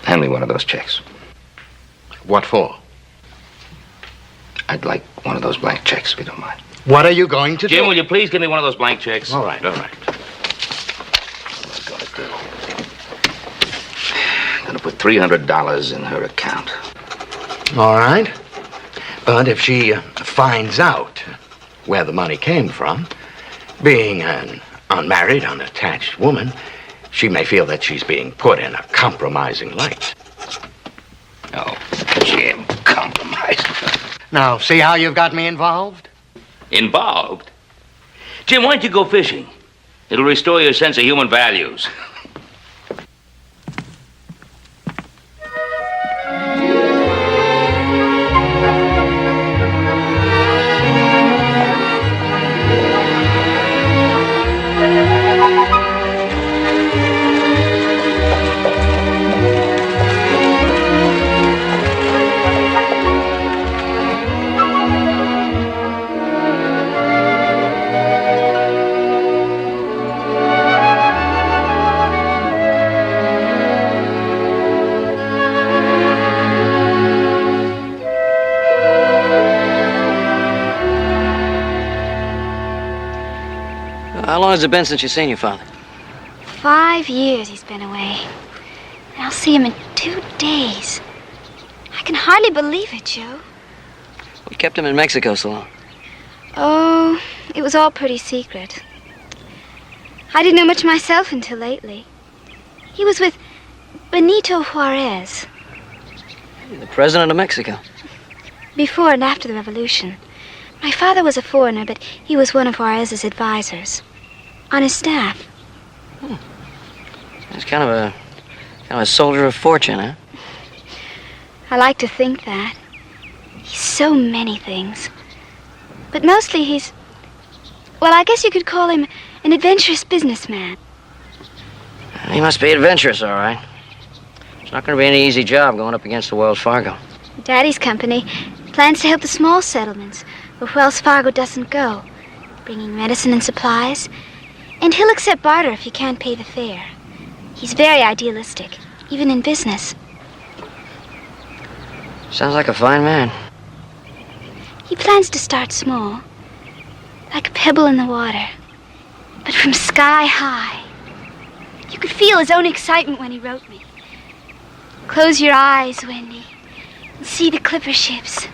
Hand me one of those checks. What for? I'd like one of those blank checks, if you don't mind. What are you going to do? Jim, will you please give me one of those blank checks? All right, all right. What am I going to do? I'm going to put $300 in her account. All right. But if she finds out where the money came from, being an unmarried, unattached woman, she may feel that she's being put in a compromising light. Oh, Jim, compromised. Now, see how you've got me involved? Involved? Jim, why don't you go fishing? It'll restore your sense of human values. How long has it been since you've seen your father? 5 years he's been away. And I'll see him in 2 days. I can hardly believe it, Joe. We kept him in Mexico so long. Oh, it was all pretty secret. I didn't know much myself until lately. He was with Benito Juarez. The president of Mexico. Before and after the revolution. My father was a foreigner, but he was one of Juarez's advisors. On his staff. He's kind of a soldier of fortune, huh? I like to think that. He's so many things. But mostly he's... Well, I guess you could call him an adventurous businessman. He must be adventurous, all right. It's not going to be any easy job going up against the Wells Fargo. Daddy's company plans to help the small settlements where Wells Fargo doesn't go, bringing medicine and supplies. And he'll accept barter if you can't pay the fare. He's very idealistic, even in business. Sounds like a fine man. He plans to start small, like a pebble in the water, but from sky high. You could feel his own excitement when he wrote me. Close your eyes, Wendy, and see the clipper ships.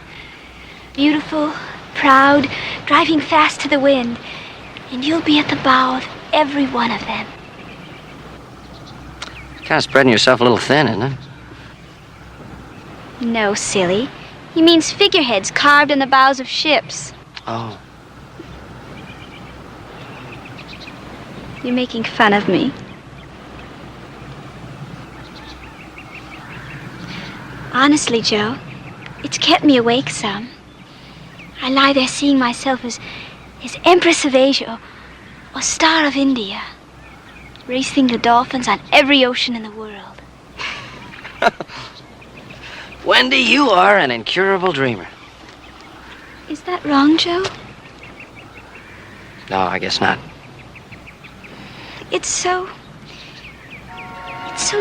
Beautiful, proud, driving fast to the wind, and you'll be at the bow of every one of them. Kind of spreading yourself a little thin, isn't it? No, silly. He means figureheads carved in the bows of ships. Oh. You're making fun of me. Honestly, Joe, it's kept me awake some. I lie there seeing myself as Empress of Asia or Star of India, racing the dolphins on every ocean in the world. Wendy, you are an incurable dreamer. Is that wrong, Joe? No, I guess not. It's so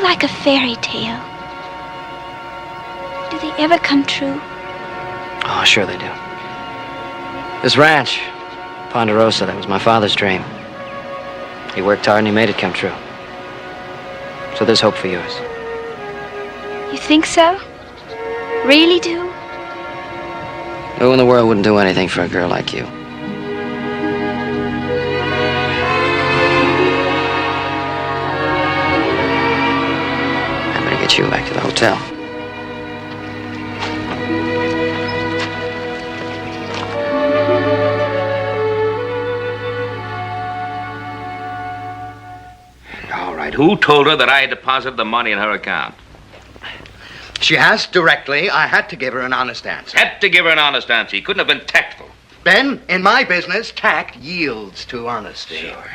like a fairy tale. Do they ever come true? Oh, sure they do. This ranch, Ponderosa, that was my father's dream. He worked hard and he made it come true. So there's hope for yours. You think so? Really do? Who in the world wouldn't do anything for a girl like you? I better get you back to the hotel. All right. Who told her that I had deposited the money in her account? She asked directly. I had to give her an honest answer. Had to give her an honest answer. You couldn't have been tactful. Ben, in my business, tact yields to honesty. Sure.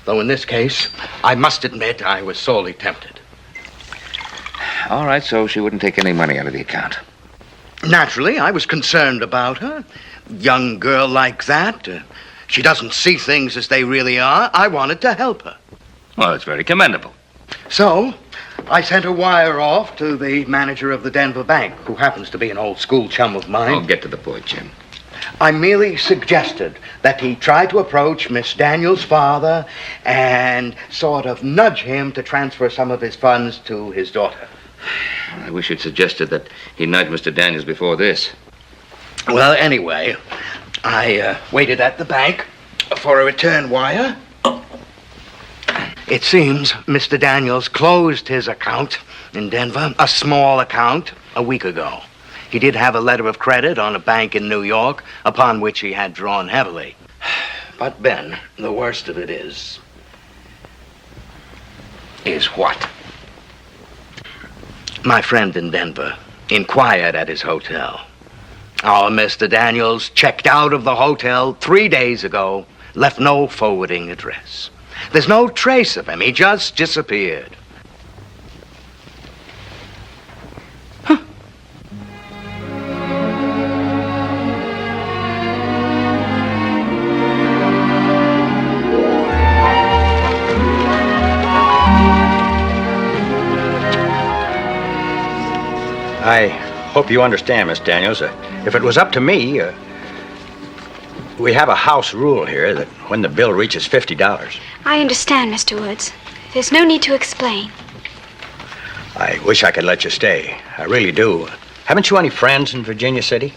Though in this case, I must admit I was sorely tempted. All right, so she wouldn't take any money out of the account. Naturally, I was concerned about her. Young girl like that. She doesn't see things as they really are. I wanted to help her. Well, it's very commendable. So, I sent a wire off to the manager of the Denver bank, who happens to be an old school chum of mine. Oh, get to the point, Jim. I merely suggested that he try to approach Miss Daniels' father and sort of nudge him to transfer some of his funds to his daughter. I wish you'd suggested that he nudge Mr. Daniels before this. Well, anyway, I waited at the bank for a return wire. It seems Mr. Daniels closed his account in Denver, a small account, a week ago. He did have a letter of credit on a bank in New York, upon which he had drawn heavily. But, Ben, the worst of it is what? My friend in Denver inquired at his hotel. Our Mr. Daniels checked out of the hotel 3 days ago, left no forwarding address. There's no trace of him. He just disappeared. I hope you understand, Miss Daniels. If it was up to me, we have a house rule here that when the bill reaches $50... I understand, Mr. Woods. There's no need to explain. I wish I could let you stay. I really do. Haven't you any friends in Virginia City?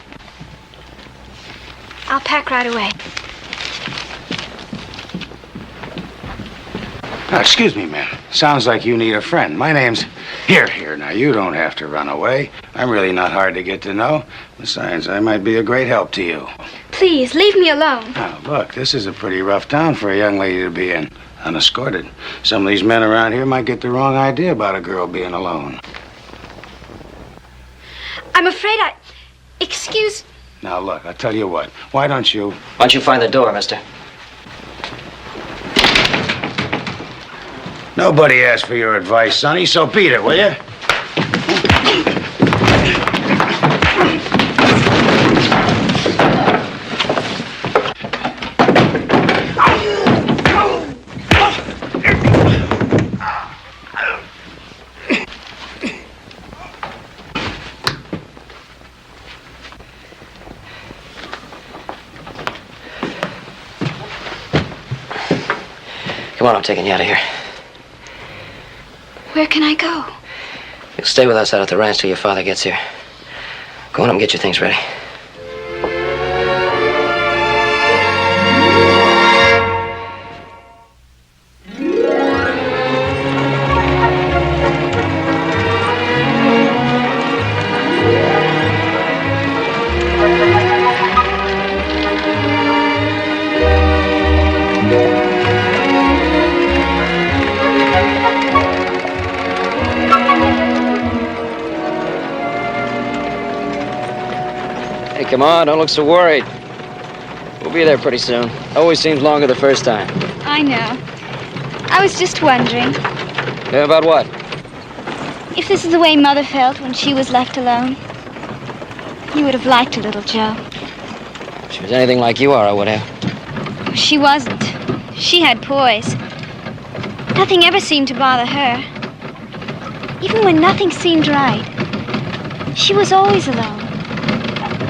I'll pack right away. Excuse me, ma'am. Sounds like you need a friend. My name's... Here, now, you don't have to run away. I'm really not hard to get to know. Besides, I might be a great help to you. Please, leave me alone. Now, look, this is a pretty rough town for a young lady to be in, unescorted. Some of these men around here might get the wrong idea about a girl being alone. I'm afraid Excuse... Now, look, I'll tell you what. Why don't you find the door, mister? Nobody asked for your advice, Sonny, so beat it, will you? Come on, I'm taking you out of here. Where can I go? You'll stay with us out at the ranch till your father gets here. Go on up and get your things ready. Come on, don't look so worried. We'll be there pretty soon. Always seems longer the first time. I know. I was just wondering. Yeah, about what? If this is the way Mother felt when she was left alone. You would have liked a little Joe. If she was anything like you are, I would have. She wasn't. She had poise. Nothing ever seemed to bother her. Even when nothing seemed right. She was always alone.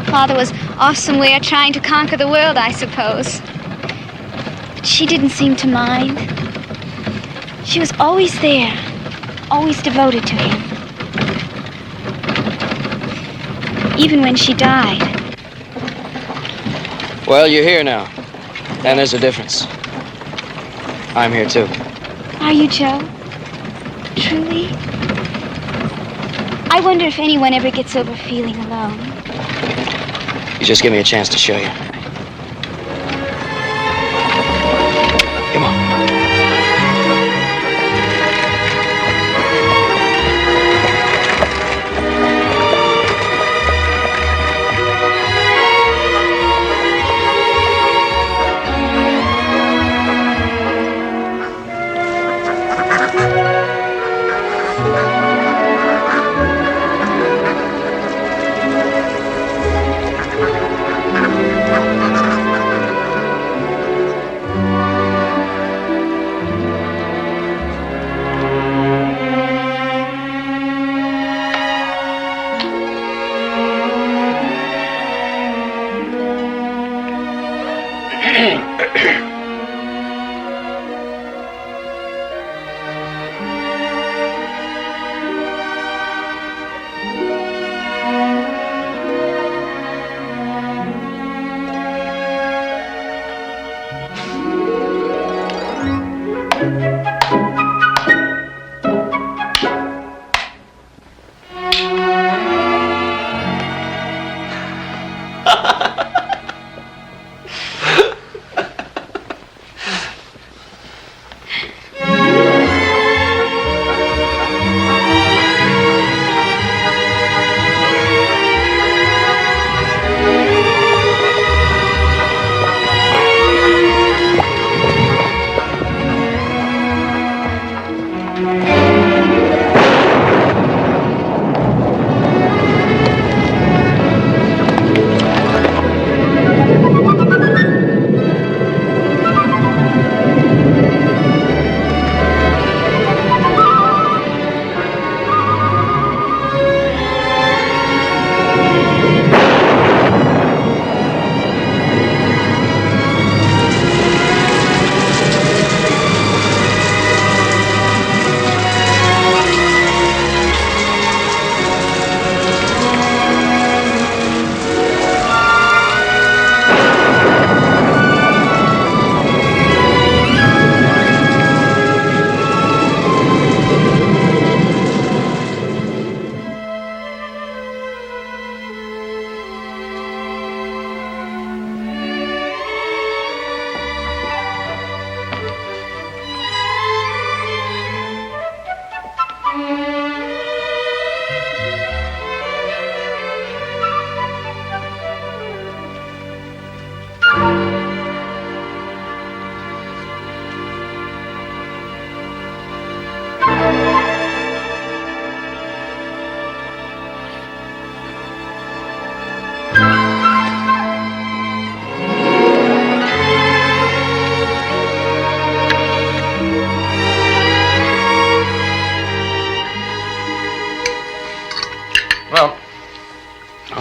Father was off somewhere trying to conquer the world, I suppose. But she didn't seem to mind. She was always there, always devoted to him. Even when she died. Well, you're here now. And there's a difference. I'm here, too. Are you, Joe? Truly? I wonder if anyone ever gets over feeling alone. You just give me a chance to show you. Come on.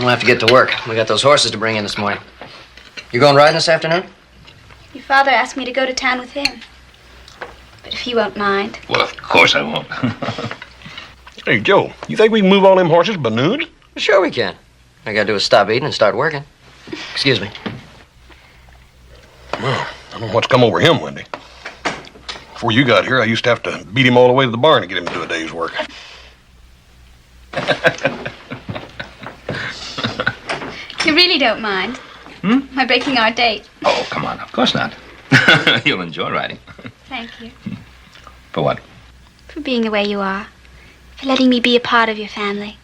We'll have to get to work. We got those horses to bring in this morning. You going riding this afternoon? Your father asked me to go to town with him. But if you won't mind. Well, of course I won't. Hey, Joe, you think we can move all them horses by noon? Sure we can. All I gotta do is stop eating and start working. Excuse me. Well, I don't know what's come over him, Wendy. Before you got here, I used to have to beat him all the way to the barn to get him to do a day's work. You really don't mind? My breaking our date. Oh, come on. Of course not. You'll enjoy riding. Thank you. For what? For being the way you are. For letting me be a part of your family.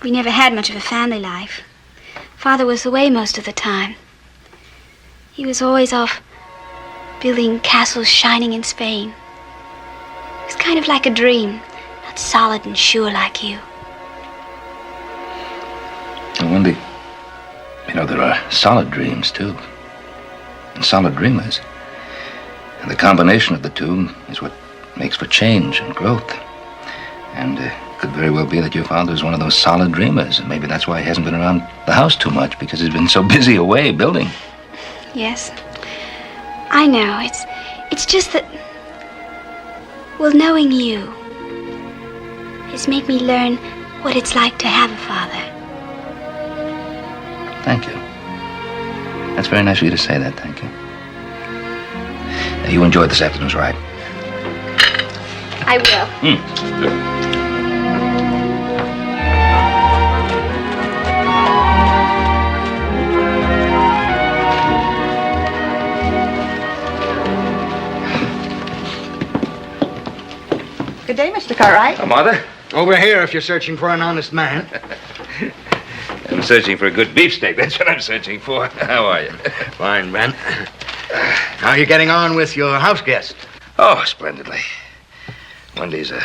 We never had much of a family life. Father was away most of the time. He was always off building castles shining in Spain. It was kind of like a dream, not solid and sure like you. Well, Wendy, you know, there are solid dreams, too. And solid dreamers. And the combination of the two is what makes for change and growth. And it could very well be that your father is one of those solid dreamers. And maybe that's why he hasn't been around the house too much, because he's been so busy away building. Yes. I know. It's just that... Well, knowing you has made me learn what it's like to have a father. Thank you. That's very nice of you to say that, thank you. Now, you enjoyed this afternoon's ride. I will. Good. Good day, Mr. Cartwright. Martha? Over here if you're searching for an honest man. I'm searching for a good beefsteak. That's what I'm searching for. How are you? Fine, Ben. How are you getting on with your house guest? Oh, splendidly. Wendy's a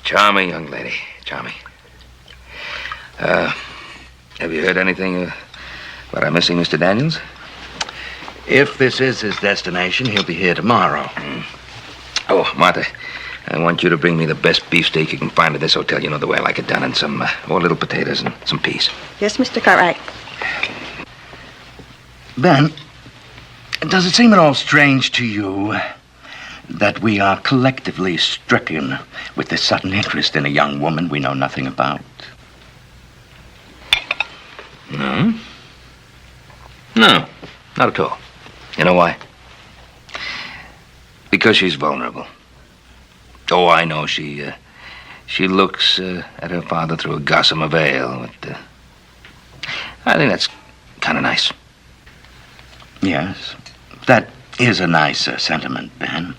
charming young lady. Charming. Have you heard anything about our missing Mr. Daniels? If this is his destination, he'll be here tomorrow. Oh, Martha, I want you to bring me the best beefsteak you can find at this hotel. You know the way I like it done, and some more little potatoes and some peas. Yes, Mr. Cartwright. Ben, does it seem at all strange to you that we are collectively stricken with this sudden interest in a young woman we know nothing about? No. No, not at all. You know why? Because she's vulnerable. Oh, I know. She looks at her father through a gossamer veil. But, I think that's kind of nice. Yes, that is a nice sentiment, Ben.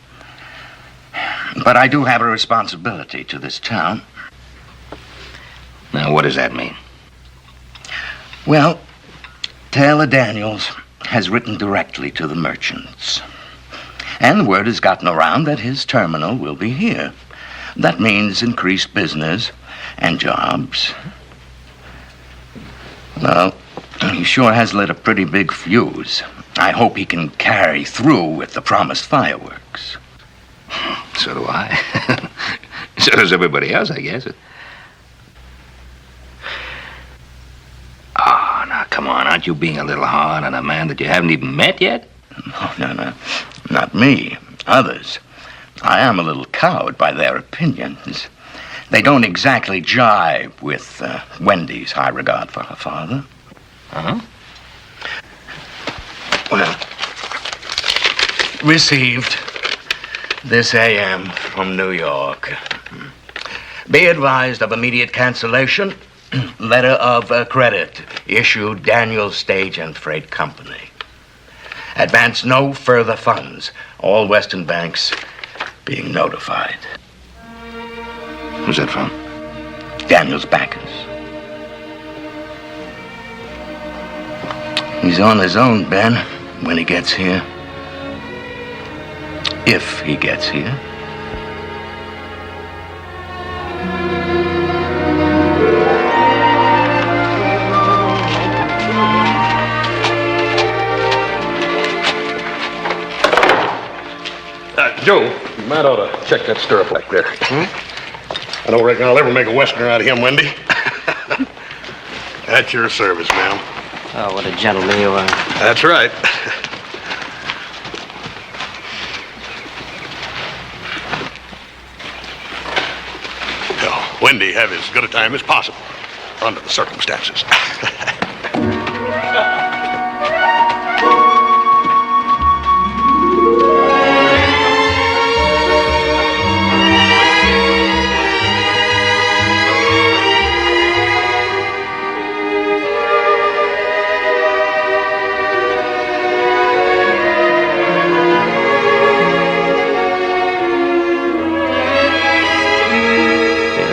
But I do have a responsibility to this town. Now, what does that mean? Well, Taylor Daniels has written directly to the merchants. And the word has gotten around that his terminal will be here. That means increased business and jobs. Well, he sure has lit a pretty big fuse. I hope he can carry through with the promised fireworks. So do I. So does everybody else, I guess. Oh, now, come on. Aren't you being a little hard on a man that you haven't even met yet? No. Not me. Others. I am a little cowed by their opinions. They don't exactly jive with Wendy's high regard for her father. Uh-huh. Well, received this AM from New York. Be advised of immediate cancellation. Letter of credit issued Daniels Stage and Freight Company. Advance no further funds. All Western banks being notified. Who's that from? Daniels backers. He's on his own, Ben, when he gets here. If he gets here. Joe, you might ought to check that stirrup back there. I don't reckon I'll ever make a Westerner out of him, Wendy. At your service, ma'am. Oh, what a gentleman you are. That's right. Well, Wendy have as good a time as possible, under the circumstances.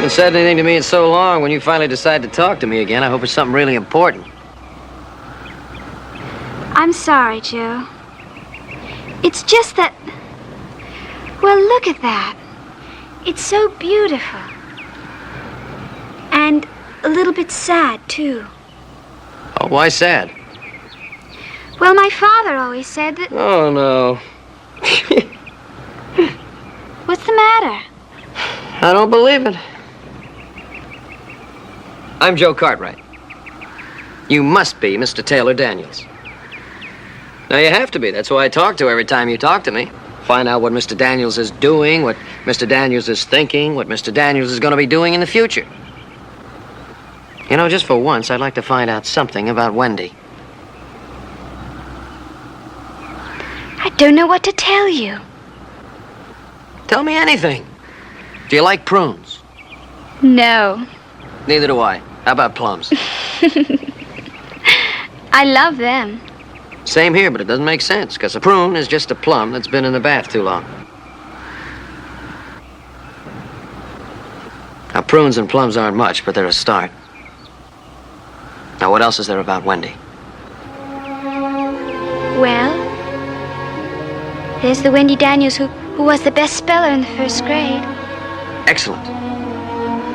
You haven't said anything to me in so long. When you finally decide to talk to me again, I hope it's something really important. I'm sorry, Joe. It's just that... Well, look at that. It's so beautiful. And a little bit sad, too. Oh, why sad? Well, my father always said that... Oh, no. What's the matter? I don't believe it. I'm Joe Cartwright. You must be Mr. Taylor Daniels. Now, you have to be. That's who I talk to every time you talk to me. Find out what Mr. Daniels is doing, what Mr. Daniels is thinking, what Mr. Daniels is going to be doing in the future. You know, just for once, I'd like to find out something about Wendy. I don't know what to tell you. Tell me anything. Do you like prunes? No. Neither do I. How about plums? I love them. Same here, but it doesn't make sense, because a prune is just a plum that's been in the bath too long. Now, prunes and plums aren't much, but they're a start. Now, what else is there about Wendy? Well, there's the Wendy Daniels who was the best speller in the first grade. Excellent.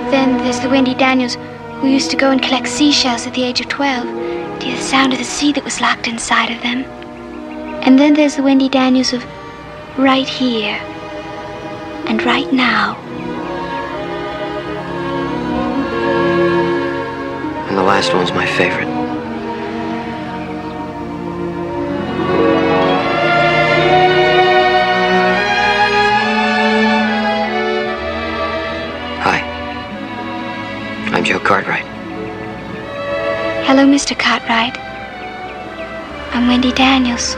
Then there's the Wendy Daniels who used to go and collect seashells at the age of 12 to hear the sound of the sea that was locked inside of them. And then there's the Wendy Daniels of right here and right now. And the last one's my favorite. I'm Joe Cartwright. Hello, Mr. Cartwright. I'm Wendy Daniels.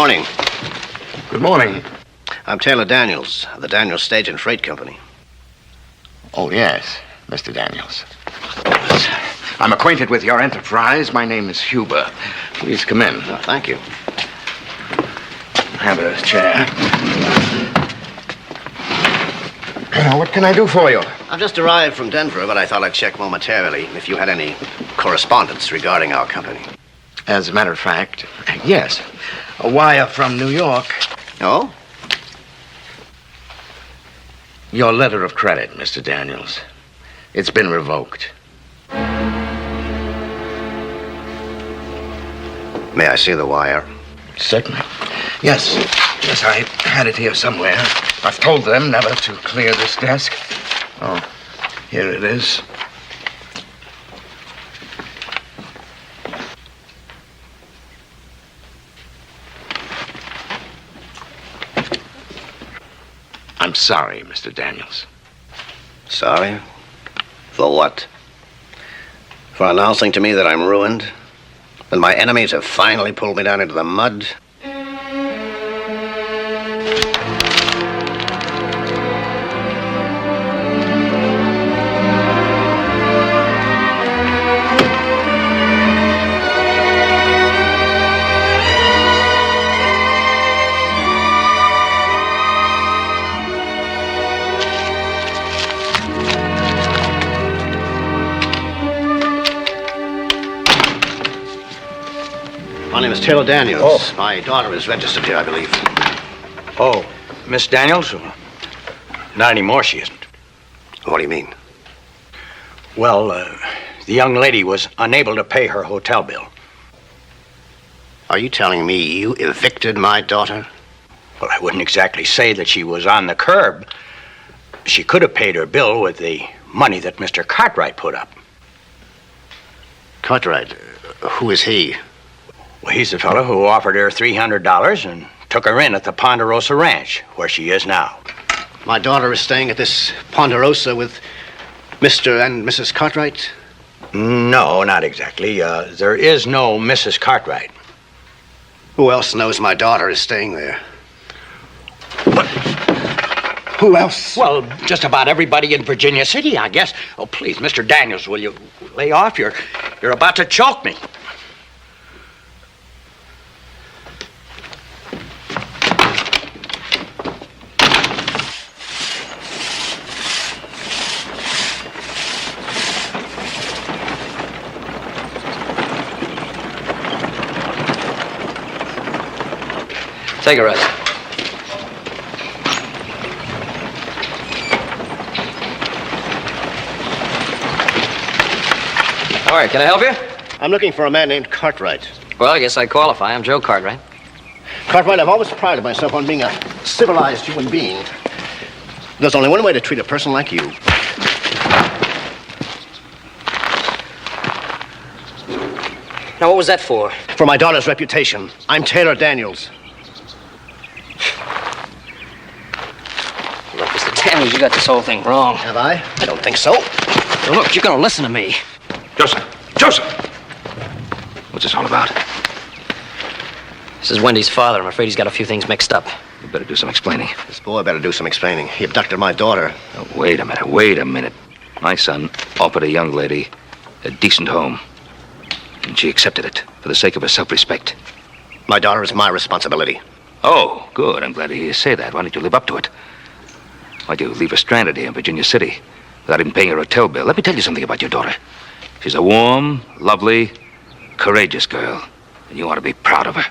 morning. Good morning. I'm Taylor Daniels of the Daniels Stage and Freight Company. Oh, yes, Mr. Daniels. I'm acquainted with your enterprise. My name is Huber. Please come in. Oh, thank you. Have a chair. What can I do for you? I've just arrived from Denver, but I thought I'd check momentarily if you had any correspondence regarding our company. As a matter of fact, yes. A wire from New York. Oh? Your letter of credit, Mr. Daniels. It's been revoked. May I see the wire? Certainly. Yes. Yes, I had it here somewhere. I've told them never to clear this desk. Oh, here it is. I'm sorry, Mr. Daniels. Sorry? For what? For announcing to me that I'm ruined? That my enemies have finally pulled me down into the mud? My name is Taylor Daniels. Oh. My daughter is registered here, I believe. Oh, Miss Daniels? Not anymore, she isn't. What do you mean? Well, the young lady was unable to pay her hotel bill. Are you telling me you evicted my daughter? Well, I wouldn't exactly say that she was on the curb. She could have paid her bill with the money that Mr. Cartwright put up. Cartwright? Who is he? Well, he's the fellow who offered her $300 and took her in at the Ponderosa Ranch, where she is now. My daughter is staying at this Ponderosa with Mr. and Mrs. Cartwright? No, not exactly. There is no Mrs. Cartwright. Who else knows my daughter is staying there? What? Who else? Well, just about everybody in Virginia City, I guess. Oh, please, Mr. Daniels, will you lay off? You're about to choke me. Take a rest. All right, can I help you? I'm looking for a man named Cartwright. Well, I guess I qualify. I'm Joe Cartwright. Cartwright, I've always prided myself on being a civilized human being. There's only one way to treat a person like you. Now, what was that for? For my daughter's reputation. I'm Taylor Daniels. Look, Mr. Daniels, you got this whole thing wrong. Have I? I don't think so. Now, look, you're gonna listen to me. Joseph! Joseph! What's this all about? This is Wendy's father. I'm afraid he's got a few things mixed up. You better do some explaining. This boy better do some explaining. He abducted my daughter. Oh, wait a minute. My son offered a young lady a decent home, and she accepted it for the sake of her self-respect. My daughter is my responsibility. Oh, good. I'm glad to hear you say that. Why don't you live up to it? Why'd you leave her stranded here in Virginia City without even paying her hotel bill? Let me tell you something about your daughter. She's a warm, lovely, courageous girl, and you ought to be proud of her.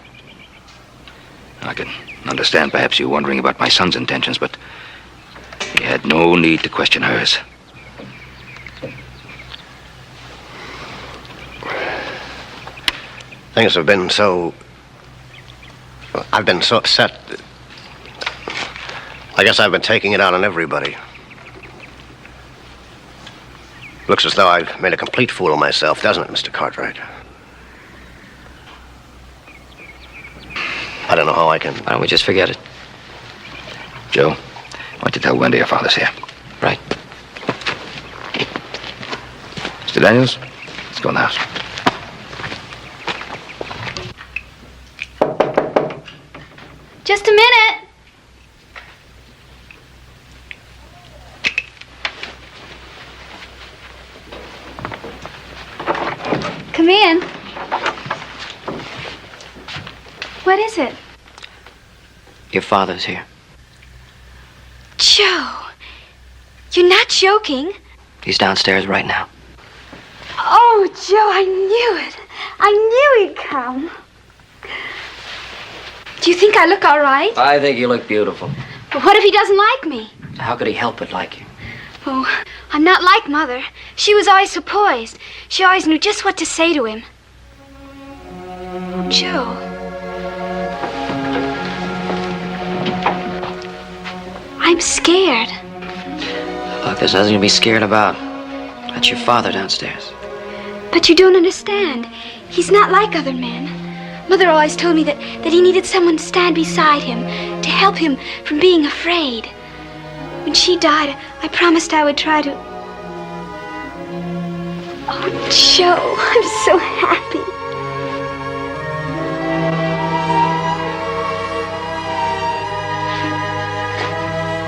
I can understand perhaps you wondering about my son's intentions, but you had no need to question hers. Things have been so... I've been so upset. I guess I've been taking it out on everybody. Looks as though I've made a complete fool of myself, doesn't it, Mr. Cartwright? I don't know how I can... Why don't we just forget it? Joe, why don't you tell Wendy her father's here? Right. Mr. Daniels, let's go in the house. Come in. What is it? Your father's here. Joe, you're not joking. He's downstairs right now. Oh, Joe, I knew it. I knew he'd come. Do you think I look all right? I think you look beautiful. But what if he doesn't like me? How could he help but like you? Oh, I'm not like Mother. She was always so poised. She always knew just what to say to him. Oh, Joe. I'm scared. Look, there's nothing to be scared about. That's your father downstairs. But you don't understand. He's not like other men. Mother always told me that he needed someone to stand beside him, to help him from being afraid. When she died, I promised I would try to... Oh, Joe, I'm so happy.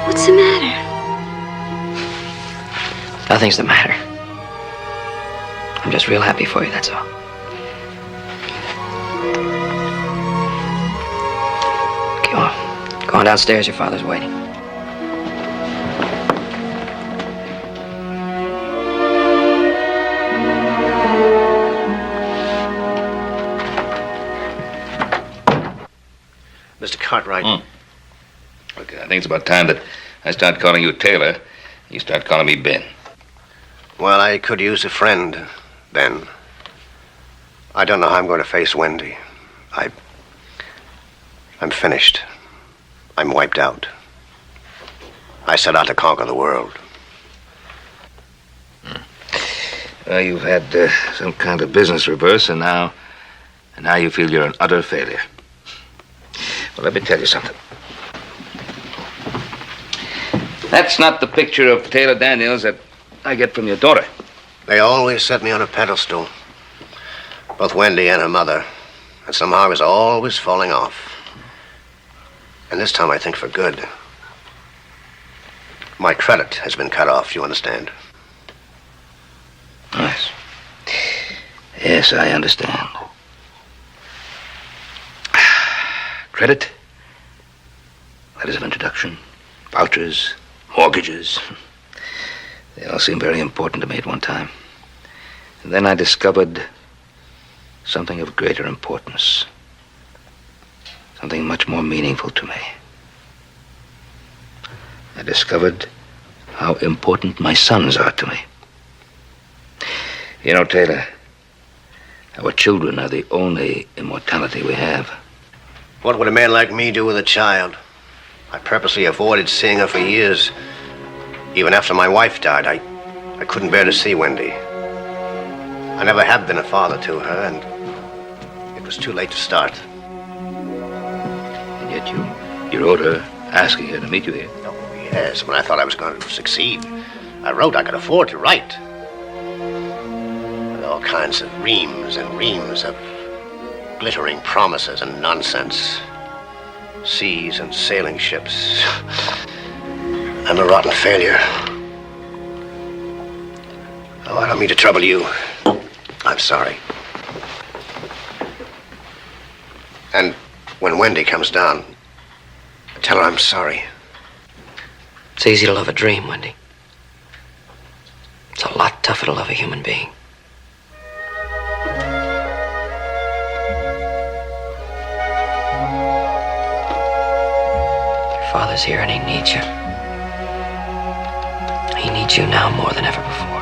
What's the matter? Nothing's the matter. I'm just real happy for you, that's all. Go on downstairs, your father's waiting. Mr. Cartwright. Look, I think it's about time that I start calling you Taylor. You start calling me Ben. Well, I could use a friend, Ben. I don't know how I'm going to face Wendy. I'm finished. I'm wiped out. I set out to conquer the world. Well, you've had some kind of business reverse, and now you feel you're an utter failure. Well, let me tell you something. That's not the picture of Taylor Daniels that I get from your daughter. They always set me on a pedestal. Both Wendy and her mother. And somehow I was always falling off. And this time I think for good. My credit has been cut off, you understand? Yes. Yes, I understand. Credit, letters of introduction, vouchers, mortgages. They all seemed very important to me at one time. And then I discovered something of greater importance. Something much more meaningful to me. I discovered how important my sons are to me. You know, Taylor, our children are the only immortality we have. What would a man like me do with a child? I purposely avoided seeing her for years. Even after my wife died, I couldn't bear to see Wendy. I never have been a father to her, and it was too late to start. And yet you wrote her, asking her to meet you here. Oh, yes, when I thought I was going to succeed. I wrote I could afford to write. With all kinds of reams and reams of glittering promises and nonsense. Seas and sailing ships. I'm a rotten failure. Oh, I don't mean to trouble you. I'm sorry. And when Wendy comes down, tell her I'm sorry. It's easy to love a dream, Wendy. It's a lot tougher to love a human being. Your father's here and he needs you. He needs you now more than ever before.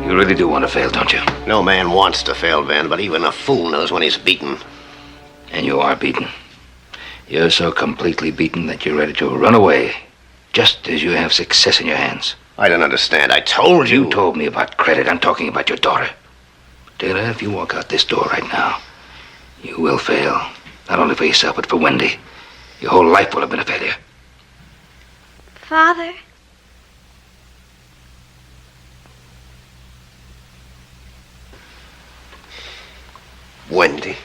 You really do want to fail, don't you? No man wants to fail, Ben, but even a fool knows when he's beaten. And you are beaten. You're so completely beaten that you're ready to run away, just as you have success in your hands. I don't understand. I told you. You told me about credit. I'm talking about your daughter. Taylor, if you walk out this door right now, you will fail. Not only for yourself, but for Wendy. Your whole life will have been a failure. Father? Wendy.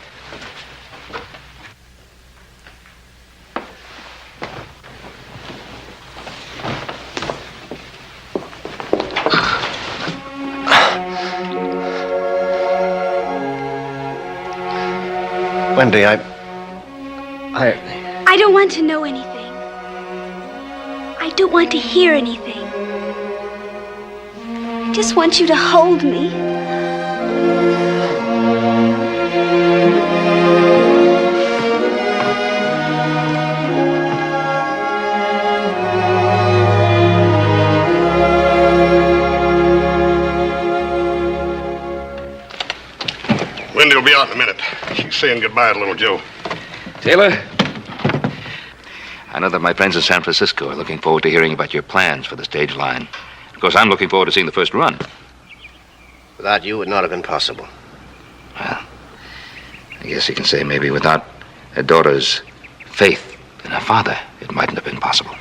Wendy, I don't want to know anything. I don't want to hear anything. I just want you to hold me. Wendy will be out in a minute. She's saying goodbye to little Joe. Taylor, I know that my friends in San Francisco are looking forward to hearing about your plans for the stage line. Of course, I'm looking forward to seeing the first run. Without you, it would not have been possible. Well, I guess you can say maybe without a daughter's faith in her father, it mightn't have been possible.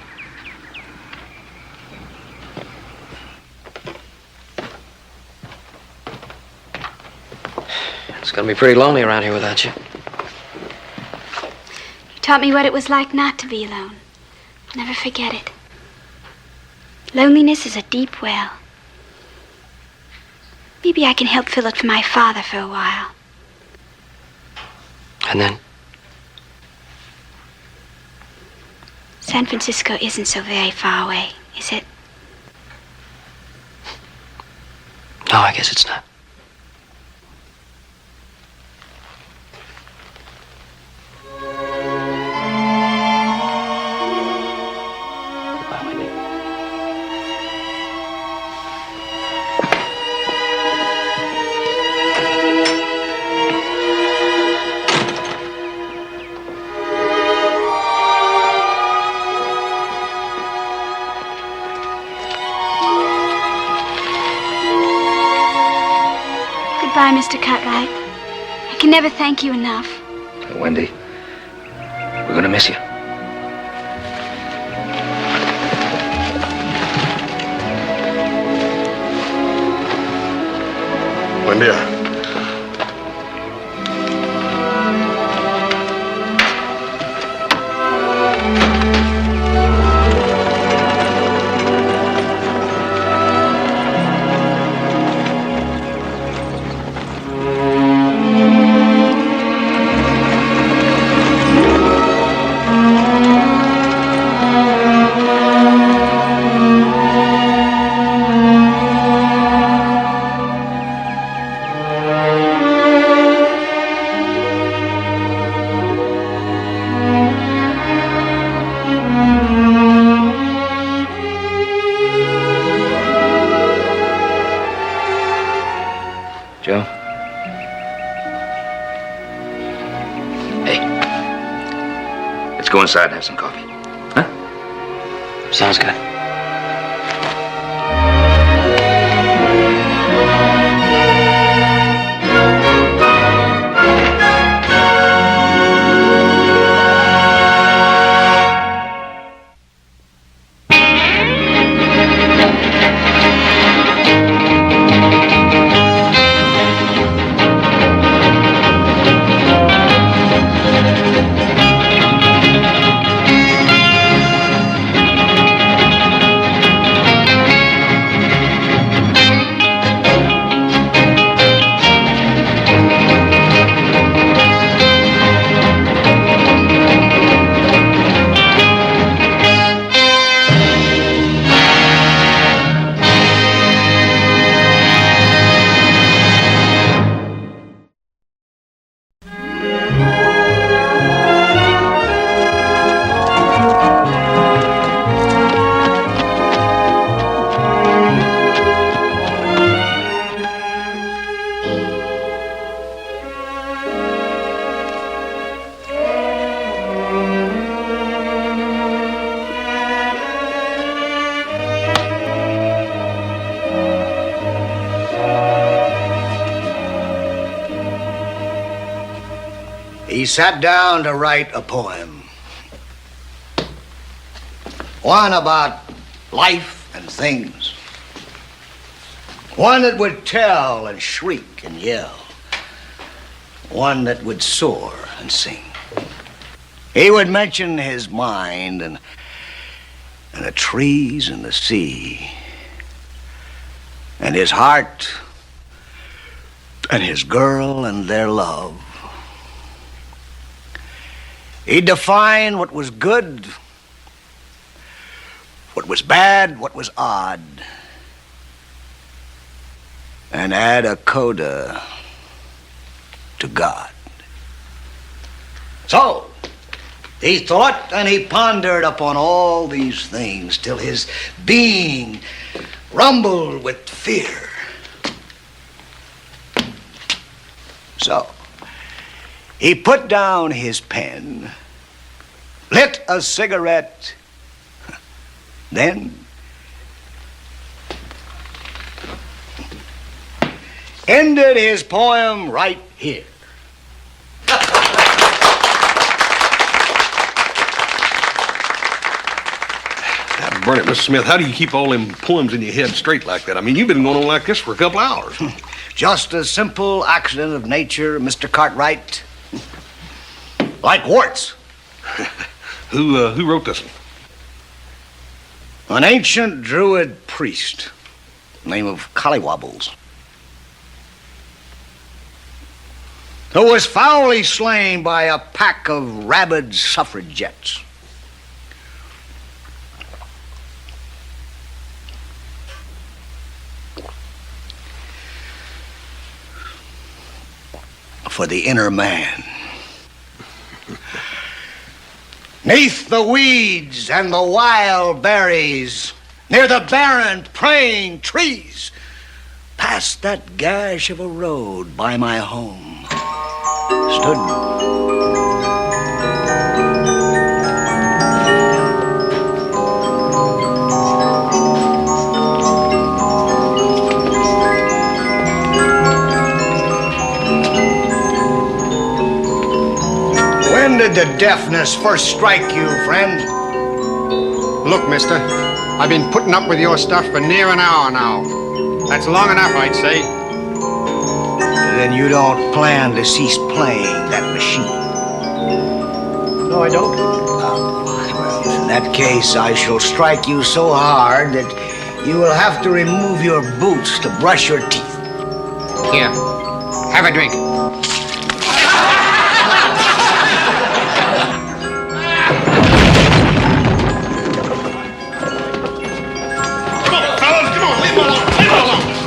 It's gonna be pretty lonely around here without you. You taught me what it was like not to be alone. I'll never forget it. Loneliness is a deep well. Maybe I can help fill it for my father for a while. And then? San Francisco isn't so very far away, is it? No, I guess it's not. Goodbye, Mr. Cartwright. I can never thank you enough. Wendy, we're going to miss you. Wendy, Joe? Hey. Let's go inside and have some coffee. Huh? Sounds good. He sat down to write a poem. One about life and things. One that would tell and shriek and yell. One that would soar and sing. He would mention his mind and the trees and the sea. And his heart and his girl and their love. He'd define what was good, what was bad, what was odd, and add a coda to God. So, he thought and he pondered upon all these things till his being rumbled with fear. So, he put down his pen, lit a cigarette, then ended his poem right here. Burn it, Mr. Smith. How do you keep all them poems in your head straight like that? I mean, you've been going on like this for a couple hours. Just a simple accident of nature, Mr. Cartwright. Like warts. Who wrote this one? An ancient druid priest, name of Collywobbles, who was foully slain by a pack of rabid suffragettes. For the inner man. Neath the weeds and the wild berries, near the barren praying trees, past that gash of a road by my home, stood When did the deafness first strike you, friend? Look, mister, I've been putting up with your stuff for near an hour now. That's long enough, I'd say. Then you don't plan to cease playing that machine? No, I don't. Well, in that case, I shall strike you so hard that you will have to remove your boots to brush your teeth. Here, have a drink.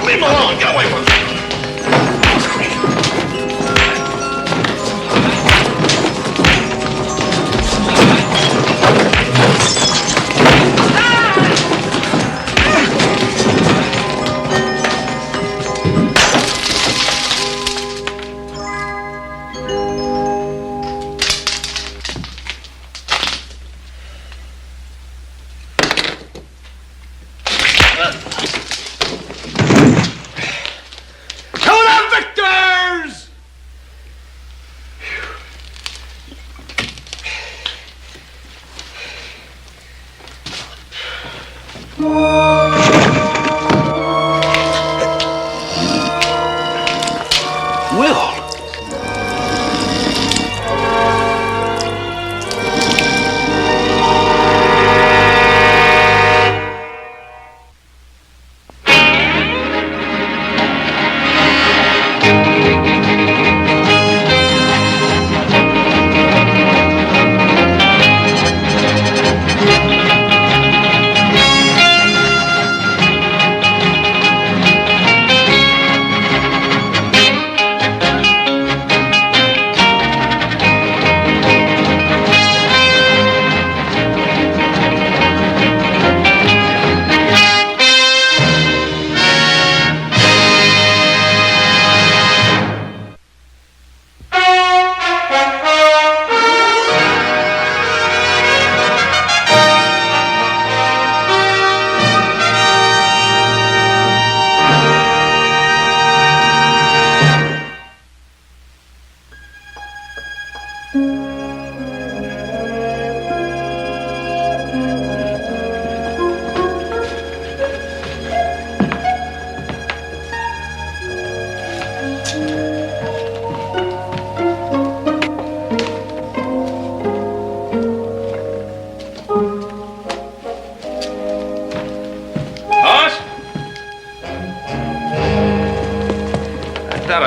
Leave him alone. Get away from him.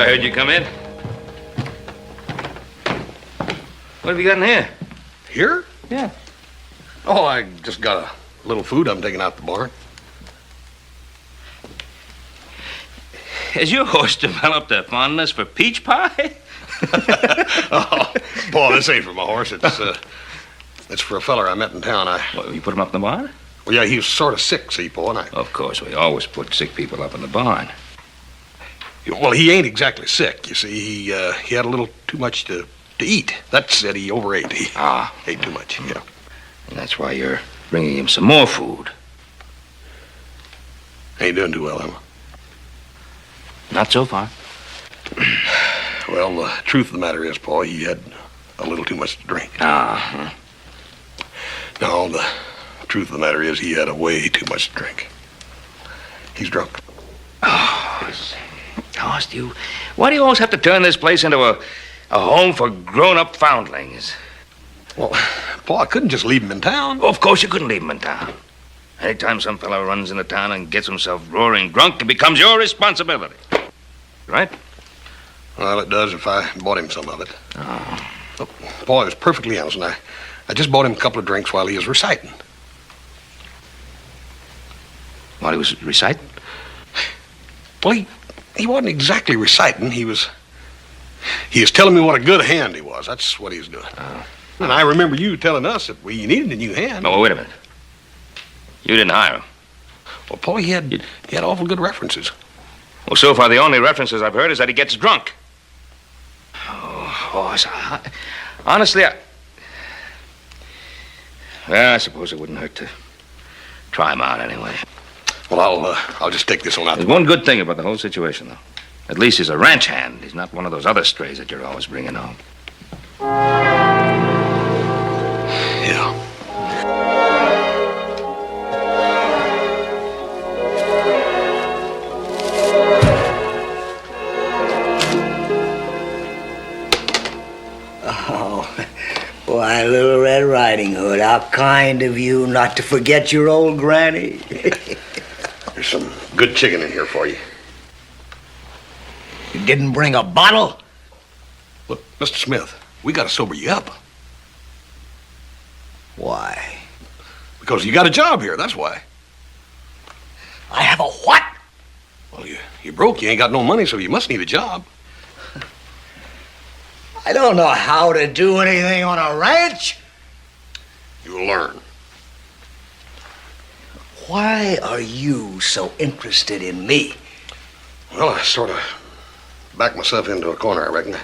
Heard you come in. What have you got in here? Here? Yeah. Oh, I just got a little food I'm taking out the barn. Has your horse developed a fondness for peach pie? Oh, Paul, this ain't for my horse. It's for a feller I met in town. What, you put him up in the barn? Well, yeah, he was sort of sick, see, Paul, and Of course, we always put sick people up in the barn. Well, he ain't exactly sick. You see, he had a little too much to eat. That's it. He overate. He ate too much. Yeah. And that's why you're bringing him some more food. Ain't doing too well, am I? Not so far. Well, the truth of the matter is, Paul, he had a little too much to drink. Uh-huh. No, the truth of the matter is he had a way too much to drink. He's drunk. Why do you always have to turn this place into a home for grown-up foundlings? Well, Paul, I couldn't just leave him in town. Well, of course you couldn't leave him in town. Anytime some fellow runs into town and gets himself roaring drunk, it becomes your responsibility. Right? Well, it does if I bought him some of it. Oh. Look, Paul, I was perfectly honest, and I just bought him a couple of drinks while he was reciting. While he was reciting? Well, he wasn't exactly reciting. He was telling me what a good hand he was. That's what he was doing. And I remember you telling us that we needed a new hand. No, wait a minute. You didn't hire him. Well, Paul, he had awful good references. Well, so far the only references I've heard is that he gets drunk. Oh, honestly, well, I suppose it wouldn't hurt to try him out anyway. Well, I'll just take this one out. There's one good thing about the whole situation, though. At least he's a ranch hand. He's not one of those other strays that you're always bringing home. Yeah. Why, Little Red Riding Hood, how kind of you not to forget your old granny. There's some good chicken in here for you. You didn't bring a bottle? Look, Mr. Smith, we gotta sober you up. Why? Because you got a job here, that's why. I have a what? Well, you're broke, you ain't got no money, so you must need a job. I don't know how to do anything on a ranch. You'll learn. Why are you so interested in me? Well, I sort of backed myself into a corner, I reckon.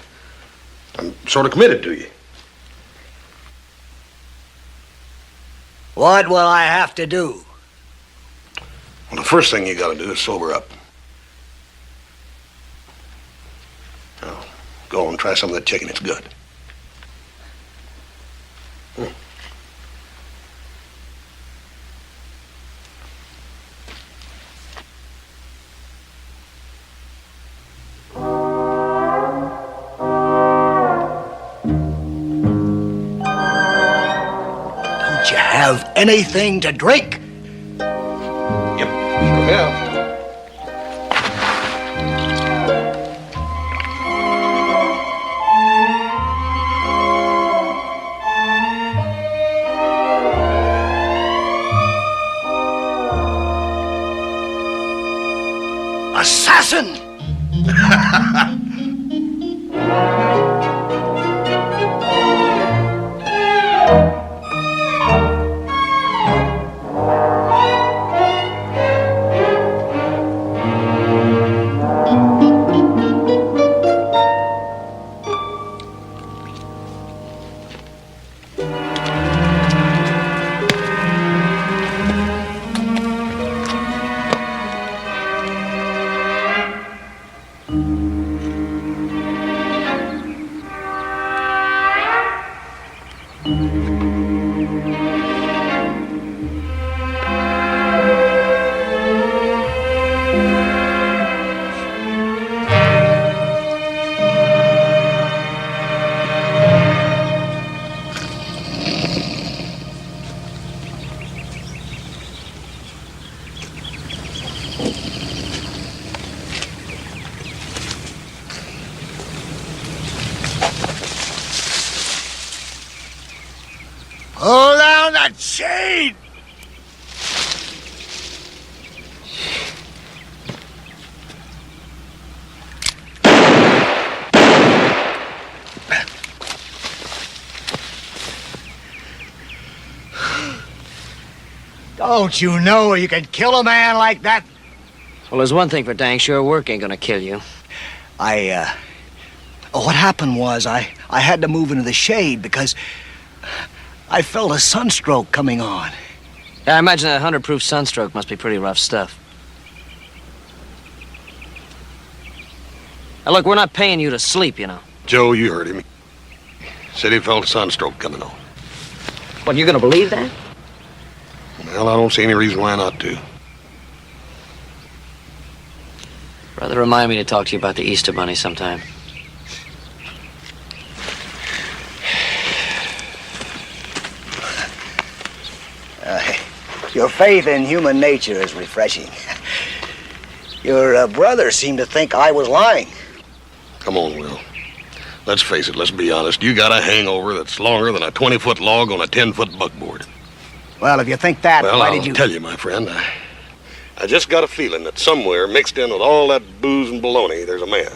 I'm sort of committed to you. What will I have to do? Well, the first thing you gotta do is sober up. Now, go and try some of that chicken. It's good. Don't you have anything to drink? Yep, sure have. Assassin! that chain! Don't you know you can kill a man like that? Well, there's one thing for dang sure, work ain't gonna kill you. What happened was I had to move into the shade because I felt a sunstroke coming on. Yeah, I imagine that 100-proof sunstroke must be pretty rough stuff. Now, look, we're not paying you to sleep, you know. Joe, you heard him. Said he felt a sunstroke coming on. What, you gonna believe that? Well, I don't see any reason why not to. Brother, remind me to talk to you about the Easter Bunny sometime. Your faith in human nature is refreshing. Your brother seemed to think I was lying. Come on, Will. Let's face it, let's be honest. You got a hangover that's longer than a 20-foot log on a 10-foot buckboard. Well, if you think that, well, why I'll did you... tell you, my friend. I just got a feeling that somewhere mixed in with all that booze and baloney, there's a man.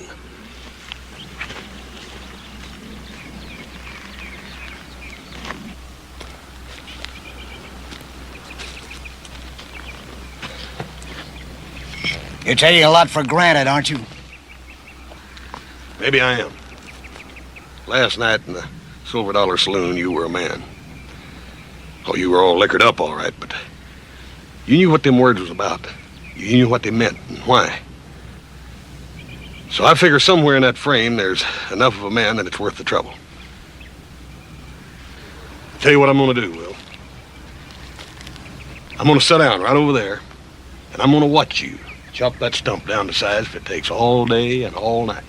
You're taking a lot for granted, aren't you? Maybe I am. Last night in the Silver Dollar Saloon, you were a man. Oh, you were all liquored up, all right, but you knew what them words was about. You knew what they meant and why. So I figure somewhere in that frame, there's enough of a man that it's worth the trouble. I'll tell you what I'm gonna do, Will. I'm gonna sit down right over there, and I'm gonna watch you chop that stump down to size if it takes all day and all night.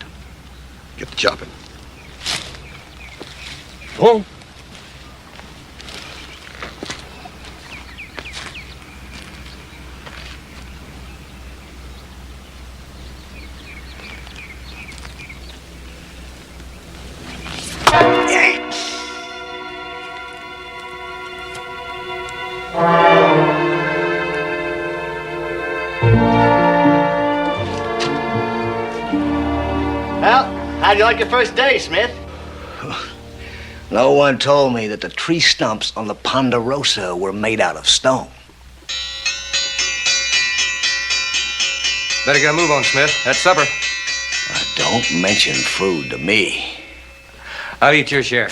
Get the chopping. Go on. How'd you like your first day, Smith? No one told me that the tree stumps on the Ponderosa were made out of stone. Better get a move on, Smith. That's supper. Don't mention food to me. I'll eat your share.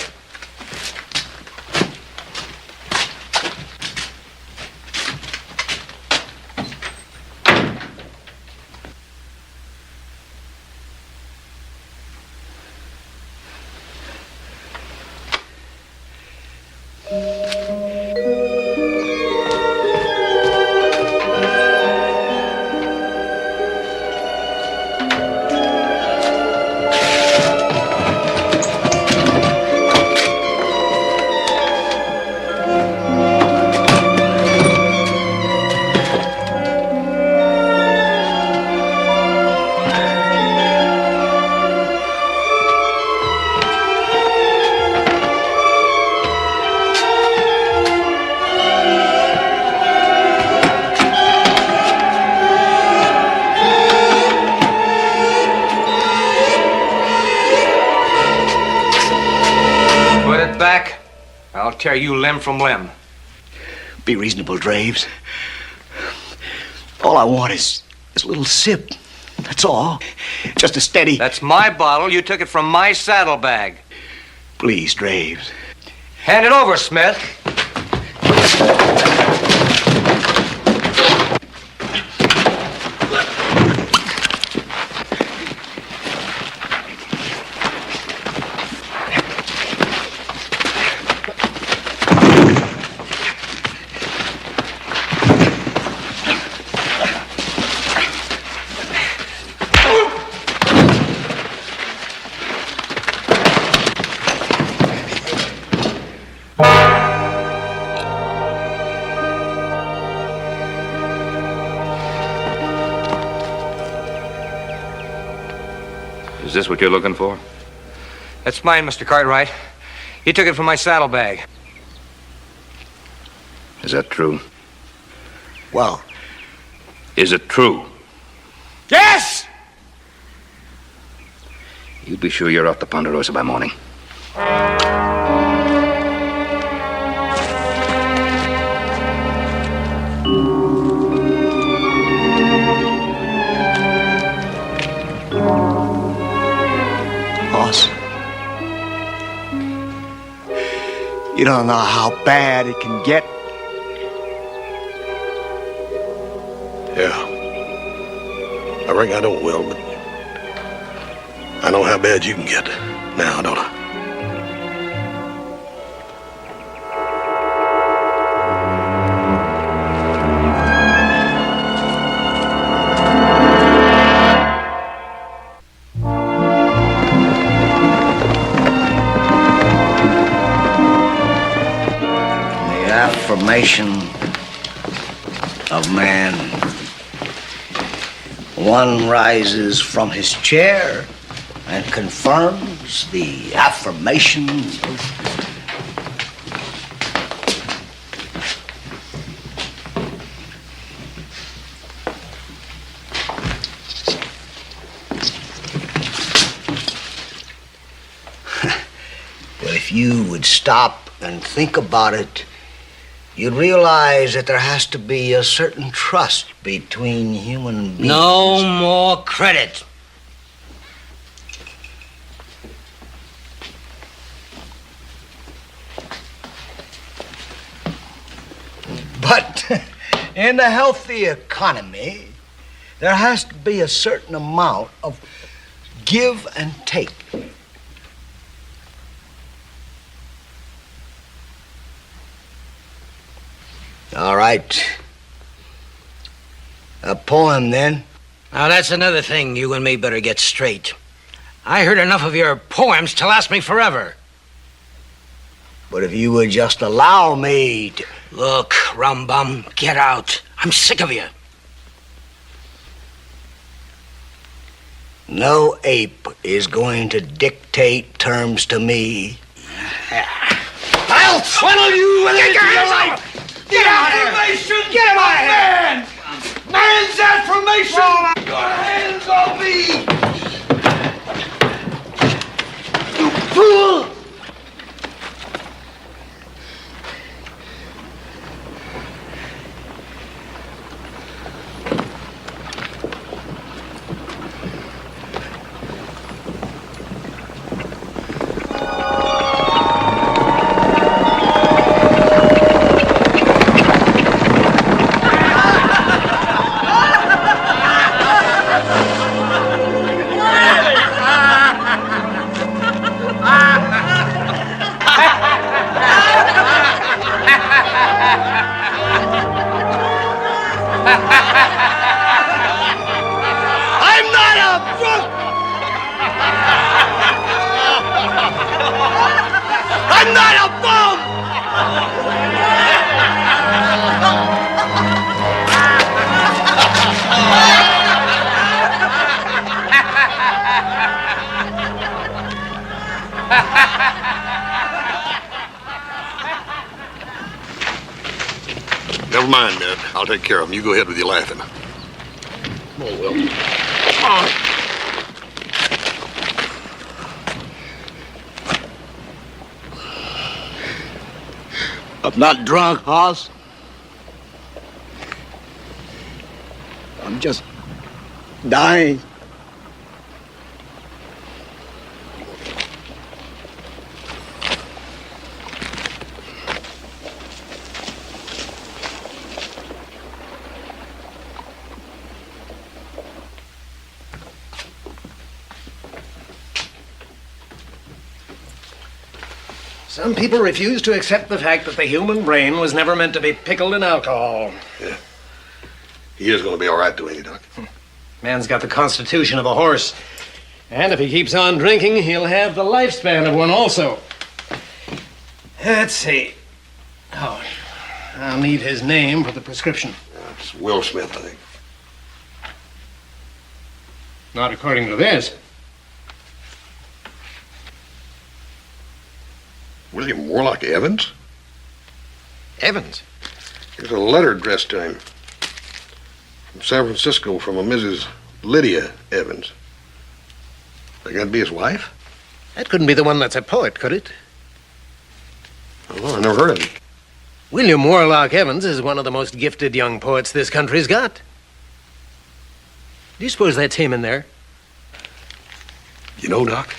Tear you limb from limb. Be reasonable, Draves. All I want is a little sip. That's all. Just a steady... That's my bottle. You took it from my saddlebag. Please, Draves. Hand it over, Smith. Is this what you're looking for? That's mine, Mr. Cartwright. You took it from my saddlebag. Is that true? Well, Is it true? Yes! You be sure you're off the Ponderosa by morning. Hoss, you don't know how bad it can get. Yeah. I reckon I don't, Will, but I know how bad you can get now, don't I? The affirmation of man. One rises from his chair and confirms the affirmation of... Well, if you would stop and think about it, you'd realize that there has to be a certain trust between human beings. No more credit. But in a healthy economy, there has to be a certain amount of give and take. All right. A poem, then. Now, that's another thing you and me better get straight. I heard enough of your poems to last me forever. But if you would just allow me to... Look, Rumbum, get out. I'm sick of you. No ape is going to dictate terms to me. I'll funnel you with it into your life. Get affirmation! Get him out of here! Man's affirmation! Your hands on me! You fool! I'm not a drunk! I'm not a bum! Never mind, Ned. I'll take care of him. You go ahead with your laughing. Oh, Will. I'm not drunk, Hoss. I'm just dying. Some people refuse to accept the fact that the human brain was never meant to be pickled in alcohol. Yeah. He is going to be all right, though, ain't he, Doc? Man's got the constitution of a horse. And if he keeps on drinking, he'll have the lifespan of one also. Let's see. Oh, I'll need his name for the prescription. It's Will Smith, I think. Not according to this. William Warlock Evans? Evans? There's a letter addressed to him from San Francisco from a Mrs. Lydia Evans. Think that'd be his wife? That couldn't be the one that's a poet, could it? Oh, I never heard of him. William Warlock Evans is one of the most gifted young poets this country's got. Do you suppose that's him in there? You know, Doc,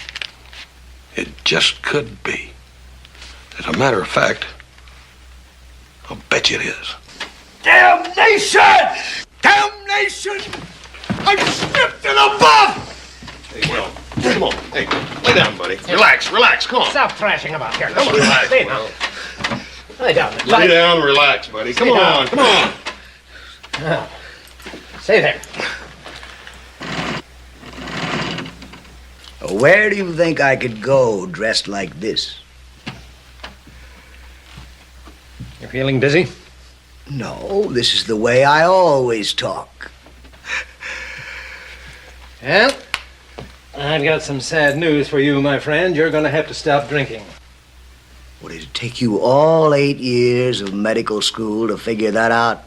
it just could be. As a matter of fact, I'll bet you it is. Damnation! Damnation! I'm stripped and above! Hey, Will, come on. Hey, lay down, buddy. Relax, come on. Stop thrashing about here. Come on, relax. Stay down. Lay down. Lay down, relax, buddy. Come on. Now, stay there. Where do you think I could go dressed like this? You're feeling busy? No, this is the way I always talk. Well, I've got some sad news for you, my friend. You're going to have to stop drinking. What, did it take you all 8 years of medical school to figure that out?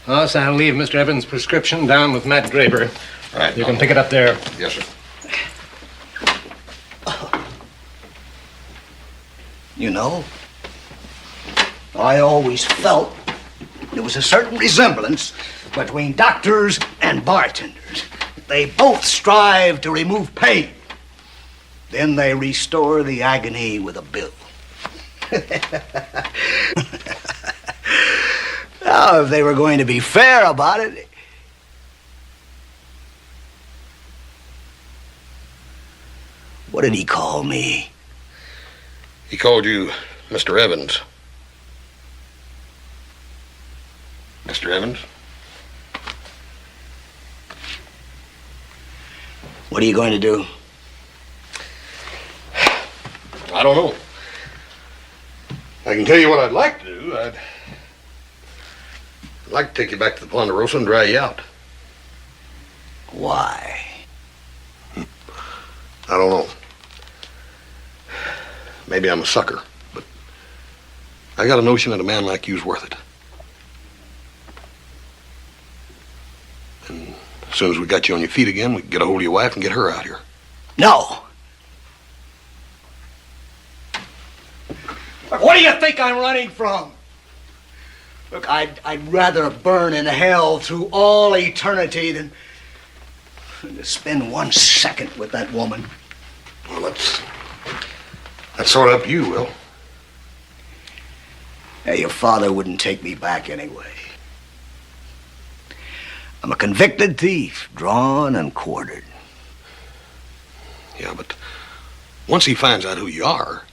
Boss, I'll leave Mr. Evans' prescription down with Matt Draper. All right. You can pick it up there. Yes, sir. You know, I always felt there was a certain resemblance between doctors and bartenders. They both strive to remove pain. Then they restore the agony with a bill. Now, if they were going to be fair about it... What did he call me? He called you Mr. Evans. Mr. Evans? What are you going to do? I don't know. I can tell you what I'd like to do. I'd like to take you back to the Ponderosa and dry you out. Why? I don't know. Maybe I'm a sucker, but I got a notion that a man like you's worth it. And as soon as we got you on your feet again, we can get a hold of your wife and get her out here. No! Look, what do you think I'm running from? Look, I'd rather burn in hell through all eternity than to spend 1 second with that woman. Well, that's sort of up to you, Will. Hey, your father wouldn't take me back anyway. I'm a convicted thief, drawn and quartered. Yeah, but once he finds out who you are...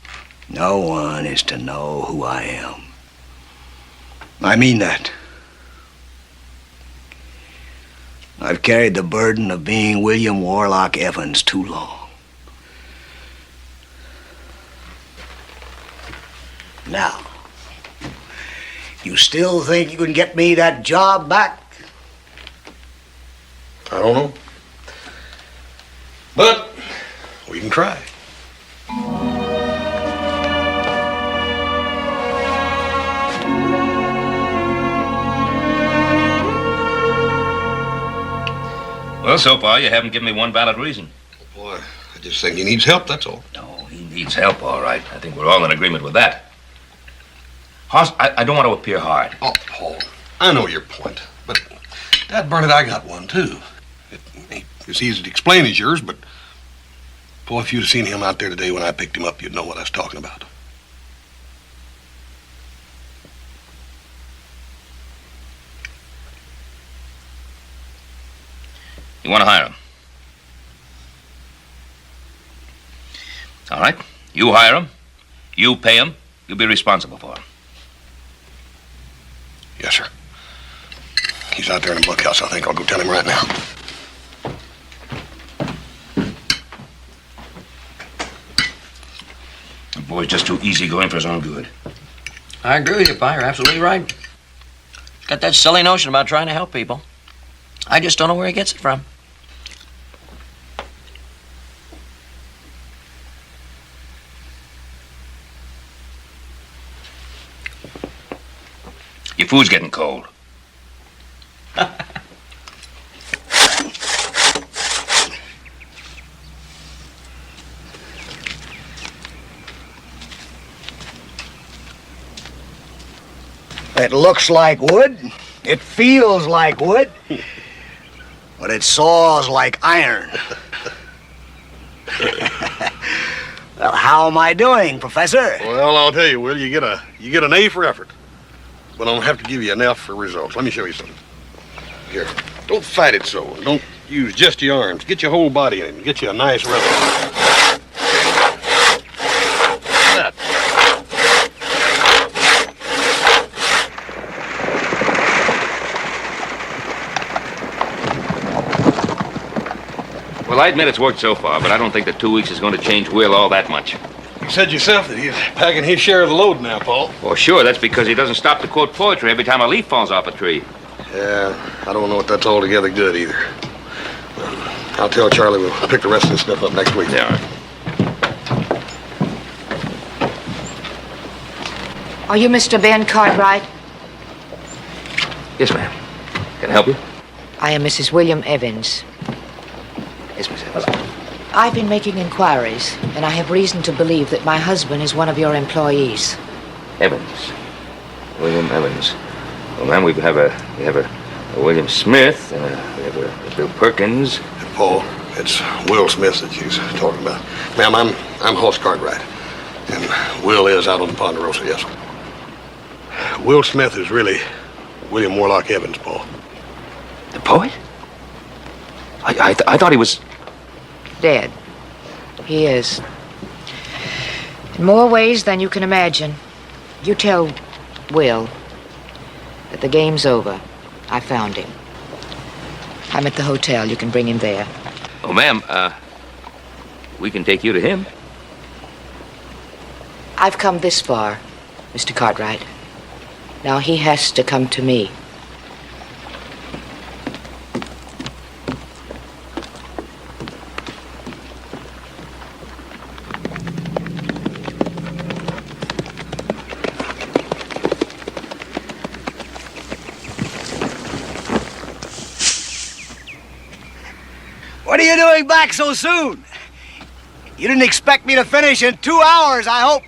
No one is to know who I am. I mean that. I've carried the burden of being William Warlock Evans too long. Now, you still think you can get me that job back? I don't know. But we can try. Well, so far, you haven't given me one valid reason. Boy, I just think he needs help, that's all. No, he needs help, all right. I think we're all in agreement with that. Hoss, I don't want to appear hard. Oh, Paul, I know your point, but Dad Burnett, I got one, too. It ain't as easy to explain as yours, but boy, if you'd have seen him out there today when I picked him up, you'd know what I was talking about. You want to hire him? All right. You hire him. You pay him. You'll be responsible for him. Yes, sir. He's out there in the bunkhouse. I think I'll go tell him right now. The boy's just too easygoing for his own good. I agree with you, Pa. You're absolutely right. He's got that silly notion about trying to help people. I just don't know where he gets it from. Your food's getting cold. It looks like wood. It feels like wood. But it saws like iron. Well, how am I doing, Professor? Well, I'll tell you, Will, you get an A for effort. But I'll have to give you an F for results. Let me show you something. Here, don't fight it so. Don't use just your arms. Get your whole body in. Get you a nice rhythm. That. Well, I admit it's worked so far, but I don't think that 2 weeks is going to change Will all that much. You said yourself that he's packing his share of the load now, Paul. Well, sure, that's because he doesn't stop to quote poetry every time a leaf falls off a tree. Yeah, I don't know if that's altogether good either. I'll tell Charlie we'll pick the rest of this stuff up next week. Yeah, all right. Are you Mr. Ben Cartwright? Yes, ma'am. Can I help you? I am Mrs. William Evans. Yes, Miss Evans. I've been making inquiries, and I have reason to believe that my husband is one of your employees. Evans. William Evans. Well, ma'am, we have a William Smith, and we have a Bill Perkins. Paul, it's Will Smith that she's talking about. Ma'am, I'm Hoss Cartwright, and Will is out on the Ponderosa, yes. Will Smith is really William Warlock Evans, Paul. The poet? I thought he was... Dead. He is. In more ways than you can imagine. You tell Will that the game's over. I found him. I'm at the hotel. You can bring him there. Oh, ma'am, we can take you to him. I've come this far, Mr. Cartwright. Now he has to come to me. What are you doing back so soon? You didn't expect me to finish in 2 hours, I hope.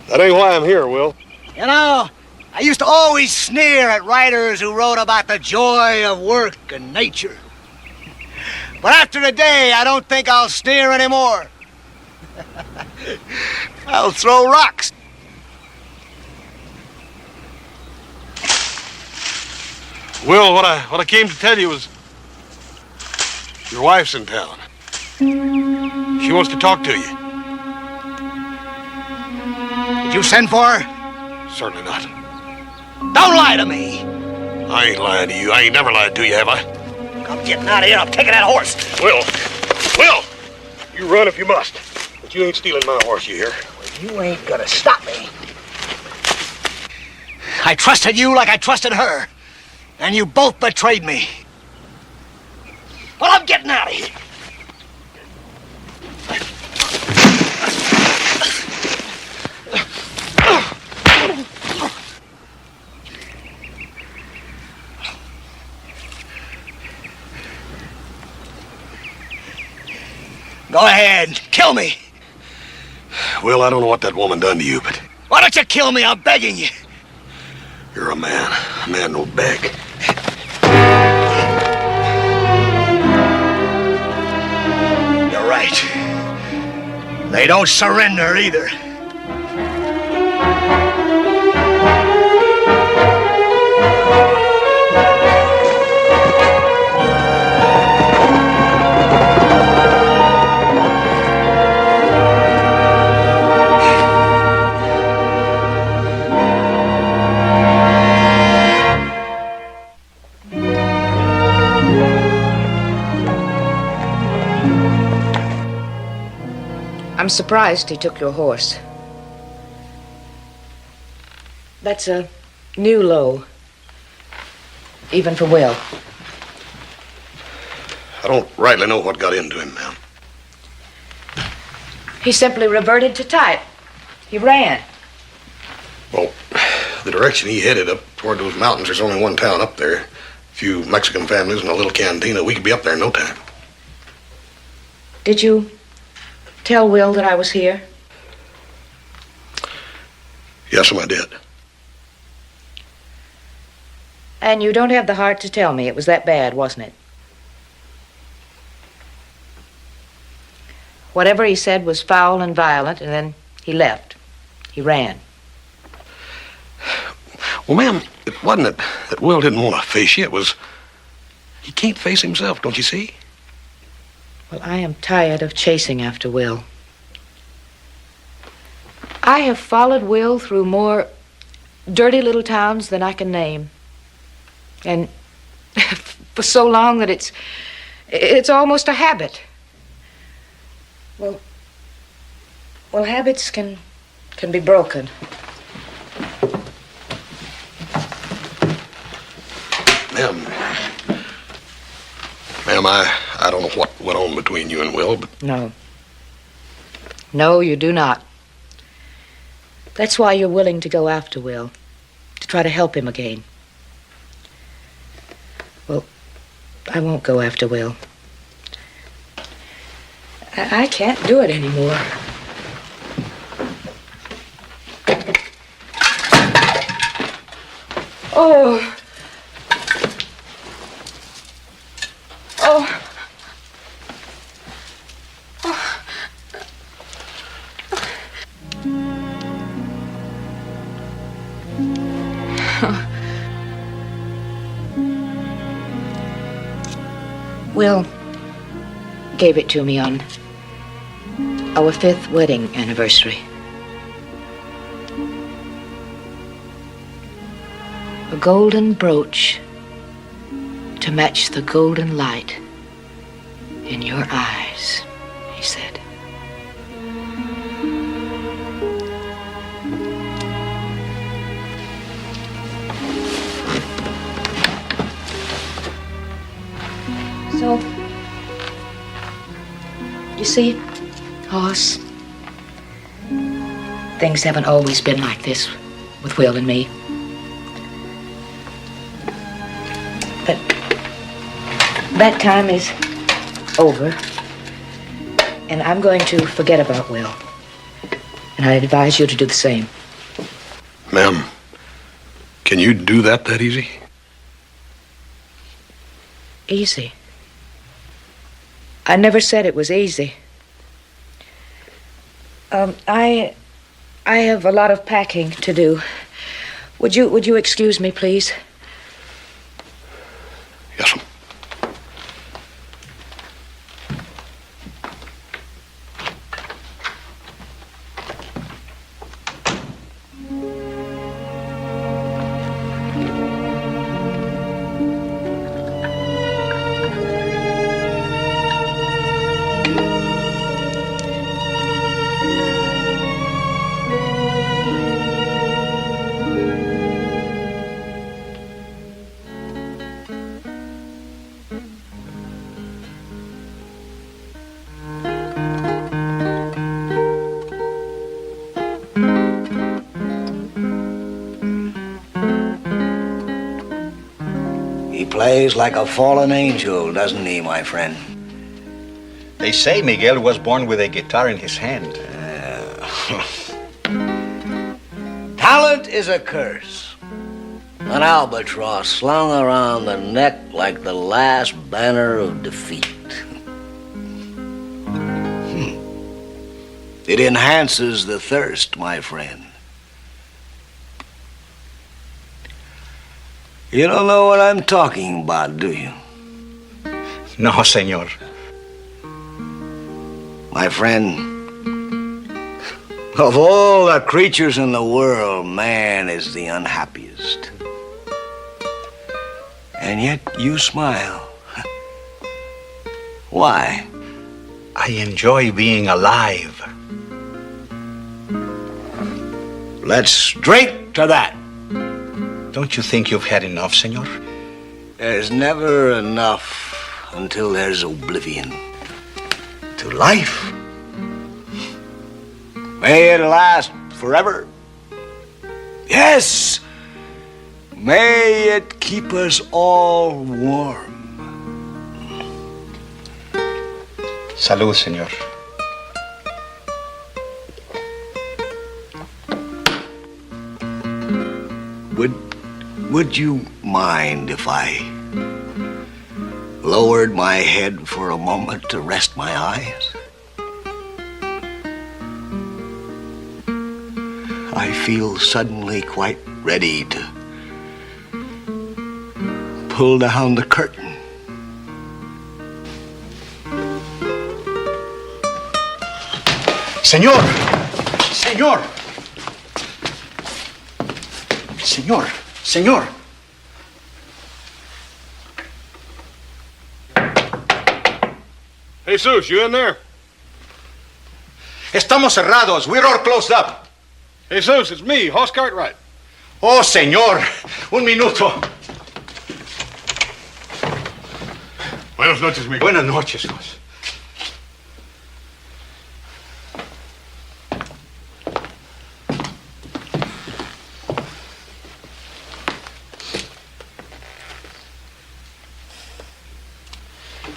That ain't why I'm here, Will. You know, I used to always sneer at writers who wrote about the joy of work and nature. But after today, I don't think I'll sneer anymore. I'll throw rocks. Will, what I came to tell you was your wife's in town. She wants to talk to you. Did you send for her? Certainly not. Don't lie to me. I ain't lying to you. I ain't never lied to you, have I? I'm getting out of here. I'm taking that horse. Will! You run if you must. But you ain't stealing my horse, you hear? You ain't gonna stop me. I trusted you like I trusted her. And you both betrayed me. Well, I'm getting out of here. Go ahead, kill me. Will, I don't know what that woman done to you, but... Why don't you kill me? I'm begging you. You're a man. A man don't beg. You're right. They don't surrender either. I'm surprised he took your horse. That's a new low. Even for Will. I don't rightly know what got into him, ma'am. He simply reverted to type. He ran. Well, the direction he headed up toward those mountains, there's only one town up there. A few Mexican families and a little cantina. We could be up there in no time. Did you tell Will that I was here? Yes, I did. And you don't have the heart to tell me it was that bad, wasn't it? Whatever he said was foul and violent, and then he left. He ran. Well, ma'am, it wasn't that Will didn't want to face you. It was he can't face himself, don't you see? Well, I am tired of chasing after Will. I have followed Will through more dirty little towns than I can name. And for so long that it's almost a habit. Well, habits can be broken. Ma'am, I don't know what went on between you and Will, but... No. No, you do not. That's why you're willing to go after Will, to try to help him again. Well, I won't go after Will. I can't do it anymore. Oh. Oh. Will gave it to me on our 5th wedding anniversary. A golden brooch to match the golden light in your eyes, he said. So, you see, Hoss, things haven't always been like this with Will and me. But that time is over, and I'm going to forget about Will. And I advise you to do the same. Ma'am, can you do that easy? Easy? I never said it was easy. I have a lot of packing to do. Would you excuse me, please? Yes, ma'am. Plays like a fallen angel, doesn't he, my friend? They say Miguel was born with a guitar in his hand. Talent is a curse. An albatross slung around the neck like the last banner of defeat. It enhances the thirst, my friend. You don't know what I'm talking about, do you? No, senor. My friend, of all the creatures in the world, man is the unhappiest. And yet you smile. Why? I enjoy being alive. Let's drink to that. Don't you think you've had enough, senor? There's never enough until there's oblivion to life. May it last forever. Yes, May it keep us all warm. Salud, señor. Would you mind if I lowered my head for a moment to rest my eyes? I feel suddenly quite ready to pull down the curtain. Señor! Señor! Señor! Señor! Jesus, you in there? Estamos cerrados. We're all closed up. Jesus, it's me, Hoss Cartwright. Oh, señor. Un minuto. Buenas noches, mijo. Buenas noches, Hoss.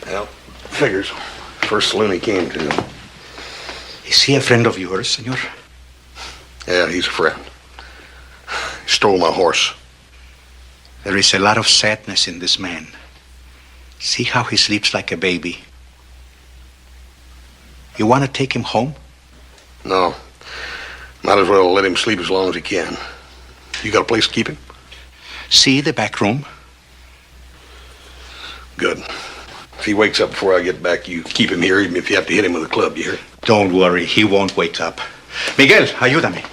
Well, figures. First saloon he came to. Is he a friend of yours, senor? Yeah, he's a friend. He stole my horse. There is a lot of sadness in this man. See how he sleeps like a baby. You want to take him home? No. Might as well let him sleep as long as he can. You got a place to keep him? See the back room? Good. If he wakes up before I get back, you keep him here, even if you have to hit him with a club, you hear? Don't worry, he won't wake up. Miguel, ayúdame.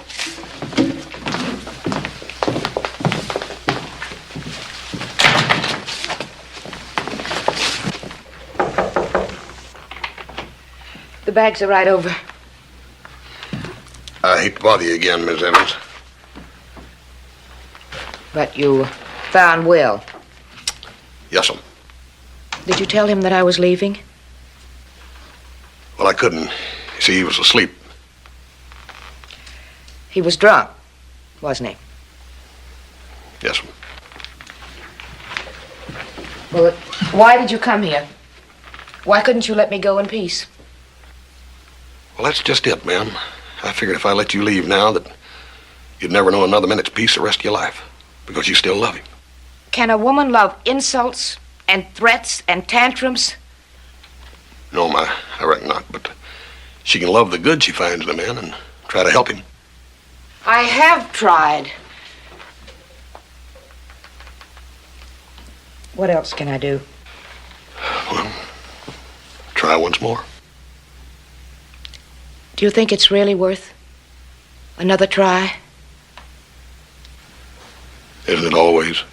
The bags are right over. I hate to bother you again, Miss Evans. But you found Will. Yes'm. Did you tell him that I was leaving? Well, I couldn't. You see, he was asleep. He was drunk, wasn't he? Yes'm. Well, why did you come here? Why couldn't you let me go in peace? Well, that's just it, ma'am. I figured if I let you leave now that you'd never know another minute's peace the rest of your life. Because you still love him. Can a woman love insults and threats and tantrums? No, I reckon not. But she can love the good she finds in a man and try to help him. I have tried. What else can I do? Well, try once more. Do you think it's really worth another try? Isn't it always?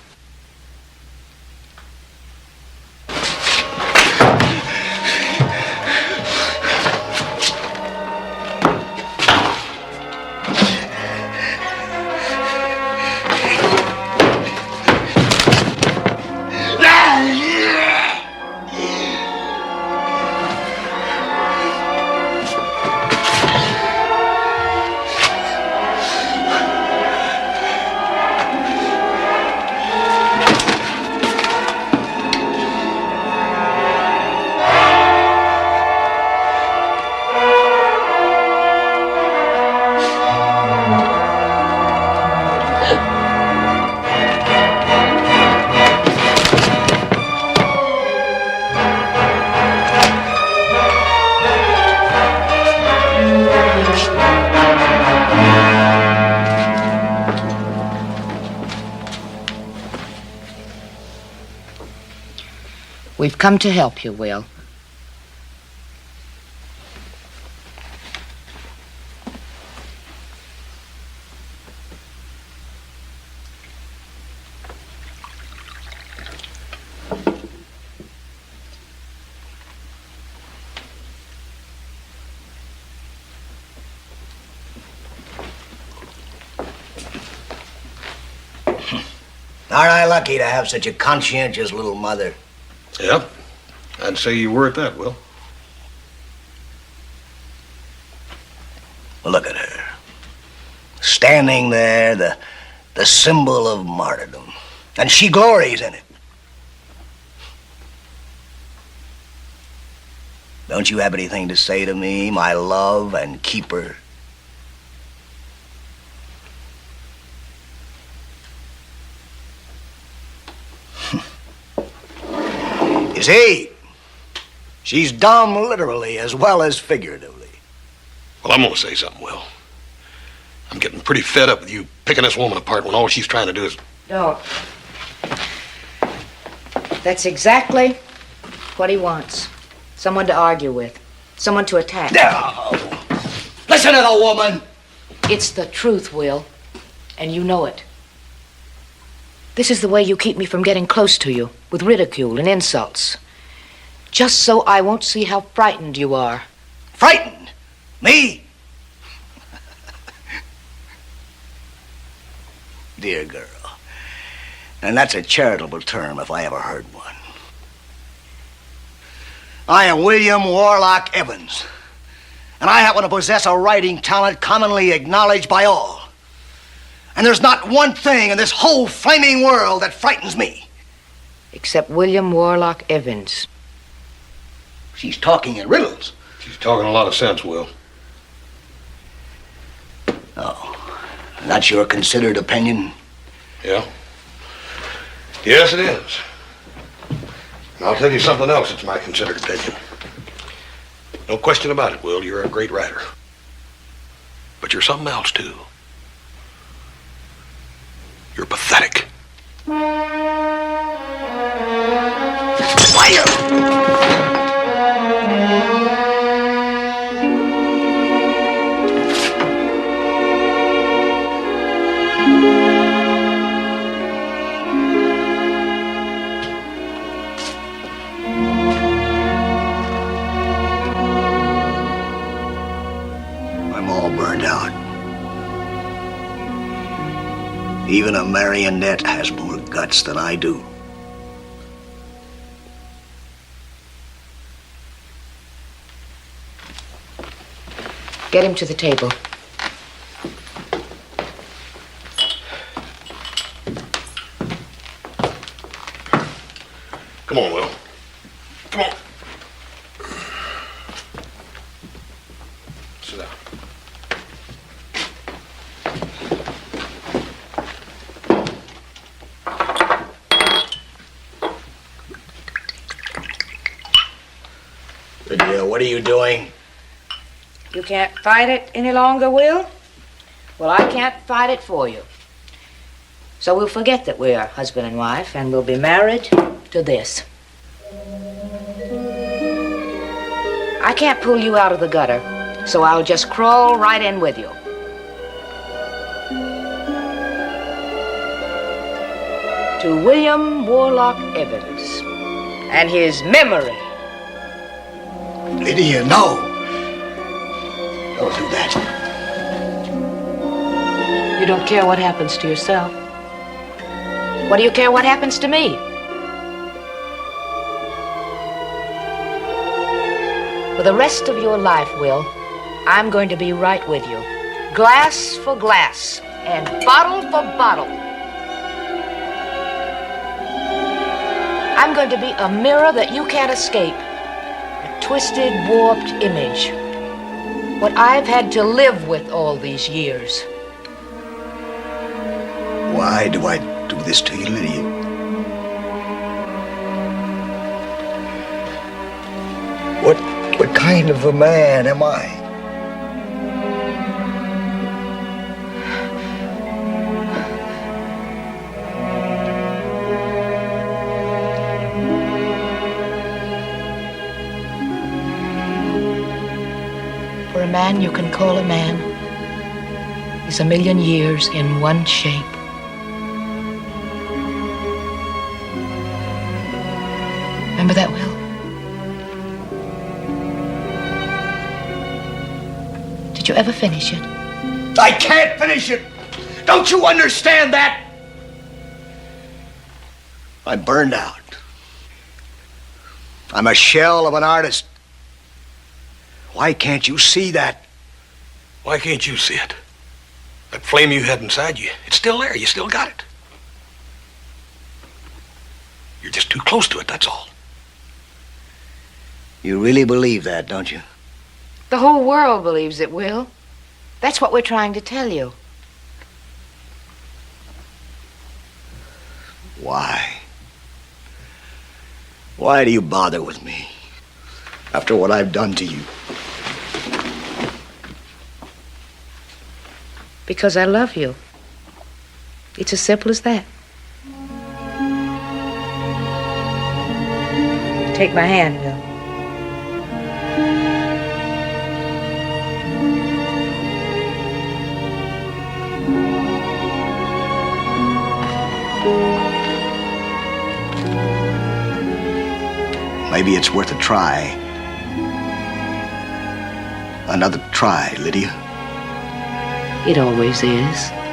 We've come to help you, Will. Aren't I lucky to have such a conscientious little mother? Yep. I'd say you were at that, Will. Look at her. Standing there, the symbol of martyrdom. And she glories in it. Don't you have anything to say to me, my love and keeper? You see, she's dumb literally as well as figuratively. Well, I'm gonna say something, Will. I'm getting pretty fed up with you picking this woman apart when all she's trying to do is... Don't. That's exactly what he wants. Someone to argue with. Someone to attack. No! Listen to the woman! It's the truth, Will. And you know it. This is the way you keep me from getting close to you, with ridicule and insults. Just so I won't see how frightened you are. Frightened? Me? Dear girl. And that's a charitable term if I ever heard one. I am William Warlock Evans. And I happen to possess a writing talent commonly acknowledged by all. And there's not one thing in this whole flaming world that frightens me. Except William Warlock Evans. She's talking in riddles. She's talking a lot of sense, Will. Oh, that's your considered opinion? Yeah. Yes, it is. And I'll tell you something else that's my considered opinion. No question about it, Will. You're a great writer. But you're something else, too. You're pathetic. Fire! I'm all burned out. Even a marionette has more guts than I do. Get him to the table. Come on, Will. Come on. Sit down. Lydia, what are you doing? You can't fight it any longer, Will? Well, I can't fight it for you. So we'll forget that we're husband and wife, and we'll be married to this. I can't pull you out of the gutter, so I'll just crawl right in with you. To William Warlock Evans and his memory. Lydia, no. Don't do that. You don't care what happens to yourself. What do you care what happens to me? For the rest of your life, Will, I'm going to be right with you. Glass for glass and bottle for bottle. I'm going to be a mirror that you can't escape. A twisted, warped image. What I've had to live with all these years. Why do I do this to you, Lydia? What kind of a man am I? For a man you can call a man is a million years in one shape. Remember that, Will? Did you ever finish it? I can't finish it! Don't you understand that? I'm burned out. I'm a shell of an artist. Why can't you see that? Why can't you see it? That flame you had inside you, it's still there. You still got it. You're just too close to it, that's all. You really believe that, don't you? The whole world believes it, Will. That's what we're trying to tell you. Why? Why do you bother with me? After what I've done to you? Because I love you. It's as simple as that. Take my hand, Will. Maybe it's worth a try. Another try, Lydia. It always is.